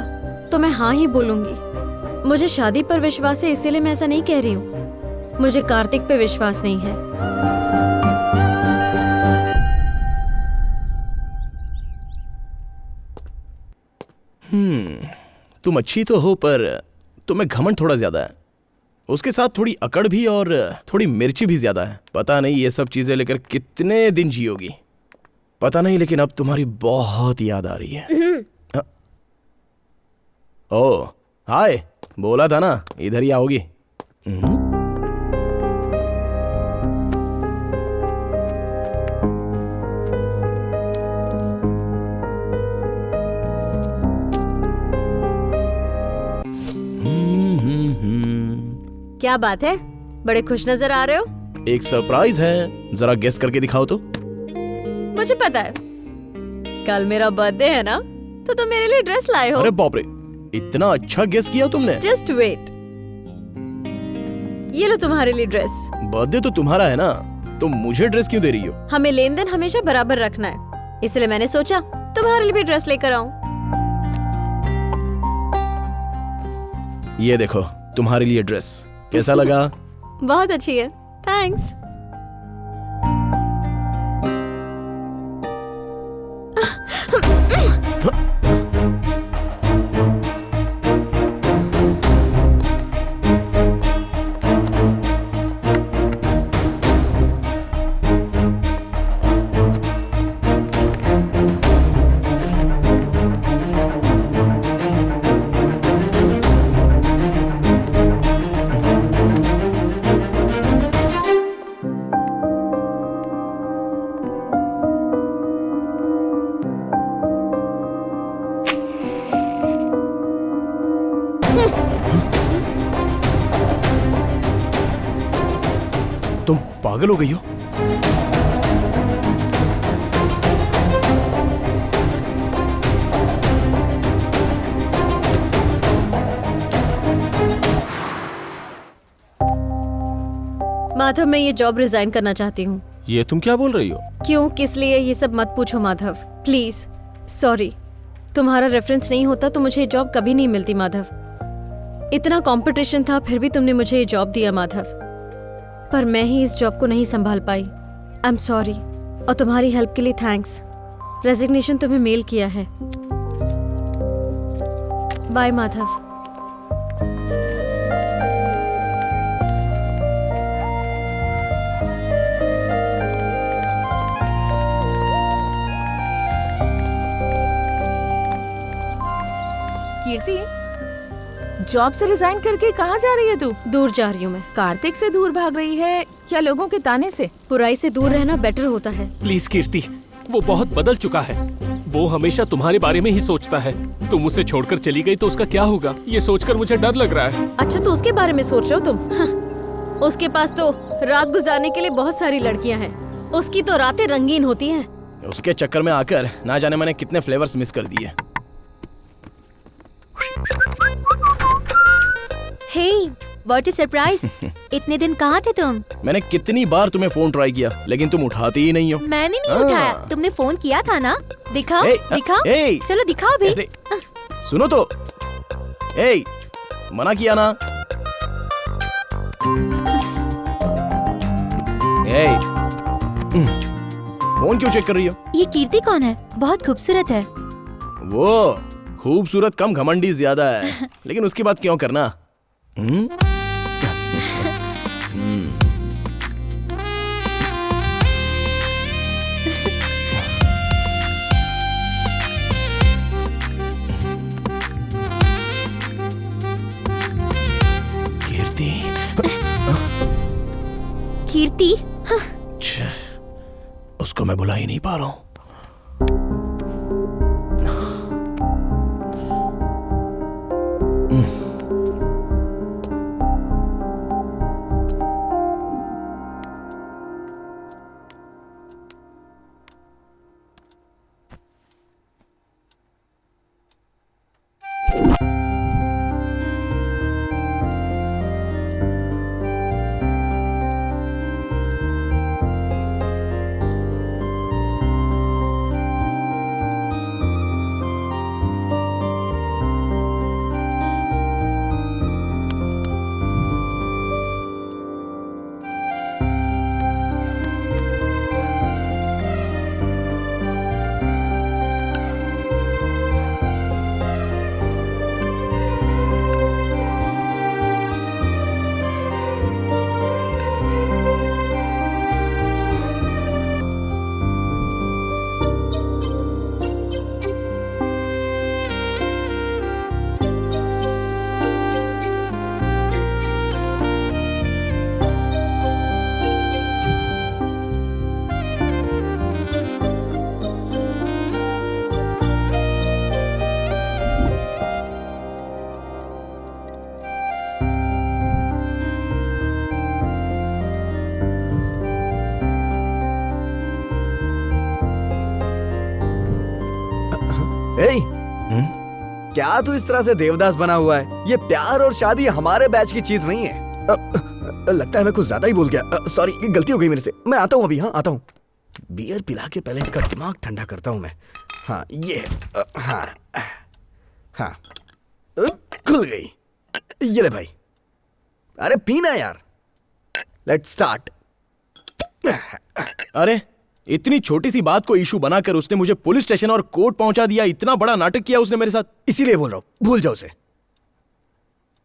तो मैं हाँ ही बोलूंगी। मुझे शादी पर विश्वास है, इसीलिए मैं ऐसा नहीं कह रही हूँ। मुझे कार्तिक पे विश्वास नहीं है। तुम अच्छी तो हो पर तुम्हें घमंड थोड़ा ज्यादा है। उसके साथ थोड़ी अकड़ भी और थोड़ी मिर्ची भी ज्यादा है। पता नहीं ये सब चीजें लेकर कितने दिन जियोगी, पता नहीं, लेकिन अब तुम्हारी बहुत याद आ रही है। ओ हाय, बोला था ना इधर ही आओगी। क्या बात है, बड़े खुश नजर आ रहे हो? एक सरप्राइज है, जरा गेस करके दिखाओ तो। मुझे पता है, कल मेरा बर्थडे है ना, तो तुम मेरे लिए ड्रेस लाए हो। अरे बाप रे, इतना अच्छा गेस किया तुमने। जस्ट वेट, ये लो तुम्हारे लिए ड्रेस। बर्थडे तो तुम्हारा है ना, तो मुझे ड्रेस क्यों दे रही हो? हमें लेन देन हमेशा बराबर रखना है, इसलिए मैंने सोचा तुम्हारे लिए भी ड्रेस लेकर आऊं। ये देखो तुम्हारे लिए ड्रेस, कैसा लगा? बहुत अच्छी है, थैंक्स। तुम पागल हो गई हो? माधव, मैं ये जॉब रिजाइन करना चाहती हूँ। ये तुम क्या बोल रही हो? क्यों, किस लिए, ये सब मत पूछो माधव, प्लीज। सॉरी, तुम्हारा रेफरेंस नहीं होता तो मुझे ये जॉब कभी नहीं मिलती माधव। इतना कंपटीशन था, फिर भी तुमने मुझे ये जॉब दिया माधव, पर मैं ही इस जॉब को नहीं संभाल पाई। आई एम सॉरी, और तुम्हारी हेल्प के लिए थैंक्स। रेजिग्नेशन तुम्हें मेल किया है। बाय माधव। कीर्ति, जॉब से रिजाइन करके कहाँ जा रही है तू? दूर जा रही हूँ मैं। कार्तिक से दूर भाग रही है या लोगों के ताने से? बुराई से दूर रहना बेटर होता है। प्लीज कीर्ति, वो बहुत बदल चुका है। वो हमेशा तुम्हारे बारे में ही सोचता है। तुम उसे छोड़कर चली गई तो उसका क्या होगा, ये सोचकर मुझे डर लग रहा है। अच्छा, तो उसके बारे में सोच रहे हो तुम? हाँ, उसके पास तो रात गुजारने के लिए बहुत सारी लड़कियाँ हैं। उसकी तो रातें रंगीन होती हैं। उसके चक्कर में आकर ना जाने मैंने कितने फ्लेवर्स मिस कर दिए। हे, व्हाट अ सरप्राइज! इतने दिन कहाँ थे तुम? मैंने कितनी बार तुम्हें फोन ट्राई किया, लेकिन तुम उठाती ही नहीं हो। मैंने नहीं उठाया, तुमने फोन किया था ना। दिखाओ, दिखाओ, चलो दिखाओ भी। सुनो तो, मना किया ना। फोन क्यों चेक कर रही हो? ये कीर्ति कौन है? बहुत खूबसूरत है। वो खूबसूरत कम घमंडी ज्यादा है, लेकिन उसकी बात क्यों करना? कीर्ति, उसको मैं बुला ही नहीं पा रहा हूं। क्या तू इस तरह से देवदास बना हुआ है? ये प्यार और शादी हमारे बैच की चीज नहीं है। लगता है मैं कुछ ज्यादा ही बोल गया। सॉरी, गलती हो गई मेरे से। मैं आता हूँ अभी। हाँ, आता हूँ। बियर पिला के पहले इसका दिमाग ठंडा करता हूँ मैं। हाँ, ये हाँ हाँ खुल गई। ये ले भाई। अरे पीना यार। Let's start. अरे इतनी छोटी सी बात को इशू बनाकर उसने मुझे पुलिस स्टेशन और कोर्ट पहुंचा दिया। इतना बड़ा नाटक किया उसने मेरे साथ। इसीलिए बोल रहा हूं, भूल जाओ उसे।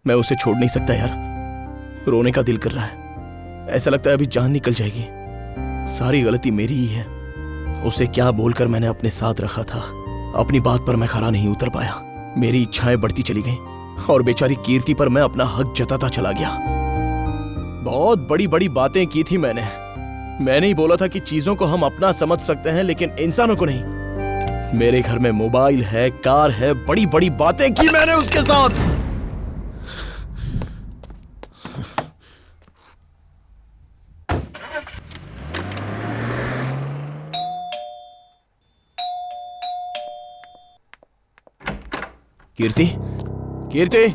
मैं उसे छोड़ नहीं सकता यार। रोने का दिल कर रहा है। ऐसा लगता है अभी जान निकल जाएगी। सारी गलती मेरी ही है। उसे क्या बोलकर मैंने अपने साथ रखा था। अपनी बात पर मैं खरा नहीं उतर पाया। मेरी इच्छाएं बढ़ती चली गईं और बेचारी कीर्ति पर मैं अपना हक जताता चला गया। बहुत बड़ी बड़ी बातें की थी मैंने ही बोला था कि चीजों को हम अपना समझ सकते हैं, लेकिन इंसानों को नहीं। मेरे घर में मोबाइल है, कार है, बड़ी बड़ी बातें की मैंने उसके साथ। कीर्ति, कीर्ति,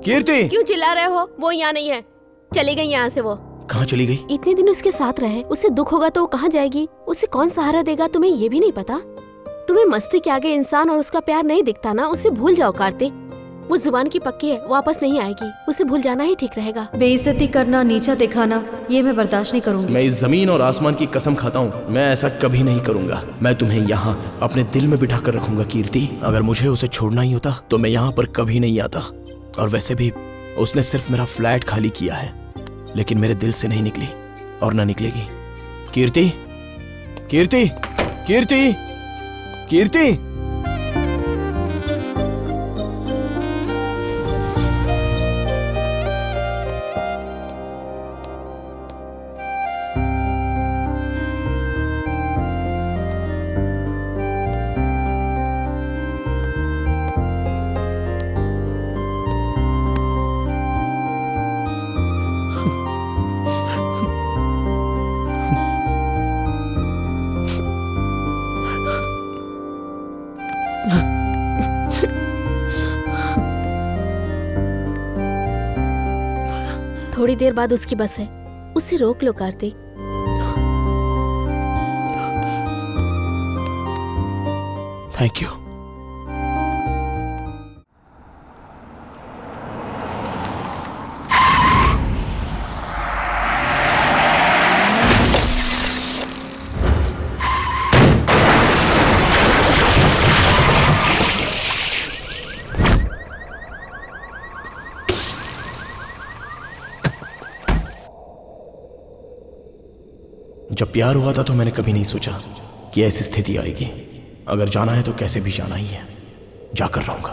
कीर्ति, क्यों चिल्ला रहे हो? वो यहाँ नहीं है। चली गई यहाँ से। वो कहाँ चली गई? इतने दिन उसके साथ रहे, उसे दुख होगा तो वो कहाँ जाएगी? उसे कौन सहारा देगा? तुम्हें ये भी नहीं पता? तुम्हें मस्ती के आगे इंसान और उसका प्यार नहीं दिखता ना? उसे भूल जाओ कार्तिक। वो जुबान की पक्की है, वापस नहीं आएगी। उसे भूल जाना ही ठीक रहेगा। बेइज्जती करना, नीचा दिखाना, ये मैं बर्दाश्त नहीं करूंगी। मैं इस जमीन और आसमान की कसम खाता हूँ, मैं ऐसा कभी नहीं करूंगा। मैं तुम्हें यहाँ अपने दिल में बिठा कर रखूंगा कीर्ति। अगर मुझे उसे छोड़ना ही होता तो मैं यहाँ पर कभी नहीं आता। और वैसे भी उसने सिर्फ मेरा फ्लैट खाली किया है, लेकिन मेरे दिल से नहीं निकली और ना निकलेगी। कीर्ति, कीर्ति, कीर्ति, कीर्ति। थोड़ी देर बाद उसकी बस है, उसे रोक लो कार्तिक। Thank you. जब प्यार हुआ था तो मैंने कभी नहीं सोचा कि ऐसी स्थिति आएगी। अगर जाना है तो कैसे भी जाना ही है, जाकर रहूंगा,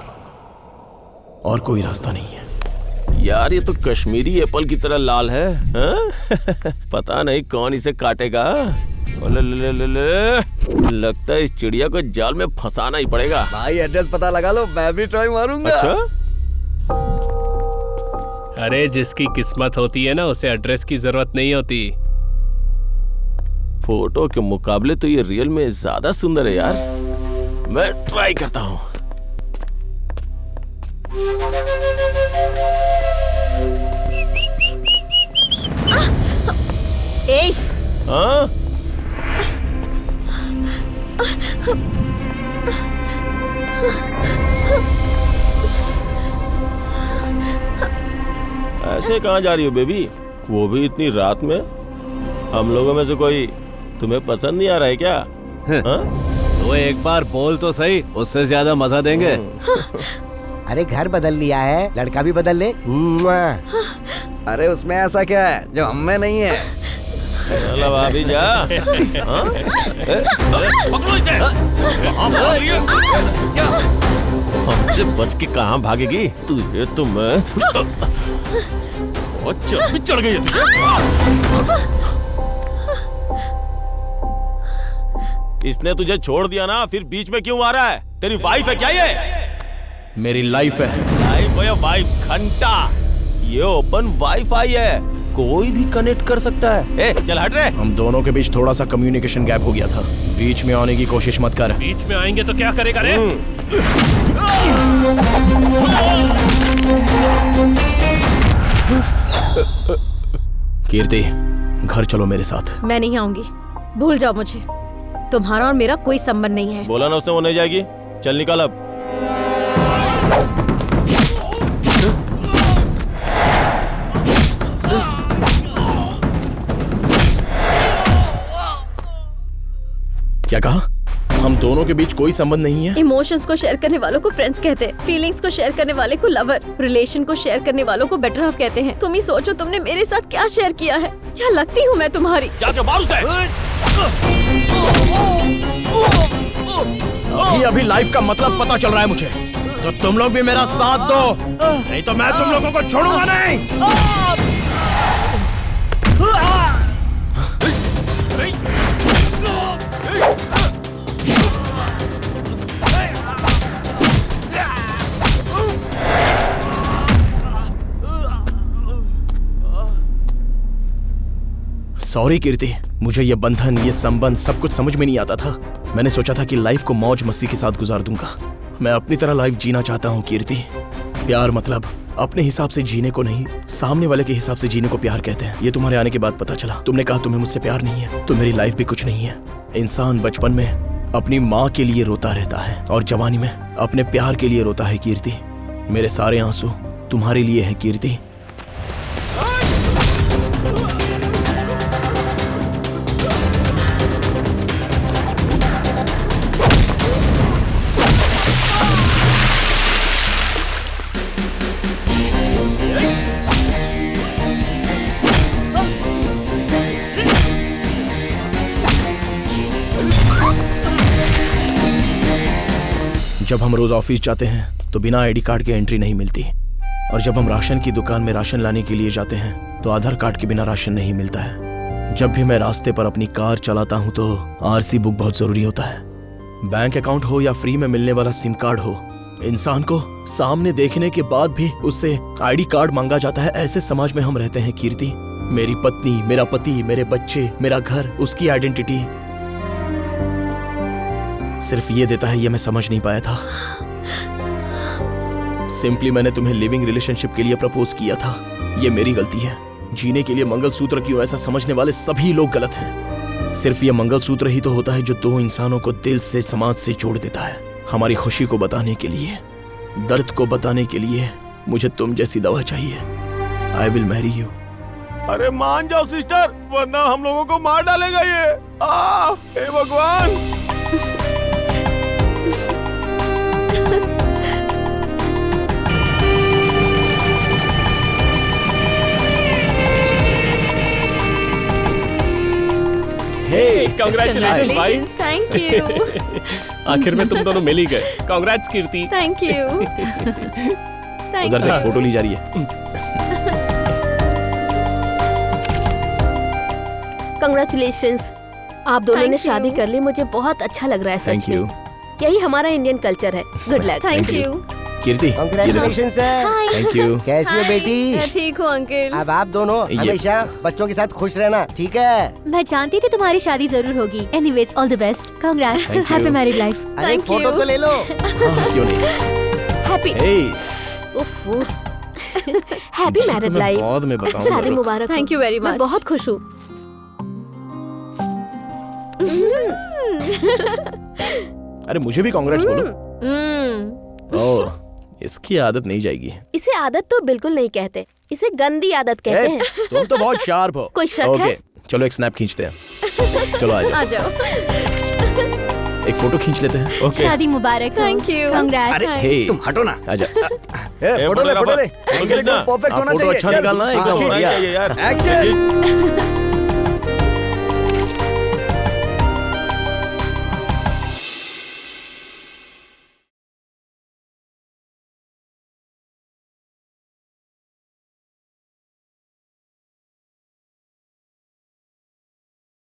और कोई रास्ता नहीं है। यार ये तो कश्मीरी एप्पल की तरह लाल है, हाँ? पता नहीं कौन इसे काटेगा। लगता है इस चिड़िया को जाल में फंसाना ही पड़ेगा। भाई एड्रेस पता लगा लो, मैं भी ट्राई मारूंगा। अच्छा? अरे जिसकी किस्मत होती है ना उसे एड्रेस की जरूरत नहीं होती। फोटो के मुकाबले तो ये रियल में ज्यादा सुंदर है यार। मैं ट्राई करता हूँ। ए, हाँ? ऐसे कहाँ जा रही हो बेबी? वो भी इतनी रात में? हम लोगों में से कोई तुम्हें पसंद नहीं आ रहा है क्या? हाँ? तो एक बार बोल तो सही, उससे ज्यादा मजा देंगे। अरे घर बदल लिया है, लड़का भी बदल ले। अरे उसमें ऐसा क्या है जो हम में नहीं है? चलो भाभी जा। हाँ? पकड़ो इसे। कहाँ भाग रही है? हमसे बच के कहाँ भागेगी? तुझे तो मैं चढ़ गई है। इसने तुझे छोड़ दिया ना, फिर बीच में क्यों आ रहा है? तेरी वाइफ है क्या ये? मेरी लाइफ है। लाइफ है वाइफ घंटा। ये ओपन वाईफाई है, कोई भी कनेक्ट कर सकता है। ए, चल हट रे। हम दोनों के बीच थोड़ा सा कम्युनिकेशन गैप हो गया था। बीच में आने की कोशिश मत कर। बीच में आएंगे तो क्या करेगा रे? कीर्ति, घर चलो मेरे साथ। मैं नहीं आऊंगी, भूल जाओ मुझे। तुम्हारा और मेरा कोई संबंध नहीं है। बोला ना उसने वो नहीं जाएगी। चल निकल अब। क्या कहा? हम दोनों के बीच कोई संबंध नहीं है? इमोशंस को शेयर करने वालों को फ्रेंड्स कहते हैं, फीलिंग्स को शेयर करने वाले को लवर, रिलेशन को शेयर करने वालों को बेटर हाफ कहते हैं। तुम ही सोचो तुमने मेरे साथ क्या शेयर किया है। क्या लगती हूँ मैं तुम्हारी? जाके मार उसे। अभी लाइफ का मतलब पता चल रहा है मुझे। तो तुम लोग भी मेरा साथ दो, नहीं तो मैं तुम लोगों को छोड़ूंगा नहीं। सॉरी कीर्ति, मुझे ये बंधन, ये संबंध सब कुछ समझ में नहीं आता था। मैंने सोचा था कि लाइफ को मौज मस्ती के साथ गुजार दूंगा। मैं अपनी तरह लाइफ जीना चाहता हूँ कीर्ति। प्यार मतलब अपने हिसाब से जीने को नहीं, सामने वाले के हिसाब से जीने को प्यार कहते हैं। ये तुम्हारे आने के बाद पता चला। तुमने कहा तुम्हें मुझसे प्यार नहीं है, तो मेरी लाइफ भी कुछ नहीं है। इंसान बचपन में अपनी माँ के लिए रोता रहता है और जवानी में अपने प्यार के लिए रोता है कीर्ति। मेरे सारे आंसू तुम्हारे लिए है कीर्ति। जब हम रोज ऑफिस जाते हैं तो बिना आईडी कार्ड के एंट्री नहीं मिलती, और जब हम राशन की दुकान में राशन लाने के लिए जाते हैं तो आधार कार्ड के बिना राशन नहीं मिलता है। जब भी मैं रास्ते पर अपनी कार चलाता हूं तो आरसी बुक बहुत जरूरी होता है। बैंक अकाउंट हो या फ्री में मिलने वाला सिम कार्ड हो, इंसान को सामने देखने के बाद भी उससे आईडी कार्ड मांगा जाता है। ऐसे समाज में हम रहते हैं कीर्ति। मेरी पत्नी, मेरा पति, मेरे बच्चे, मेरा घर, उसकी आइडेंटिटी सिर्फ ये देता है, ये मैं समझ नहीं पाया था। सिंपली मैंने तुम्हें लिविंग रिलेशनशिप के लिए प्रपोज किया था। ये मेरी गलती है। जीने के लिए मंगलसूत्र क्यों, ऐसा समझने वाले सभी लोग गलत हैं। सिर्फ ये मंगलसूत्र ही तो होता है जो दो इंसानों को दिल से, समाज से जोड़ देता है। हमारी खुशी को बताने के लिए, दर्द को बताने के लिए मुझे तुम जैसी दवा चाहिए। I will marry you. अरे मान जाओ सिस्टर, वरना हम लोगों को मार डालेगा ये। हे भगवान। हे, कांग्रेचुलेशन भाई। Thank you. आखिर में तुम दोनों मिल ही गए। Congrats Kirti. Thank you. उधर से फोटो ली जा रही है। कंग्रेचुलेशंस। आप दोनों ने Thank you. शादी कर ली, मुझे बहुत अच्छा लग रहा है थैंक सच यू। में। यही हमारा इंडियन कल्चर है। Good luck. Thank you. Kirti, congratulation sir. Thank you. कैसी हो मैं बेटी? ठीक हूँ अंकल। अब आप दोनों ये- हमेशा बच्चों के साथ खुश रहना, ठीक है? मैं जानती थी तुम्हारी शादी जरूर होगी। Anyways all the best. Congrats. Thank you. Happy married life. अरे एक Thank फोटो you. तो ले लो। हाँ, क्यों नहीं? Happy Hey, happy married life. बाद में बताऊंगा। शादी मुबारक हो। Thank you very मैं much. बहुत खुश हूँ। अरे मुझे भी कांग्रेट्स बोलो। हम्म। ओह, इसकी आदत नहीं जाएगी। इसे आदत तो बिल्कुल नहीं कहते, इसे गंदी आदत कहते हैं। तुम तो बहुत शार्प हो। कोई शक है? चलो एक स्नैप खींचते हैं। चलो आ आ जाओ, जाओ। एक फोटो खींच लेते हैं। ओके। शादी मुबारक। Thank you. कांग्रेट्स। हे, तुम हटो ना। आजा। फोटो ले, फोटो ले। फोटो एंगल खींचना। एकदम परफेक्ट होना फोटो चाहिए। अच्छा चल। निकालना है, एकदम हाँ, बढ़िया। चाहिए यार। एक्शन।